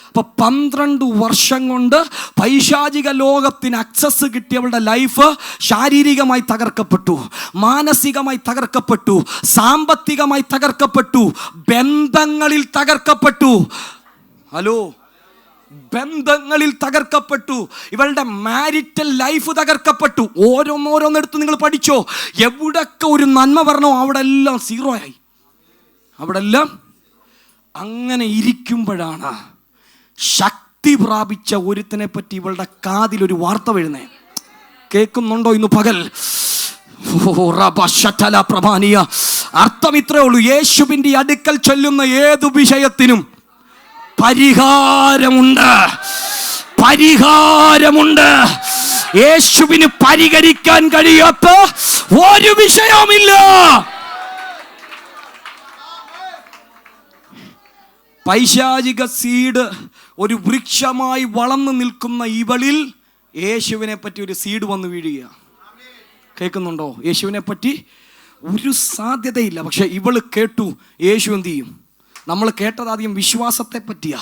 അപ്പോൾ 12 വർഷം കൊണ്ട് പൈശാചിക ലോകത്തിന് അക്സസ് കിട്ടിയവളുടെ ലൈഫ് ശാരീരികമായി തകർക്കപ്പെട്ടു, മാനസികമായി തകർക്കപ്പെട്ടു, സാമ്പത്തികമായി തകർക്കപ്പെട്ടു, ബന്ധങ്ങളിൽ തകർക്കപ്പെട്ടു. ഹലോ, ബന്ധങ്ങളിൽ തകർക്കപ്പെട്ടു. ഇവളുടെ മാരിറ്റൽ ലൈഫ് തകർക്കപ്പെട്ടു. ഓരോന്നോരോന്നെടുത്ത് നിങ്ങൾ പഠിച്ചോ. എവിടൊക്കെ ഒരു നന്മ വരണോ അവിടെ എല്ലാം സീറോ ആയി. അവിടെ എല്ലാം. അങ്ങനെ ഇരിക്കുമ്പോഴാണ് ശക്തി പ്രാപിച്ച ഒരുത്തിനെ പറ്റി ഇവളുടെ കാതിലൊരു വാർത്ത വീഴുന്നേ. കേൾക്കുന്നുണ്ടോ ഇന്ന് പകൽ? അർത്ഥം ഇത്രേ ഉള്ളൂ. യേശുവിൻ്റെ അടുക്കൽ ചൊല്ലുന്ന ഏതു വിഷയത്തിനും പരിഹാരമുണ്ട്. പരിഹാരമുണ്ട്. യേശുവിന് പരിഹരിക്കാൻ കഴിയാത്ത ഒരു വിഷയവുമില്ല. പൈശാചിക സീഡ് ഒരു വൃക്ഷമായി വളർന്നു നിൽക്കുന്ന ഇവളിൽ യേശുവിനെ പറ്റി ഒരു സീഡ് വന്ന് വീഴുക. കേൾക്കുന്നുണ്ടോ? യേശുവിനെ പറ്റി ഒരു സാധ്യതയില്ല. പക്ഷെ ഇവള് കേട്ടു. യേശു എന്ത് ചെയ്യും? നമ്മൾ കേട്ടത് ആദ്യം വിശ്വാസത്തെ പറ്റിയാ.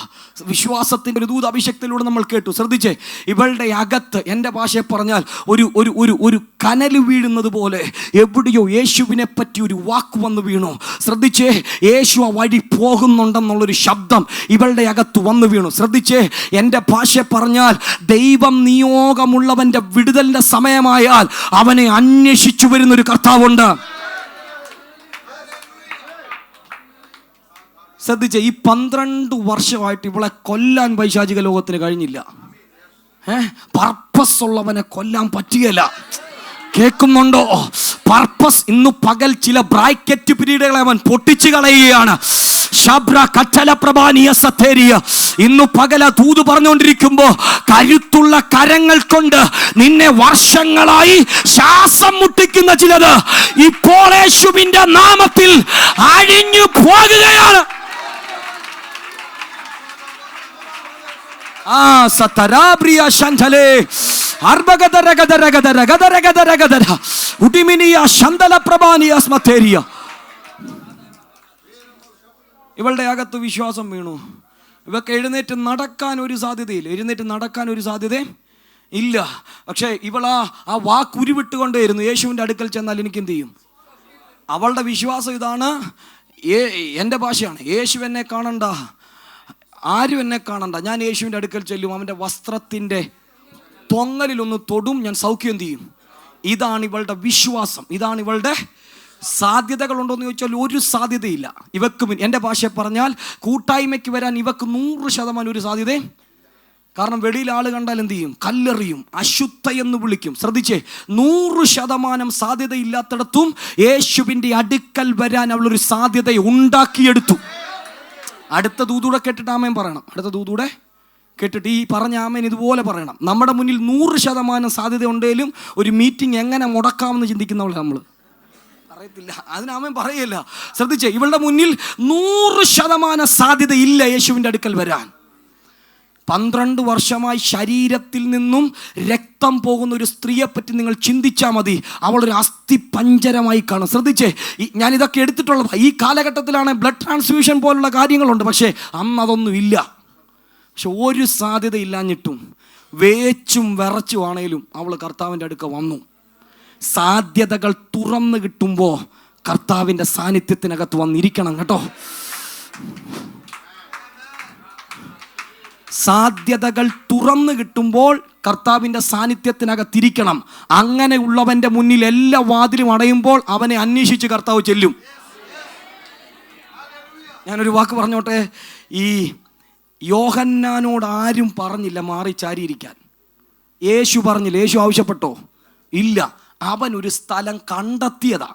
വിശ്വാസത്തിൻ്റെ ഒരു ദൂത അഭിഷേകത്തിലൂടെ നമ്മൾ കേട്ടു. ശ്രദ്ധിച്ചേ, ഇവളുടെ അകത്ത്, എൻ്റെ ഭാഷയെ പറഞ്ഞാൽ ഒരു കനൽ വീഴുന്നത് പോലെ എവിടെയോ യേശുവിനെ പറ്റി ഒരു വാക്ക് വന്ന് വീണു. ശ്രദ്ധിച്ചേ, യേശു ആ വഴി പോകുന്നുണ്ടെന്നുള്ളൊരു ശബ്ദം ഇവളുടെ അകത്ത് വന്ന് വീണു. ശ്രദ്ധിച്ചേ, എൻ്റെ ഭാഷയെ പറഞ്ഞാൽ ദൈവം നിയോഗമുള്ളവൻ്റെ വിടുതലിൻ്റെ സമയമായാൽ അവനെ അന്വേഷിച്ചു വരുന്നൊരു കർത്താവുണ്ട്. ശ്രദ്ധിച്ചേ, ഈ 12 വർഷമായിട്ട് ഇവളെ കൊല്ലാൻ പൈശാചിക ലോകത്തിന് കഴിഞ്ഞില്ല. പർപ്പസ് ഉള്ളവനെ കൊല്ലാൻ പറ്റിയല്ല. കേൾക്കുന്നുണ്ടോ? പർപ്പസ്. ഇന്നു പകൽ ചില ബ്രാക്കറ്റ് പീരീഡുകളെ അവൻ പൊട്ടിച്ചു കളയുകയാണ്. ഇന്നു പകല ദൂത് പറഞ്ഞുകൊണ്ടിരിക്കുമ്പോ കരുത്തുള്ള കരങ്ങൾ കൊണ്ട് നിന്നെ വർഷങ്ങളായി ശ്വാസം മുട്ടിക്കുന്ന ചിലത് ഇപ്പോൾ യേശുവിന്റെ നാമത്തിൽ അഴിഞ്ഞു പോകുകയാണ്. ഇവളുടെ അകത്ത് വിശ്വാസം വീണു. ഇവക്ക് എഴുന്നേറ്റ് നടക്കാൻ ഒരു സാധ്യതയില്ല. എഴുന്നേറ്റ് നടക്കാൻ ഒരു സാധ്യത ഇല്ല. പക്ഷേ ഇവളാ വാക്ക് ഉരുവിട്ടുകൊണ്ടേയിരുന്നു. യേശുവിൻ്റെ അടുക്കൽ ചെന്നാൽ എനിക്ക് എന്ത് ചെയ്യും? അവളുടെ വിശ്വാസം ഇതാണ്. എൻ്റെ ഭാഷയാണ്, യേശു എന്നെ കാണണ്ട, ആരും എന്നെ കാണണ്ട, ഞാൻ യേശുവിൻ്റെ അടുക്കൽ ചെല്ലും, അവൻ്റെ വസ്ത്രത്തിൻ്റെ തൊങ്ങലിലൊന്ന് തൊടും, ഞാൻ സൗഖ്യം എന്ത് ചെയ്യും. ഇതാണ് ഇവളുടെ വിശ്വാസം. ഇതാണ് ഇവളുടെ സാധ്യതകളുണ്ടോ എന്ന് ചോദിച്ചാൽ ഒരു സാധ്യതയില്ല ഇവക്ക്. എൻ്റെ ഭാഷയെ പറഞ്ഞാൽ കൂട്ടായ്മയ്ക്ക് വരാൻ ഇവക്ക് 100% ഒരു സാധ്യതയും. കാരണം വെളിയിൽ ആൾ കണ്ടാൽ എന്ത് ചെയ്യും? കല്ലെറിയും, അശുദ്ധ എന്ന് വിളിക്കും. ശ്രദ്ധിച്ചേ, 100% സാധ്യതയില്ലാത്തിടത്തും യേശുവിൻ്റെ അടുക്കൽ വരാൻ അവളൊരു സാധ്യത ഉണ്ടാക്കിയെടുത്തു. അടുത്ത ദൂതൂടെ കേട്ടിട്ട് ആമേൻ പറയണം. അടുത്ത ദൂതൂടെ കേട്ടിട്ട് ഈ പറഞ്ഞ ആമേൻ ഇതുപോലെ പറയണം. നമ്മുടെ മുന്നിൽ 100% സാധ്യത ഉണ്ടെങ്കിലും ഒരു മീറ്റിംഗ് എങ്ങനെ മുടക്കാമെന്ന് ചിന്തിക്കുന്നവളെ നമ്മൾ അറിയത്തില്ല. അതിന് ആമേൻ പറയില്ല. ശ്രദ്ധിച്ചേ, ഇവളുടെ മുന്നിൽ 100% സാധ്യത ഇല്ല യേശുവിൻ്റെ അടുക്കൽ വരാൻ. 12 വർഷമായി ശരീരത്തിൽ നിന്നും രക്തം പോകുന്ന ഒരു സ്ത്രീയെ പറ്റി നിങ്ങൾ ചിന്തിച്ചാൽ മതി. അവളൊരു അസ്ഥിപഞ്ജരമായി കാണും. ശ്രദ്ധിച്ചേ, ഞാനിതൊക്കെ എടുത്തിട്ടുള്ളത് ഈ കാലഘട്ടത്തിലാണ്. ബ്ലഡ് ട്രാൻസ്ഫ്യൂഷൻ പോലുള്ള കാര്യങ്ങളുണ്ട്, പക്ഷേ അന്ന് അതൊന്നും ഇല്ല. പക്ഷെ ഒരു സാധ്യത ഇല്ലാഞ്ഞിട്ടും വേച്ചും വിറച്ചുവാണേലും അവൾ കർത്താവിൻ്റെ അടുക്ക വന്നു. സാധ്യതകൾ തുറന്നു കിട്ടുമ്പോൾ കർത്താവിൻ്റെ സാന്നിധ്യത്തിനകത്ത് വന്നിരിക്കണം കേട്ടോ. സാധ്യതകൾ തുറന്നു കിട്ടുമ്പോൾ കർത്താവിൻ്റെ സാന്നിധ്യത്തിനകത്തിരിക്കണം. അങ്ങനെയുള്ളവൻ്റെ മുന്നിൽ എല്ലാ വാതിലും അടയുമ്പോൾ അവനെ അന്വേഷിച്ച് കർത്താവ് ചെല്ലും. ഞാനൊരു വാക്ക് പറഞ്ഞോട്ടെ. ഈ യോഹന്നാനോട് ആരും പറഞ്ഞില്ല മാറി ചാരിയിരിക്കാൻ. യേശു പറഞ്ഞില്ല. യേശു ആവശ്യപ്പെട്ടോ? ഇല്ല. അവൻ ഒരു സ്ഥലം കണ്ടെത്തിയതാ.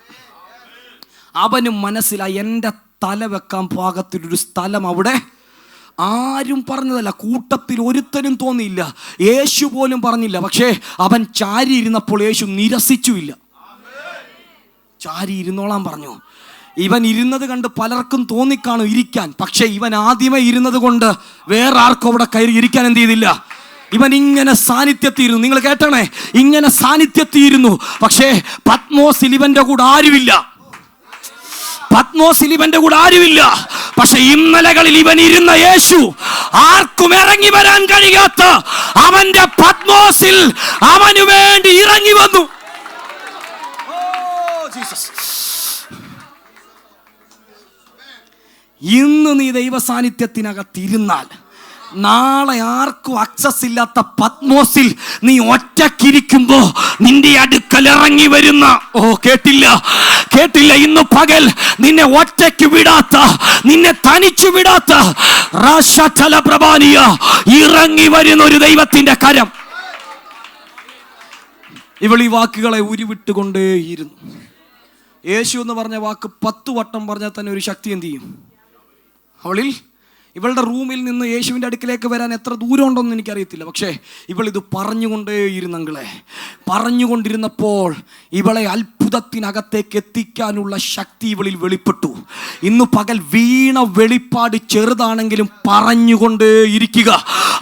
അവനും മനസ്സിലായി എൻ്റെ തല വെക്കാൻ പാകത്തിലൊരു സ്ഥലം അവിടെ. ആരും പറഞ്ഞതല്ല, കൂട്ടത്തിൽ ഒരുത്തനും തോന്നിയില്ല, യേശു പോലും പറഞ്ഞില്ല. പക്ഷേ അവൻ ചാരി ഇരുന്നപ്പോൾ യേശു നിരസിച്ചുമില്ല. ചാരി ഇരുന്നോളാൻ പറഞ്ഞു. ഇവൻ ഇരുന്നത് കണ്ട് പലർക്കും തോന്നിക്കാണും ഇരിക്കാൻ. പക്ഷെ ഇവൻ ആദ്യമേ ഇരുന്നത് കൊണ്ട് വേറെ ആർക്കും അവിടെ കയറി ഇരിക്കാൻ എന്ത് ചെയ്തില്ല. ഇവൻ ഇങ്ങനെ സാന്നിധ്യത്തിയിരുന്നു. നിങ്ങൾ കേട്ടണേ, ഇങ്ങനെ സാന്നിധ്യത്തിയിരുന്നു. പക്ഷേ പത്മോസിൽ ഇവന്റെ കൂടെ ആരുമില്ല. പത്മോസിൽ ഇവന്റെ കൂടെ ആരുമില്ല. പക്ഷെ ഇന്നലകളിൽ ഇവൻ ഇരുന്ന യേശു ആർക്കും ഇറങ്ങി വരാൻ കഴിയാത്ത അവന്റെ പത്മോസിൽ അവനു വേണ്ടി ഇറങ്ങി വന്നു. ഇന്ന് നീ ദൈവ സാന്നിധ്യത്തിനകത്തിരുന്നാൽ നാളെ ആർക്കും അക്സസ് ഇല്ലാത്ത പത്മോസിൽ നീ ഒറ്റക്കിരിക്കുമ്പോ നിന്റെ അടുക്കൽ ഇറങ്ങി വരുന്ന, കേട്ടില്ല, ഇന്ന് പകൽ നിന്നെ ഒറ്റയ്ക്ക് വിടാത്ത, നിന്നെ തനിച്ചു വിടാത്ത ഇറങ്ങി വരുന്ന ഒരു ദൈവത്തിന്റെ കരം. ഇവൾ ഈ വാക്കുകളെ ഉരുവിട്ടുകൊണ്ടേയിരുന്നു. യേശു എന്ന് പറഞ്ഞ വാക്ക് 10 വട്ടം പറഞ്ഞാൽ തന്നെ ഒരു ശക്തി എന്ത് ചെയ്യും അവളിൽ. ഇവളുടെ റൂമിൽ നിന്ന് യേശുവിൻ്റെ അടുക്കിലേക്ക് വരാൻ എത്ര ദൂരം ഉണ്ടോയെന്ന് എനിക്കറിയത്തില്ല. പക്ഷേ ഇവൾ ഇത് പറഞ്ഞുകൊണ്ടേയിരുന്നെങ്കിലേ, പറഞ്ഞുകൊണ്ടിരുന്നപ്പോൾ ഇവളെ അത്ഭുതത്തിനകത്തേക്ക് എത്തിക്കാനുള്ള ശക്തി ഇവളിൽ വെളിപ്പെട്ടു. ഇന്ന് പകൽ വീണ വെളിപ്പാട് ചെറുതാണെങ്കിലും പറഞ്ഞുകൊണ്ടേയിരിക്കുക.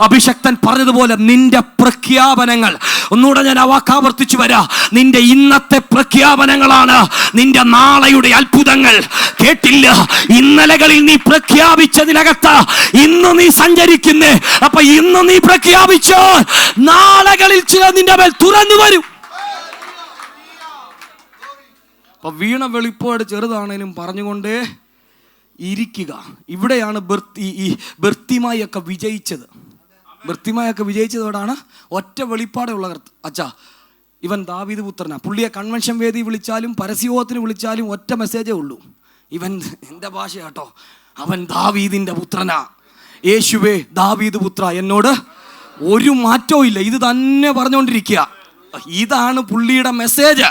അഭിഷക്തൻ പറഞ്ഞതുപോലെ നിന്റെ പ്രഖ്യാപനങ്ങൾ, ഒന്നുകൂടെ ഞാൻ ആ വാക്കാവർത്തിച്ചു വരാം, നിന്റെ ഇന്നത്തെ പ്രഖ്യാപനങ്ങളാണ് നിന്റെ നാളെയുടെ അത്ഭുതങ്ങൾ. കേട്ടില്ല, ഇന്നലകളിൽ നീ പ്രഖ്യാപിച്ചതിനകത്ത് ഇന്ന് നീ സഞ്ചരിക്കുന്നേ. അപ്പൊ ഇന്ന് നീ പ്രഖ്യാപിച്ചോ, നാളകളിൽ ചില നിന്റെ മേൽ തുറന്നു വരും. അപ്പൊ വീണ വെളിപ്പാട് ചെറുതാണേലും പറഞ്ഞുകൊണ്ടേ ഇരിക്കുക. ഇവിടെയാണ് ബർത്തിമായൊക്കെ വിജയിച്ചത്. ബർത്തിമായൊക്കെ വിജയിച്ചത് എവിടാണ്? ഒറ്റ വെളിപ്പാടേ ഉള്ള അച്ഛാ, ഇവൻ ദാവീദ് പുത്രനാ. പുള്ളിയെ കൺവെൻഷൻ വേദി വിളിച്ചാലും പരസ്യത്തിന് വിളിച്ചാലും ഒറ്റ മെസ്സേജേ ഉള്ളൂ, ഇവൻ എൻ്റെ ഭാഷ കേട്ടോ, അവൻ ദാവീദിന്റെ പുത്രനാ. യേശുവേ ദാവീദ് പുത്ര, എന്നോട് ഒരു മാറ്റവും ഇല്ല. ഇത് തന്നെ പറഞ്ഞുകൊണ്ടിരിക്കുക. ഇതാണ് പുള്ളിയുടെ മെസ്സേജ്.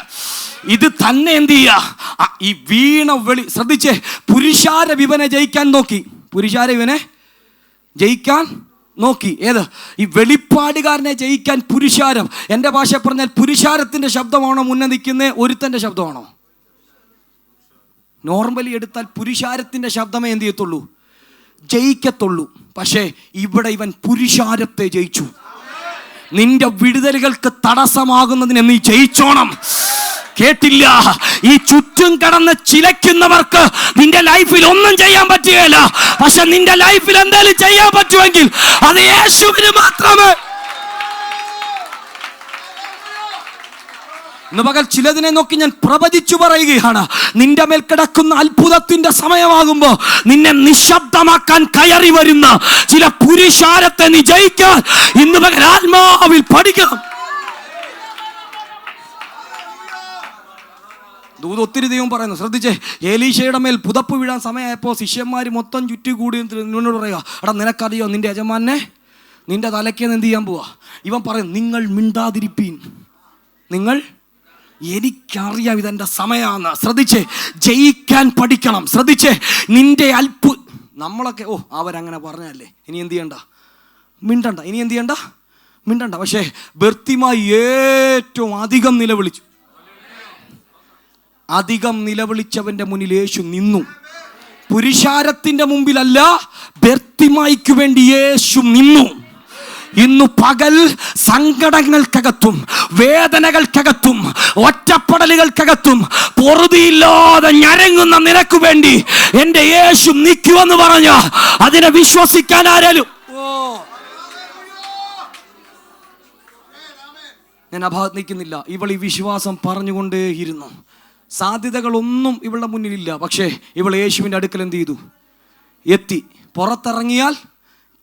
ഇത് തന്നെ എന്ത് ചെയ്യുക. ഈ വീണ ശ്രദ്ധിച്ചേ, പുരുഷാര ഇവനെ ജയിക്കാൻ നോക്കി. പുരുഷാര ഇവനെ ജയിക്കാൻ നോക്കി. ഏത്? ഈ വെളിപ്പാടുകാരനെ ജയിക്കാൻ പുരുഷാരം. എൻ്റെ ഭാഷ പറഞ്ഞാൽ പുരുഷാരത്തിന്റെ ശബ്ദമാണോ മുന്നേ നിൽക്കുന്നത്, ഒരുത്തന്റെ ശബ്ദമാണോ? നോർമലി എടുത്താൽ പുരുഷാരത്തിന്റെ ശബ്ദമേ എന്ത് ചെയ്യത്തുള്ളൂ, ജയിക്കത്തുള്ളൂ. പക്ഷേ ഇവിടെ ഇവൻ പുരുഷാരത്തെ ജയിച്ചു. നിന്റെ വിടുതലുകൾക്ക് തടസ്സമാകുന്നതിനെ നീ ജയിച്ചോണം. കേട്ടില്ല, ഈ ചുറ്റും കടന്ന് ചിലയ്ക്കുന്നവർക്ക് നിന്റെ ലൈഫിൽ ഒന്നും ചെയ്യാൻ പറ്റുകയില്ല. പക്ഷെ നിന്റെ ലൈഫിൽ എന്തെങ്കിലും ചെയ്യാൻ പറ്റുമെങ്കിൽ അത് യേശുവിന് മാത്രമേ. ഇന്ന് പകൽ ചിലതിനെ നോക്കി ഞാൻ പ്രവചിച്ചു പറയുകയാണ്, നിന്റെ മേൽ കിടക്കുന്ന അത്ഭുതത്തിന്റെ സമയമാകുമ്പോ നിന്നെ നിശബ്ദമാക്കാൻ കയറി വരുന്ന ചില പുരുഷാരത്തെ നീ ജയിക്കാൻ ഇന്ന് പകൽ ആത്മാവിൽ പഠിക്കണം. ദൂത് ഒത്തിരി ദൈവം പറയുന്നു. ശ്രദ്ധിച്ചേ, ഏലീശയുടെ മേൽ പുതപ്പ് വീഴാൻ സമയമായപ്പോൾ ശിഷ്യന്മാർ മൊത്തം ചുറ്റി കൂടി നിന്നോട് പറയുക, എടാ നിനക്കറിയോ നിന്റെ യജമാനെ നിന്റെ തലയ്ക്ക് എന്ത് ചെയ്യാൻ പോവാ? ഇവൻ പറയും, നിങ്ങൾ മിണ്ടാതിരിപ്പീൻ, നിങ്ങൾ, എനിക്കറിയാം ഇതെൻ്റെ സമയമാണ്. ശ്രദ്ധിച്ചേ, ജയിക്കാൻ പഠിക്കണം. ശ്രദ്ധിച്ചേ, നിന്റെ നമ്മളൊക്കെ അവരങ്ങനെ പറഞ്ഞല്ലേ, ഇനി എന്ത് ചെയ്യണ്ട, മിണ്ടണ്ട, ഇനി എന്ത് ചെയ്യണ്ട, മിണ്ടണ്ട. പക്ഷേ ബർത്തിമായി ഏറ്റവും അധികം നിലവിളിച്ചു. അധികം നിലവിളിച്ചവന്റെ മുന്നിൽ യേശു നിന്നു. പുരുഷാരത്തിന്റെ മുമ്പിലല്ല, ബർത്തിമായിക്ക് വേണ്ടി യേശു നിന്നു. ഇന്നു പകൽ സങ്കടങ്ങൾക്കകത്തും വേദനകൾക്കകത്തും ഒറ്റപ്പെടലുകൾക്കകത്തും പൊറുതിയില്ലാതെ ഞരങ്ങുന്ന നിനക്ക് വേണ്ടി എൻ്റെ യേശു നിൽക്കുമെന്ന് പറഞ്ഞ അതിനെ വിശ്വസിക്കാൻ ആരാലും. ഞാൻ ആ ഭാഗത്ത് നിൽക്കുന്നില്ല. ഇവൾ ഈ വിശ്വാസം പറഞ്ഞുകൊണ്ടേയിരുന്നു. സാധ്യതകളൊന്നും ഇവളുടെ മുന്നിലില്ല. പക്ഷേ ഇവൾ യേശുവിൻ്റെ അടുക്കൽ എന്ത് ചെയ്തു? എത്തി. പുറത്തിറങ്ങിയാൽ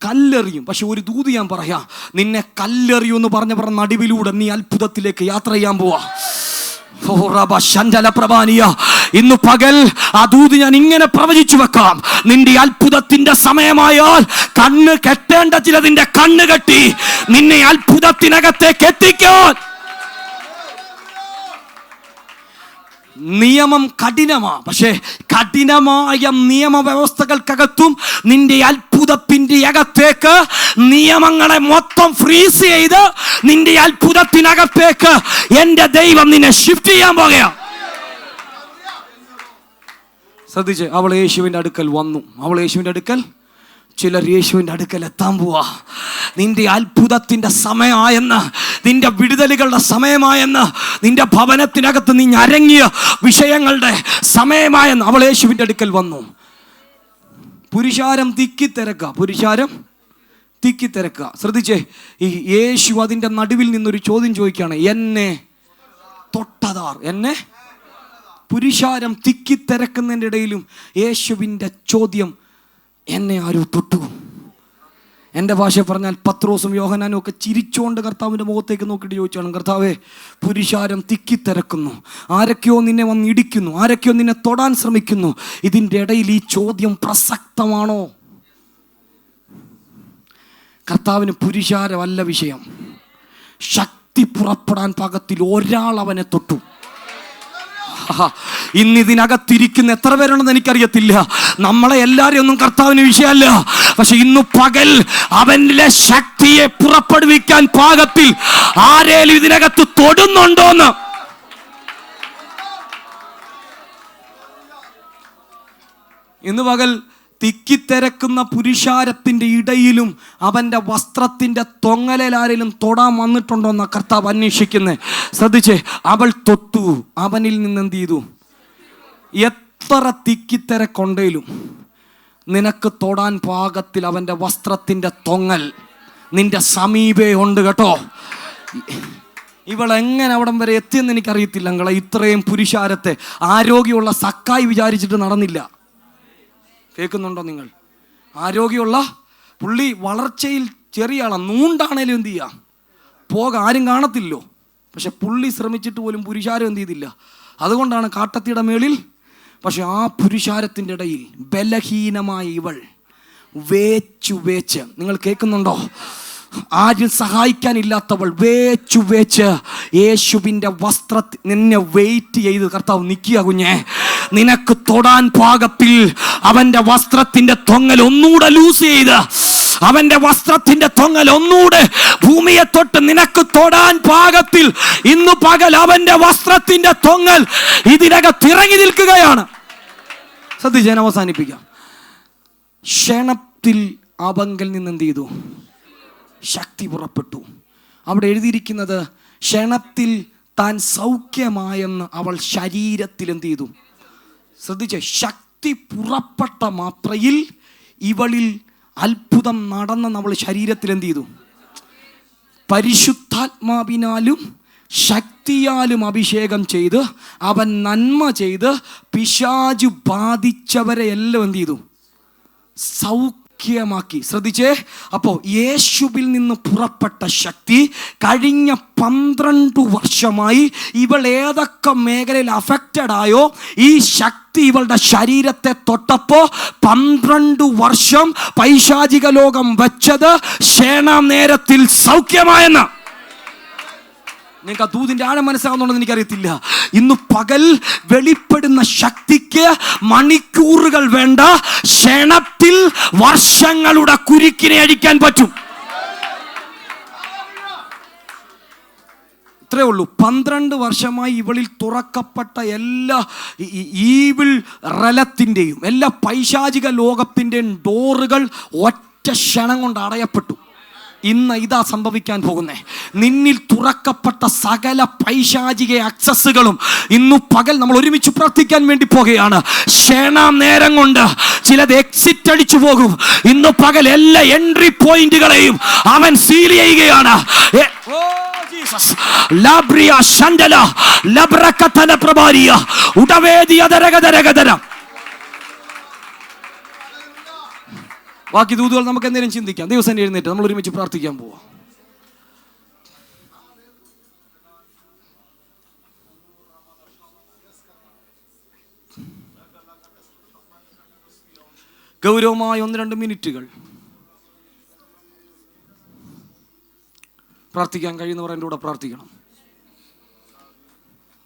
കല്ലെറിയും. പക്ഷെ ഒരു ദൂത് ഞാൻ പറയാം, നിന്നെ കല്ലെറിയും എന്ന് പറഞ്ഞ നടുവിലൂടെ നീ അത്ഭുതത്തിലേക്ക് യാത്ര ചെയ്യാൻ പോവാ. ഇന്ന് പകൽ ആ ദൂത് ഞാൻ ഇങ്ങനെ പ്രവചിച്ചു വെക്കാം. നിന്റെ അത്ഭുതത്തിന്റെ സമയമായാൽ കണ്ണ് കെട്ടേണ്ട ചിലതിന്റെ കണ്ണ് കെട്ടി നിന്നെ അത്ഭുതത്തിനകത്തേക്ക് എത്തിക്കാൻ. നിയമം കഠിനമാ, പക്ഷേ കഠിനമായ നിയമവ്യവസ്ഥകൾക്കകത്തും നിന്റെ അത്ഭുതത്തിന്റെ അകത്തേക്ക് നിയമങ്ങളെ മൊത്തം ഫ്രീസ് ചെയ്ത് നിന്റെ അത്ഭുതത്തിനകത്തേക്ക് എൻ്റെ ദൈവം നിന്നെ ഷിഫ്റ്റ് ചെയ്യാൻ പോകുക. ശ്രദ്ധിച്ച്, അവൾ യേശുവിൻ്റെ അടുക്കൽ വന്നു. അവൾ യേശുവിൻ്റെ അടുക്കൽ, ചിലർ യേശുവിൻ്റെ അടുക്കൽ എത്താൻ പോവാ. നിന്റെ അത്ഭുതത്തിൻ്റെ സമയമായെന്ന്, നിന്റെ വിടുതലുകളുടെ സമയമായെന്ന്, നിന്റെ ഭവനത്തിനകത്ത് നീ ഞരങ്ങിയ വിഷയങ്ങളുടെ സമയമായെന്ന് അവൾ യേശുവിൻ്റെ അടുക്കൽ വന്നു. പുരുഷാരം തിക്കിത്തിരക്കുക. ശ്രദ്ധിച്ചേ, ഈ യേശു അതിൻ്റെ നടുവിൽ നിന്നൊരു ചോദ്യം ചോദിക്കുകയാണ്, എന്നെ തൊട്ടതാർ? എന്നെ പുരുഷാരം തിക്കിത്തിരക്കുന്നതിൻ്റെ ഇടയിലും യേശുവിൻ്റെ ചോദ്യം, എന്നെ ആരോ തൊട്ടു? എൻ്റെ ഭാഷ പറഞ്ഞാൽ പത്രോസും യോഹന്നാനും ഒക്കെ ചിരിച്ചുകൊണ്ട് കർത്താവിൻ്റെ മുഖത്തേക്ക് നോക്കിയിട്ട് ചോദിച്ചാണ്, കർത്താവേ, പുരുഷാരം തിക്കിത്തിരക്കുന്നു, ആരൊക്കെയോ നിന്നെ വന്ന് ഇടിക്കുന്നു, ആരൊക്കെയോ നിന്നെ തൊടാൻ ശ്രമിക്കുന്നു, ഇതിൻ്റെ ഇടയിൽ ഈ ചോദ്യം പ്രസക്തമാണോ? കർത്താവിന് പുരുഷാരമല്ല വിഷയം, ശക്തി പുറപ്പെടാൻ പാകത്തിൽ ഒരാൾ അവനെ തൊട്ടു. ഇന്നിതിനകത്തിരിക്കുന്ന എത്ര പേരുണ്ടെന്ന് എനിക്കറിയത്തില്ല. നമ്മളെ എല്ലാവരെയും ഒന്നും കർത്താവിന് വിഷയമല്ല, പക്ഷെ ഇന്നു പകൽ അവന്റെ ശക്തിയെ പുറപ്പെടുവിക്കാൻ പാകത്തിൽ ആരേലും ഇതിനകത്ത് തൊടുന്നുണ്ടോന്ന്. ഇന്ന് പകൽ തിക്കിത്തിരക്കുന്ന പുരുഷാരത്തിൻ്റെ ഇടയിലും അവൻ്റെ വസ്ത്രത്തിൻ്റെ തൊങ്ങലിൽ ആരെങ്കിലും തൊടാൻ വന്നിട്ടുണ്ടോ എന്നാ കർത്താവ് അന്വേഷിക്കുന്നത്. ശ്രദ്ധിച്ചേ, അവൾ തൊട്ടു, അവനിൽ നിന്ന് എന്ത് ചെയ്തു? എത്ര തിക്കിത്തിരക്കൊണ്ടേലും നിനക്ക് തൊടാൻ പാകത്തിൽ അവൻ്റെ വസ്ത്രത്തിൻ്റെ തൊങ്ങൽ നിന്റെ സമീപേ ഉണ്ട് കേട്ടോ. ഇവളെങ്ങനെ അവിടം വരെ എത്തിയെന്ന് എനിക്കറിയത്തില്ല. നിങ്ങളെ ഇത്രയും പുരുഷാരത്തെ ആരോഗ്യമുള്ള സക്കായി വിചാരിച്ചിട്ട് നടന്നില്ല. കേൾക്കുന്നുണ്ടോ നിങ്ങൾ? ആരോഗ്യമുള്ള പുള്ളി, വളർച്ചയിൽ ചെറിയ ആളാണ്, നൂണ്ടാണേലും എന്ത് ചെയ്യാം, ആരും കാണത്തില്ലോ. പക്ഷെ പുള്ളി ശ്രമിച്ചിട്ട് പോലും പുരുഷാരം എന്ത് ചെയ്തില്ല. അതുകൊണ്ടാണ് കാട്ടത്തിയുടെ മേളിൽ. പക്ഷെ ആ പുരുഷാരത്തിൻ്റെ ഇടയിൽ ബലഹീനമായ ഇവൾ വേച്ച്, നിങ്ങൾ കേൾക്കുന്നുണ്ടോ? ആരും സഹായിക്കാനില്ലാത്തവൾ വേച്ച് യേശുവിൻ്റെ വസ്ത്രത്തിൽ നിന്നെ വെയിറ്റ് ചെയ്ത് കർത്താവ് നിൽക്കുക. കുഞ്ഞെ, നിനക്ക് തൊടാൻ പാകത്തിൽ അവൻ്റെ വസ്ത്രത്തിൻ്റെ തൊങ്ങൽ ഒന്നുകൂടെ ലൂസ് ചെയ്ത്, അവൻ്റെ വസ്ത്രത്തിൻ്റെ തൊങ്ങൽ ഒന്നുകൂടെ ഭൂമിയെ തൊട്ട് നിനക്ക് തൊടാൻ പാകത്തിൽ ഇന്നു പകൽ അവൻ്റെ വസ്ത്രത്തിൻ്റെ തൊങ്ങൽ ഇതിനകത്ത് ഇറങ്ങി നിൽക്കുകയാണ്. ശ്രദ്ധിച്ച് ഞാൻ അവസാനിപ്പിക്കാം. ക്ഷണത്തിൽ അവങ്കൽ നിന്ന് എന്ത് ചെയ്തു? ശക്തി പുറപ്പെട്ടു. അവിടെ എഴുതിയിരിക്കുന്നത്, ക്ഷണത്തിൽ താൻ സൗഖ്യമായെന്ന് അവൾ ശരീരത്തിൽ എന്ത് ചെയ്തു? ശ്രദ്ധിച്ചേ, ശക്തി പുറപ്പെട്ട മാത്രയിൽ ഇവളിൽ അത്ഭുതം നടന്നെന്ന് അവൾ ശരീരത്തിൽ എന്ത് ചെയ്തു? പരിശുദ്ധാത്മാവിനാലും ശക്തിയാലും അഭിഷേകം ചെയ്ത് അവൻ നന്മ ചെയ്ത് പിശാചു ബാധിച്ചവരെ എല്ലാം എന്ത് ചെയ്തു? സൗഖ്യമാക്കി. ശ്രദ്ധിച്ചേ, അപ്പോൾ യേശുവിൽ നിന്ന് പുറപ്പെട്ട ശക്തി കഴിഞ്ഞ 12 വർഷമായി ഇവൾ ഏതൊക്കെ മേഖലയിൽ അഫക്റ്റഡ് ആയോ, ഈ ശക്തി ഇവളുടെ ശരീരത്തെ തൊട്ടപ്പോ 12 വർഷം പൈശാചിക ലോകം വെച്ചത് ക്ഷേണം നേരത്തിൽ സൗഖ്യമായെന്ന്. നിങ്ങൾക്ക് ആ ദൂതിൻ്റെ ആഴം മനസ്സിലാകുന്നുണ്ടെന്ന് എനിക്കറിയത്തില്ല. ഇന്ന് പകൽ വെളിപ്പെടുന്ന ശക്തിക്ക് മണിക്കൂറുകൾ വേണ്ട, ക്ഷണത്തിൽ വർഷങ്ങളുടെ കുരുക്കിനെ അഴിക്കാൻ പറ്റും. ഇത്രേ ഉള്ളൂ. 12 വർഷമായി ഇവളിൽ തുറക്കപ്പെട്ട എല്ലാ ഈവിൾ റലത്തിൻ്റെയും എല്ലാ പൈശാചിക ലോകത്തിൻ്റെയും ഡോറുകൾ ഒറ്റ ക്ഷണം കൊണ്ട് അടയപ്പെട്ടു. ഇന്ന് ഇതാ സംഭവിക്കാൻ പോകുന്നേ. നിന്നിൽ തുറക്കപ്പെട്ട സകല പൈശാചിക ആക്സസുകളും ഇന്നു പകൽ നമ്മൾ ഒരുമിച്ച് പ്രാർത്ഥിക്കാൻ വേണ്ടി പോകുകയാണ്. ക്ഷണം നേരം കൊണ്ട് ചിലത് എക്സിറ്റ് അടിച്ചു പോകും. ഇന്നു പകൽ എല്ലാ എൻട്രി പോയിന്റുകളെയും അവൻ സീൽ ചെയ്യുകയാണ്. ബാക്കി ദൂതുകൾ നമുക്ക് എന്തെങ്കിലും ചിന്തിക്കാം. ദിവസം എഴുന്നേറ്റ് നമ്മൾ ഒരുമിച്ച് പ്രാർത്ഥിക്കാൻ പോവാം. ഗൗരവമായ 1-2 മിനിറ്റുകൾ പ്രാർത്ഥിക്കാൻ കഴിയുന്നവർ എൻ്റെ കൂടെ പ്രാർത്ഥിക്കണം.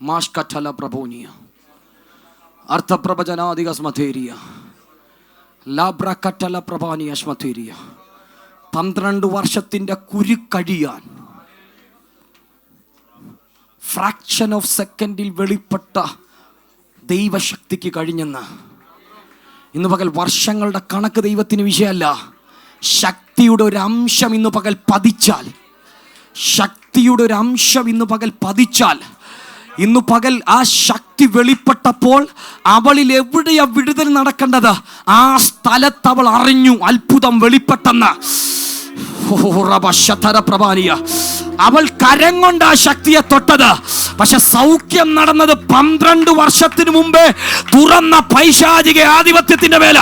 മാഷ്കല പ്രഭോനിയ അർത്ഥപ്രവചനാദിക സ്മഥേരിയ ലാബ്രക്കറ്റല പ്രഭാനിയ സ്മഥേരിയ. 12 വർഷത്തിൻ്റെ കുരുക്കഴിയാൻ ഫ്രാക്ഷൻ ഓഫ് സെക്കൻഡിൽ വെളിപ്പെട്ട ദൈവശക്തിക്ക് കഴിഞ്ഞെന്ന്. ഇന്ന് പകൽ വർഷങ്ങളുടെ കണക്ക് ദൈവത്തിന് വിഷയമല്ല. ശക്തിയുടെ ഒരു അംശം ഇന്ന് പകൽ പതിച്ചാൽ, ശക്തിയുടെ ഒരു അംശം ഇന്ന് പകൽ പതിച്ചാൽ, ഇന്ന് പകൽ ആ ശക്തി വെളിപ്പെട്ടപ്പോൾ അവളിൽ എവിടെയാ വിടുതൽ നടക്കേണ്ടത് ആ സ്ഥലത്ത് അവൾ അറിഞ്ഞു അത്ഭുതം വെളിപ്പെട്ടെന്ന്. അവൾ കരം കൊണ്ട് ആ ശക്തിയെ തൊട്ടത്. പക്ഷെ സൗഖ്യം നടന്നത് 12 വർഷത്തിന് മുമ്പേ തുറന്ന പൈശാചിക ആധിപത്യത്തിന്റെ മേല.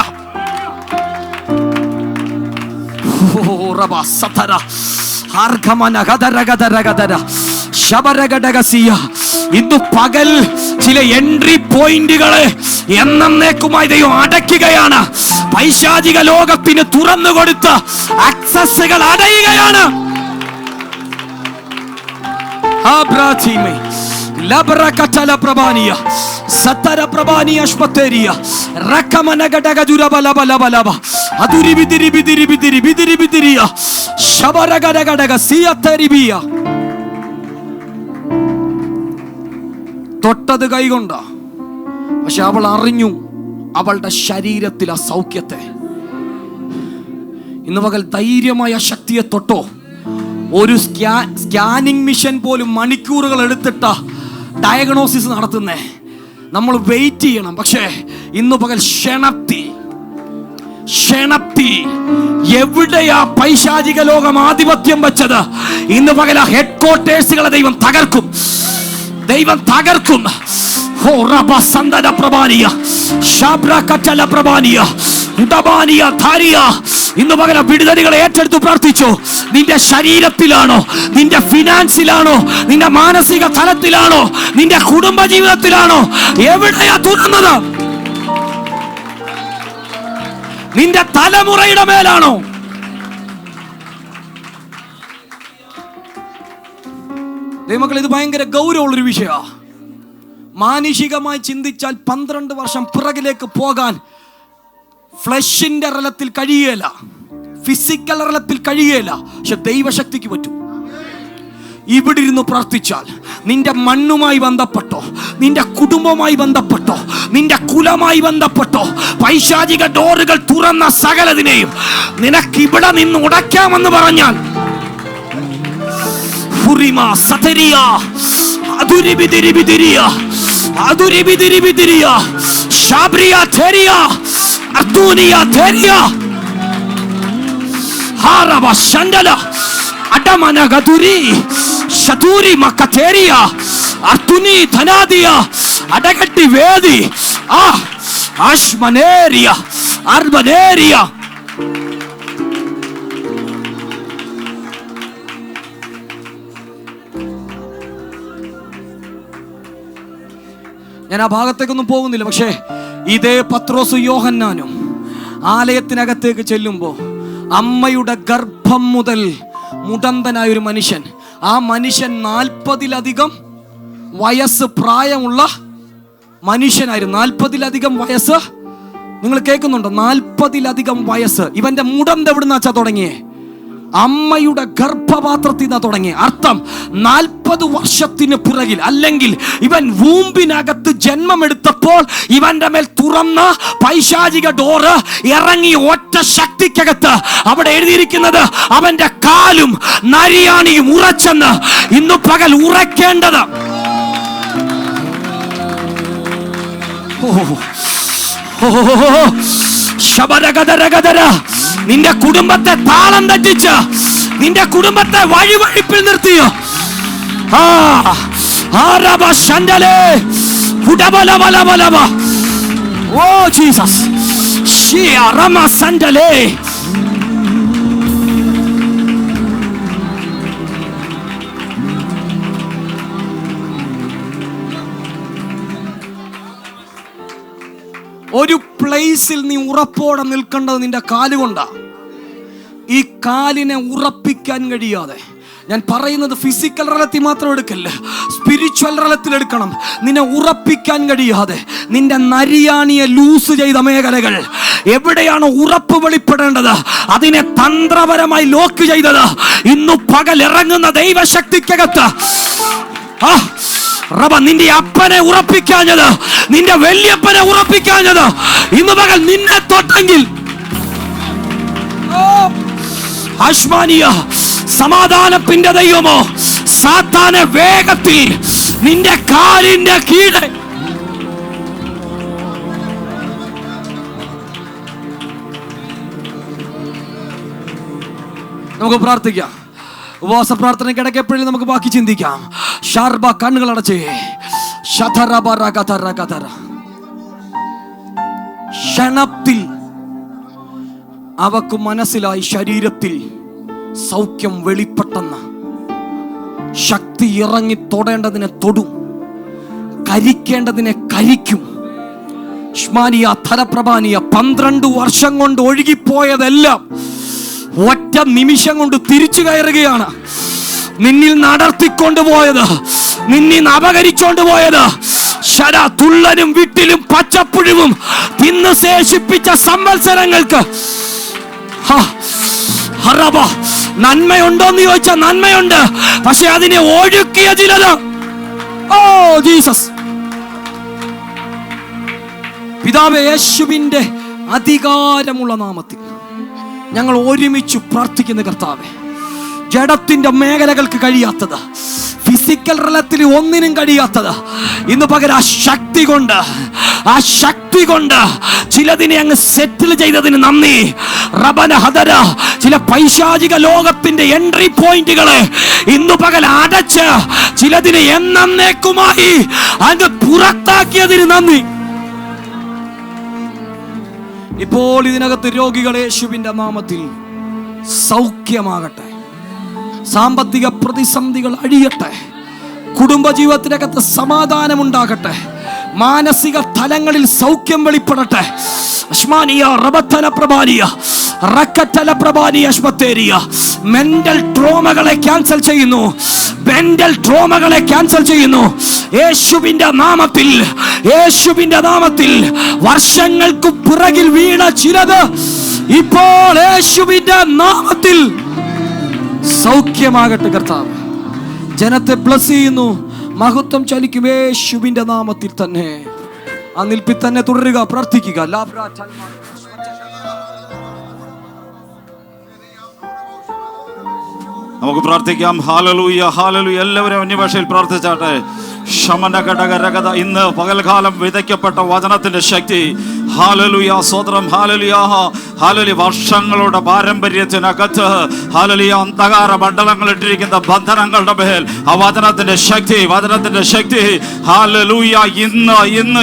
ഇന്ന് പകൽ ചില എൻട്രി പോയിന്റുകളെ എന്നേക്കുമായി ദൈവം അടയ്ക്കുകയാണ്. പൈശാചിക ലോകത്തിന് തുറന്നു കൊടുത്ത ആക്സസുകൾ അടയുകയാണ്. തൊട്ടത് കൈകൊണ്ട. പക്ഷെ അവൾ അറിഞ്ഞു അവളുടെ ശരീരത്തിൽ ആ സൗഖ്യത്തെ. ഇന്ന് പകൽ ധൈര്യമായ ശക്തിയെ തൊട്ടോ. ഒരു സ്കാനിങ് മിഷൻ പോലും മണിക്കൂറുകൾ എടുത്തിട്ട ഡയഗ്നോസിസ് നടത്തുന്നേ. നമ്മൾ വെയിറ്റ് ചെയ്യണം. പക്ഷേ ഇന്ന് പകൽ ക്ഷണത്തി എവിടെയാ പൈശാചിക ലോകം ആധിപത്യം വെച്ചത് ഇന്ന് പകൽ ആ ഹെഡ് ക്വാർട്ടേഴ്സുകളെ ദൈവം തകർക്കും. ദൈവം തകർക്കും. ഇന്ന് പകരം വിടുതലുകളെ ഏറ്റെടുത്ത് പ്രാർത്ഥിച്ചു. നിന്റെ ശരീരത്തിലാണോ, നിന്റെ ഫിനാൻസിലാണോ, നിന്റെ മാനസിക തലത്തിലാണോ, നിന്റെ കുടുംബ ജീവിതത്തിലാണോ, എവിടെയാ തുറന്നത്? നിന്റെ തലമുറയുടെ മേലാണോ? ദൈവമക്കൾ, ഇത് ഭയങ്കര ഗൗരവമുള്ളൊരു വിഷയമാണ്. മാനുഷികമായി ചിന്തിച്ചാൽ 12 വർഷം പിറകിലേക്ക് പോകാൻ ഫ്ലഷിന്റെ റലത്തിൽ കഴിയുകയില്ല, ഫിസിക്കൽ റലത്തിൽ കഴിയുകയില്ല. പക്ഷെ ദൈവശക്തിക്ക് പറ്റും. ഇവിടെ ഇരുന്ന് പ്രാർത്ഥിച്ചാൽ നിന്റെ മണ്ണുമായി ബന്ധപ്പെട്ടോ, നിന്റെ കുടുംബമായി ബന്ധപ്പെട്ടോ, നിന്റെ കുലമായി ബന്ധപ്പെട്ടോ പൈശാചിക ഡോറുകൾ തുറന്ന സകലതിനെയും നിനക്ക് ഇവിടെ നിന്ന് ഉടയ്ക്കാമെന്ന് പറഞ്ഞാൽ അടകട്ടി വേദി ആഷ്മനേരിയ അർബനേരിയ. ഞാൻ ആ ഭാഗത്തേക്കൊന്നും പോകുന്നില്ല. പക്ഷേ ഇതേ പത്രോസും യോഹന്നാനും ആലയത്തിനകത്തേക്ക് ചെല്ലുമ്പോൾ അമ്മയുടെ ഗർഭം മുതൽ മുടന്തനായ ഒരു മനുഷ്യൻ, ആ മനുഷ്യൻ 40-ലധികം വയസ്സ് പ്രായമുള്ള മനുഷ്യനായിരുന്നു. 40-ലധികം വയസ്സ്. നിങ്ങൾ കേൾക്കുന്നുണ്ടോ? 40-ലധികം വയസ്സ്. ഇവന്റെ മുടന്ത് എവിടുന്നാ തുടങ്ങിയേ? അമ്മയുടെ ഗർഭപാത്രത്തിൽ നിന്നാ തുടങ്ങി. അർത്ഥം 40 വർഷത്തിന് പിറകിൽ, അല്ലെങ്കിൽ ഇവൻ വൂമ്പിനകത്ത് ജന്മമെടുത്തപ്പോൾ ഇവന്റെ മേൽ തുറന്ന പൈശാചിക ഡോറ് ഇറങ്ങി ഒറ്റ ശക്തിക്കകത്ത് അവിടെ എഴുതിയിരിക്കുന്നത് അവന്റെ കാലും നരിയാണിയും ഉറച്ചെന്ന്. ഇന്നു പകൽ ഉറക്കേണ്ടത് നിന്റെ കുടുംബത്തെ താളം തെറ്റിച്ച്, നിന്റെ കുടുംബത്തെ വഴിവഴിപ്പിൽ നിർത്തിയോ? ഓ ജീസസ്, ഒരു പ്ലേസിൽ നീ ഉറപ്പോടെ നിൽക്കേണ്ടത് നിന്റെ കാലുകൊണ്ടാ. ഈ കാലിനെ ഉറപ്പിക്കാൻ കഴിയാതെ, ഞാൻ പറയുന്നത് ഫിസിക്കൽ റലത്തിൽ മാത്രം എടുക്കല്ല, സ്പിരിച്വൽ റലത്തിൽ എടുക്കണം. നിന്നെ ഉറപ്പിക്കാൻ കഴിയാതെ നിന്റെ നരിയാണിയെ ലൂസ് ചെയ്ത മേഖലകൾ എവിടെയാണ് ഉറപ്പ് വെളിപ്പെടേണ്ടത്, അതിനെ തന്ത്രപരമായി ലോക്ക് ചെയ്തത് ഇന്നു പകൽ ഇറങ്ങുന്ന ദൈവശക്തിക്കകത്ത് നിന്റെ അപ്പനെ ഉറപ്പിക്കാഞ്ഞത്, നിന്റെ വല്യപ്പനെ ഉറപ്പിക്കാഞ്ഞത് ഇന്ന് പകൽ നിന്നെ തൊട്ടെങ്കിൽ ആശ്മാനിയ സമാധാനത്തിന്റെ ദൈവമോ സാത്താനെ വേഗത്തിൽ നിന്റെ കാലിന്റെ കീഴെ നമുക്ക് പ്രാർത്ഥിക്കാം. ഉപവാസ പ്രാർത്ഥനയ്ക്കിടയ്ക്ക് എപ്പോഴും നമുക്ക് ബാക്കി ചിന്തിക്കാം. ഷാർബ കണ്ണുകൾ അടച്ചേ. ക്ഷണത്തിൽ അവക്ക് മനസ്സിലായി ശരീരത്തിൽ സൗഖ്യം വെളിപ്പെട്ടെന്ന്. ശക്തി ഇറങ്ങി തൊടേണ്ടതിനെ തൊടും, കരിക്കേണ്ടതിനെ കരിക്കും. 12 വർഷം കൊണ്ട് ഒഴുകിപ്പോയതെല്ലാം ഒറ്റ നിമിഷം കൊണ്ട് തിരിച്ചു കയറുകയാണ്. നിന്നിൽ നടത്തിക്കൊണ്ടുപോയത്, നിന്നിൽ അപകരിച്ചോണ്ടുപോയത്, തുള്ളനും വിട്ടിലും പച്ചപ്പുഴുവും തിന്ന് ശേഷിപ്പിച്ച സംവത്സരങ്ങൾക്ക് നന്മയുണ്ടോന്ന് ചോദിച്ചാൽ നന്മയുണ്ട്. പക്ഷെ അതിനെ ഒഴുക്കിയ ചിലത്. ഓ ജീസസ്, പിതാവേ, യേശുവിന്റെ അധികാരമുള്ള നാമത്തിൽ ഞങ്ങൾ ഒരുമിച്ച് പ്രാർത്ഥിക്കുന്ന കർത്താവേ, ജഡത്തിന്റെ മേഖലകൾക്ക് കഴിയാത്തത്, ഫിസിക്കൽ റലത്തിൽ ഒന്നിനും കഴിയാത്തത് ഇന്ന് പകരം ആ ശക്തി കൊണ്ട് ചിലതിനെ അങ്ങ് സെറ്റിൽ ചെയ്തതിന് നന്ദി. റബന ഹദര, ചില പൈശാചിക ലോകത്തിന്റെ എൻട്രി പോയിന്റുകളെ ഇന്ന് പകൽ അടച്ച് ചിലതിനെ എന്നേക്കുമായി അങ്ങ് പുറത്താക്കിയതിന് നന്ദി. ഇപ്പോൾ ഇതിനകത്ത് രോഗികളെ യേശുവിന്റെ നാമത്തിൽ സൗഖ്യമാകട്ടെ. സാമ്പത്തിക പ്രതിസന്ധികൾ അഴിയട്ടെ. കുടുംബജീവിതത്തിനകത്ത് സമാധാനമുണ്ടാകട്ടെ. മാനസിക തലങ്ങളിൽ സൗഖ്യം വെളിപ്പെടട്ടെ. മെന്റൽ ട്രോമകളെ ക്യാൻസൽ ചെയ്യുന്നു. യേശുവിന്റെ നാമത്തിൽ വർഷങ്ങൾക്ക് പിറകിൽ വീണ ചിലത് ഇപ്പോൾ യേശുവിന്റെ നാമത്തിൽ സൗഖ്യമാകട്ടെ. കർത്താവ് ജനത്തെ ബ്ലസ് ചെയ്യുന്നു. മഹത്വം ചലിക്കും യേശുവിന്റെ നാമത്തിൽ തന്നെ. ആ നിൽപ്പിൽ തന്നെ തുടരുക, പ്രാർത്ഥിക്കുക. നമുക്ക് പ്രാർത്ഥിക്കാം. Hallelujah, hallelujah. എല്ലാവരും അന്യഭാഷയിൽ പ്രാർത്ഥിച്ചാട്ടെ. ശമനഘടകരകത, ഇന്ന് പകൽക്കാലം വിതയ്ക്കപ്പെട്ട വചനത്തിന്റെ ശക്തി. ഹല്ലേലൂയ, സ്തോത്രം. Hallelujah, hallelujah. വർഷങ്ങളുടെ പാരമ്പര്യത്തിനകത്ത് ഹല്ലേലൂയ അന്ധകാര മണ്ഡലങ്ങൾ ഇട്ടിരിക്കുന്ന ബന്ധനങ്ങളുടെ മേൽ ആ വചനത്തിന്റെ ശക്തി ഹല്ലേലൂയ. ഇന്ന്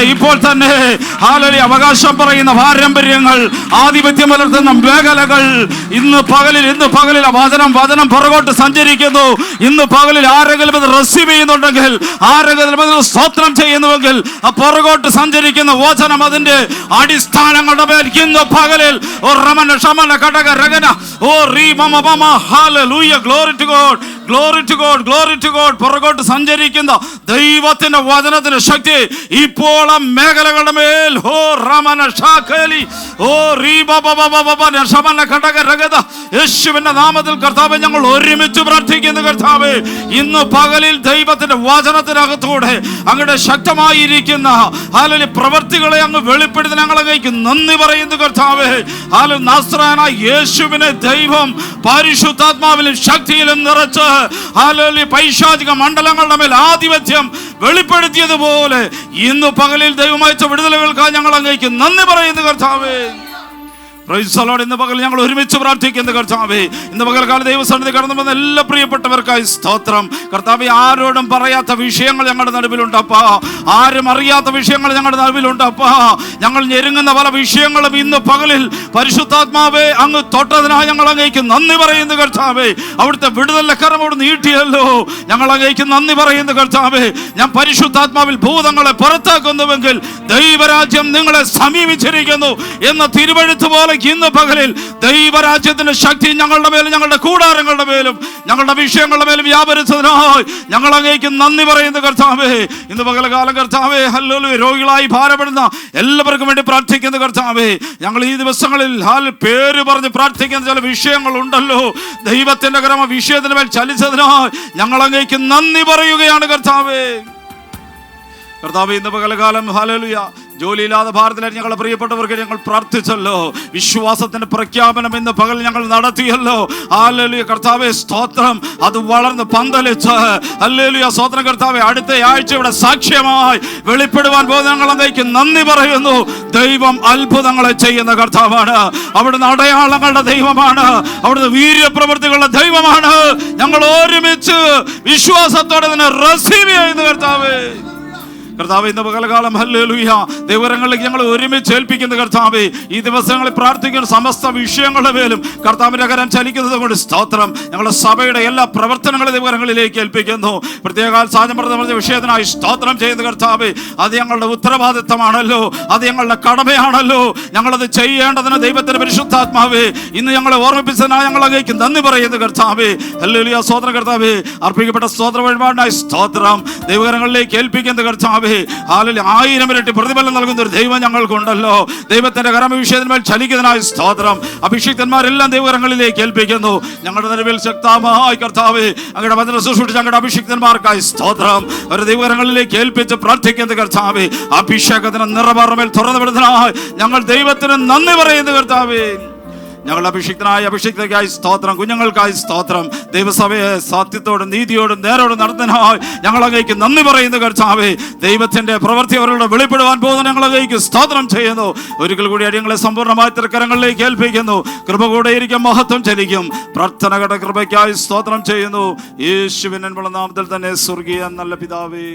ഇപ്പോൾ തന്നെ ഹല്ലേലൂയ അവകാശം പറയുന്ന പാരമ്പര്യങ്ങൾ, ആധിപത്യം പുലർത്തുന്ന മേഖലകൾ ഇന്ന് പകലിൽ വചനം പുറകോട്ട് സഞ്ചരിക്കുന്നു. ഇന്ന് പകലിൽ ആരെങ്കിലും ഇത് റിസീവ് ചെയ്യുന്നുണ്ടെങ്കിൽ, ആരെങ്കിലും സ്തോത്രം ചെയ്യുന്നുവെങ്കിൽ, ആ പുറകോട്ട് സഞ്ചരിക്കുന്ന വചനം അതിന്റെ അടിസ്ഥാനങ്ങളുടെ മേൽ ഇന്ന് പകലിൽ പുറകോട്ട് സഞ്ചരിക്കുന്ന ദൈവത്തിന്റെ വചനത്തിന്റെ ശക്തി ഇപ്പോൾ ആ മേഖലകളുടെ മേൽ യേശുവിന്റെ നാമത്തിൽ കർത്താവേ ഞങ്ങൾ ഒരുമിച്ച് പ്രാർത്ഥിക്കുന്നു. കർത്താവേ, ഇന്ന് പകലിൽ ദൈവത്തിന്റെ വചനത്തിനകത്തൂടെ അങ്ങയുടെ ശക്തമായിരിക്കുന്ന പ്രവൃത്തികളെ അങ്ങ് വെളിപ്പെടുത്തി ഞങ്ങളങ്ങേക്ക് നന്ദി പറയുന്നു. കർത്താവേ, നസ്രായനായ യേശുവിനെ ദൈവം പരിശുദ്ധാത്മാവിലും ശക്തിയിലും നിറച്ച് പൈശാചിക മണ്ഡലങ്ങളുടെ മേൽ ആധിപത്യം വെളിപ്പെടുത്തിയതുപോലെ ഇന്ന് പകലിൽ ദൈവമയച്ച വിടുതലുകൾക്കായി ഞങ്ങൾ അങ്ങേക്ക് നന്ദി പറയുന്നു. കർത്താവേ, പ്രൈസ് ദി ലോർഡ്. ഇന്ന് പകൽ ഞങ്ങൾ ഒരുമിച്ച് പ്രാർത്ഥിക്കുന്നു കർത്താവേ. ഇന്ന് പകൽക്കാലം ദൈവസന്നിധി കടന്നു വന്ന എല്ലാ പ്രിയപ്പെട്ടവർക്കായി സ്തോത്രം കർത്താവേ. ആരോടും പറയാത്ത വിഷയങ്ങൾ ഞങ്ങളുടെ നടുവിലുണ്ടപ്പാ, ആരും അറിയാത്ത വിഷയങ്ങൾ ഞങ്ങളുടെ നടുവിലുണ്ടപ്പാ. ഞങ്ങൾ ഞെരുങ്ങുന്ന പല വിഷയങ്ങളും ഇന്ന് പകലിൽ പരിശുദ്ധാത്മാവേ അങ്ങ് തൊട്ടതിനായി ഞങ്ങൾ അങ്ങേക്ക് നന്ദി പറയുന്നു കർത്താവേ. അവിടുത്തെ വിടുതലിന്റെ കരം അവിടെ നീട്ടിയല്ലോ, ഞങ്ങൾ അങ്ങേക്ക് നന്ദി പറയുന്നു കർത്താവേ. ഞാൻ പരിശുദ്ധാത്മാവിൽ ഭൂതങ്ങളെ പുറത്താക്കുന്നുവെങ്കിൽ ദൈവരാജ്യം നിങ്ങളെ സമീപിച്ചിരിക്കുന്നു എന്ന തിരുവെഴുത്ത് പോലെ ഇന്ന് പകലിൽ ദൈവരാജ്യത്തിന്റെ ശക്തി ഞങ്ങളുടെ മേലും ഞങ്ങളുടെ കൂടാരങ്ങളുടെ മേലും ഞങ്ങളുടെ വിഷയങ്ങളുടെ മേലും വ്യാപരിച്ചതിനായി ഞങ്ങൾ അങ്ങേക്ക് നന്ദി പറയുന്നു കർത്താവേ. ഇന്ന് പകൽക്കാലം കർത്താവേ ഹല്ലേലൂയ, രോഗികളായി ഭാരപ്പെടുന്ന എല്ലാവർക്കും വേണ്ടി പ്രാർത്ഥിക്കുന്നു കർത്താവേ. ഞങ്ങൾ ഈ ദിവസങ്ങളിൽ പേര് പറഞ്ഞ് പ്രാർത്ഥിക്കുന്ന ചില വിഷയങ്ങളുണ്ടല്ലോ, ദൈവത്തിന്റെ കരം വിഷയത്തിന് മേൽ ചലിച്ചതിനായി ഞങ്ങൾ അങ്ങേക്ക് നന്ദി പറയുകയാണ് കർത്താവേ. കർത്താവേ, ഇന്ന് പകൽക്കാലം ഹല്ലേലൂയ ജോലിയില്ലാതെ ഭാരതത്തിലെ ഞങ്ങളുടെ പ്രിയപ്പെട്ടവർക്ക് ഞങ്ങൾ പ്രാർത്ഥിച്ചല്ലോ. വിശ്വാസത്തിന്റെ പ്രഖ്യാപനം ഇന്ന് പകൽ ഞങ്ങൾ നടത്തിയല്ലോ. ഹല്ലേലൂയ കർത്താവേ സ്തോത്രം. അത് വളർന്ന് പന്തലിച്ച് ഹല്ലേലൂയ സ്തോത്രം കർത്താവേ. അടുത്ത ആഴ്ച ഇവിടെ സാക്ഷ്യമായി വെളിപ്പെടുവാൻ പോകുന്ന ഞങ്ങൾ അങ്ങേക്ക് നന്ദി പറയുന്നു. ദൈവം അത്ഭുതങ്ങളെ ചെയ്യുന്ന കർത്താവാണ്. അവിടുന്ന് അടയാളങ്ങളുടെ ദൈവമാണ്. അവിടുന്ന് വീര്യപ്രവൃത്തികളുടെ ദൈവമാണ്. ഞങ്ങൾ ഒരുമിച്ച് വിശ്വാസത്തോടെ തന്നെ റിസീവ് ചെയ്യുന്ന കർത്താവേ. കർത്താവേ, ഇന്ന് പകൽക്കാലം ഹല്ലേലൂയ ദൈവങ്ങളിലേക്ക് ഞങ്ങൾ ഒരുമിച്ച് ഏൽപ്പിക്കുന്ന കർത്താവേ. ഈ ദിവസങ്ങളിൽ പ്രാർത്ഥിക്കുന്ന സമസ്ത വിഷയങ്ങളുടെ മേലും കർത്താവിന്റെ കരം ചലിക്കുന്നത് കൊണ്ട് സ്തോത്രം. ഞങ്ങളുടെ സഭയുടെ എല്ലാ പ്രവർത്തനങ്ങളും ദൈവങ്ങളിലേക്ക് ഏൽപ്പിക്കുന്നു. പ്രത്യേക സാധ്യം പറഞ്ഞ വിഷയത്തിനായി സ്തോത്രം ചെയ്യുന്ന കർത്താവേ. അത് ഞങ്ങളുടെ ഉത്തരവാദിത്തമാണല്ലോ, അത് ഞങ്ങളുടെ കടമയാണല്ലോ. ഞങ്ങളത് ചെയ്യേണ്ടതിന് ദൈവത്തിന്റെ പരിശുദ്ധാത്മാവേ ഇന്ന് ഞങ്ങളെ ഓർമ്മിപ്പിച്ചതിനായി ഞങ്ങൾ അങ്ങേക്ക് നന്ദി പറയുന്നു കർത്താവേ. ഹല്ലേലൂയ സ്തോത്രം കർത്താവേ. അർപ്പിക്കപ്പെട്ട സ്തോത്ര വഴിപാടിനായി സ്തോത്രം ദൈവകരങ്ങളിലേക്ക് ഏൽപ്പിക്കുന്ന കർത്താവേ. 1000 ഇരട്ടി പ്രതിഫലം നൽകുന്ന ഒരു ദൈവം ഞങ്ങൾക്കുണ്ടല്ലോ. ദൈവത്തിന്റെ കരം വിഷയത്തിന്മേൽ ചലിക്കുന്നതിനായി സ്തോത്രം. അഭിഷിക്തന്മാരെല്ലാം ദൈവകരങ്ങളിലേക്ക് ഏൽപ്പിക്കുന്നു. ഞങ്ങളുടെ നിലവിൽ ശക്തമായി കർത്താവേ അങ്ങയുടെ വചന ശുശ്രൂഷിച്ച് ഞങ്ങളുടെ അഭിഷിക്തന്മാർക്കായി സ്തോത്രം. ഒരു ദൈവകരങ്ങളിലേക്ക് ഏൽപ്പിച്ച് പ്രാർത്ഥിക്കുന്ന കർത്താവേ. അഭിഷേകത്തിന് നിറപാറമേൽ തുറന്നു വിടുന്നതിനായി ഞങ്ങൾ ദൈവത്തിന് നന്ദി പറയുന്നു കർത്താവേ. ഞങ്ങളുടെ അഭിഷിക്തനായി സ്തോത്രം. കുഞ്ഞുങ്ങൾക്കായി സ്തോത്രം. ദൈവസഭയെ സത്യത്തോടും നീതിയോടും നേരോടും നടത്തുന്നതിനായി ഞങ്ങൾ അങ്ങേക്ക് നന്ദി പറയുന്നു കർത്താവേ. ദൈവത്തിന്റെ പ്രവൃത്തി അവരുടെ വെളിപ്പെടുവാൻ പോകുന്ന ഞങ്ങൾ അങ്ങേക്ക് സ്തോത്രം ചെയ്യുന്നു. ഒരിക്കൽ കൂടി അടിയങ്ങളെ സമ്പൂർണ്ണമായി തൃക്കരങ്ങളിലേക്ക് ഏൽപ്പിക്കുന്നു. കൃപ കൂടെ ഇരിക്കും, മഹത്വം ചലിക്കും. പ്രാർത്ഥനകളുടെ കൃപയ്ക്കായി സ്തോത്രം ചെയ്യുന്നു. യേശുവിൻ നാമത്തിൽ തന്നെ സ്വർഗീയ നല്ല പിതാവേ.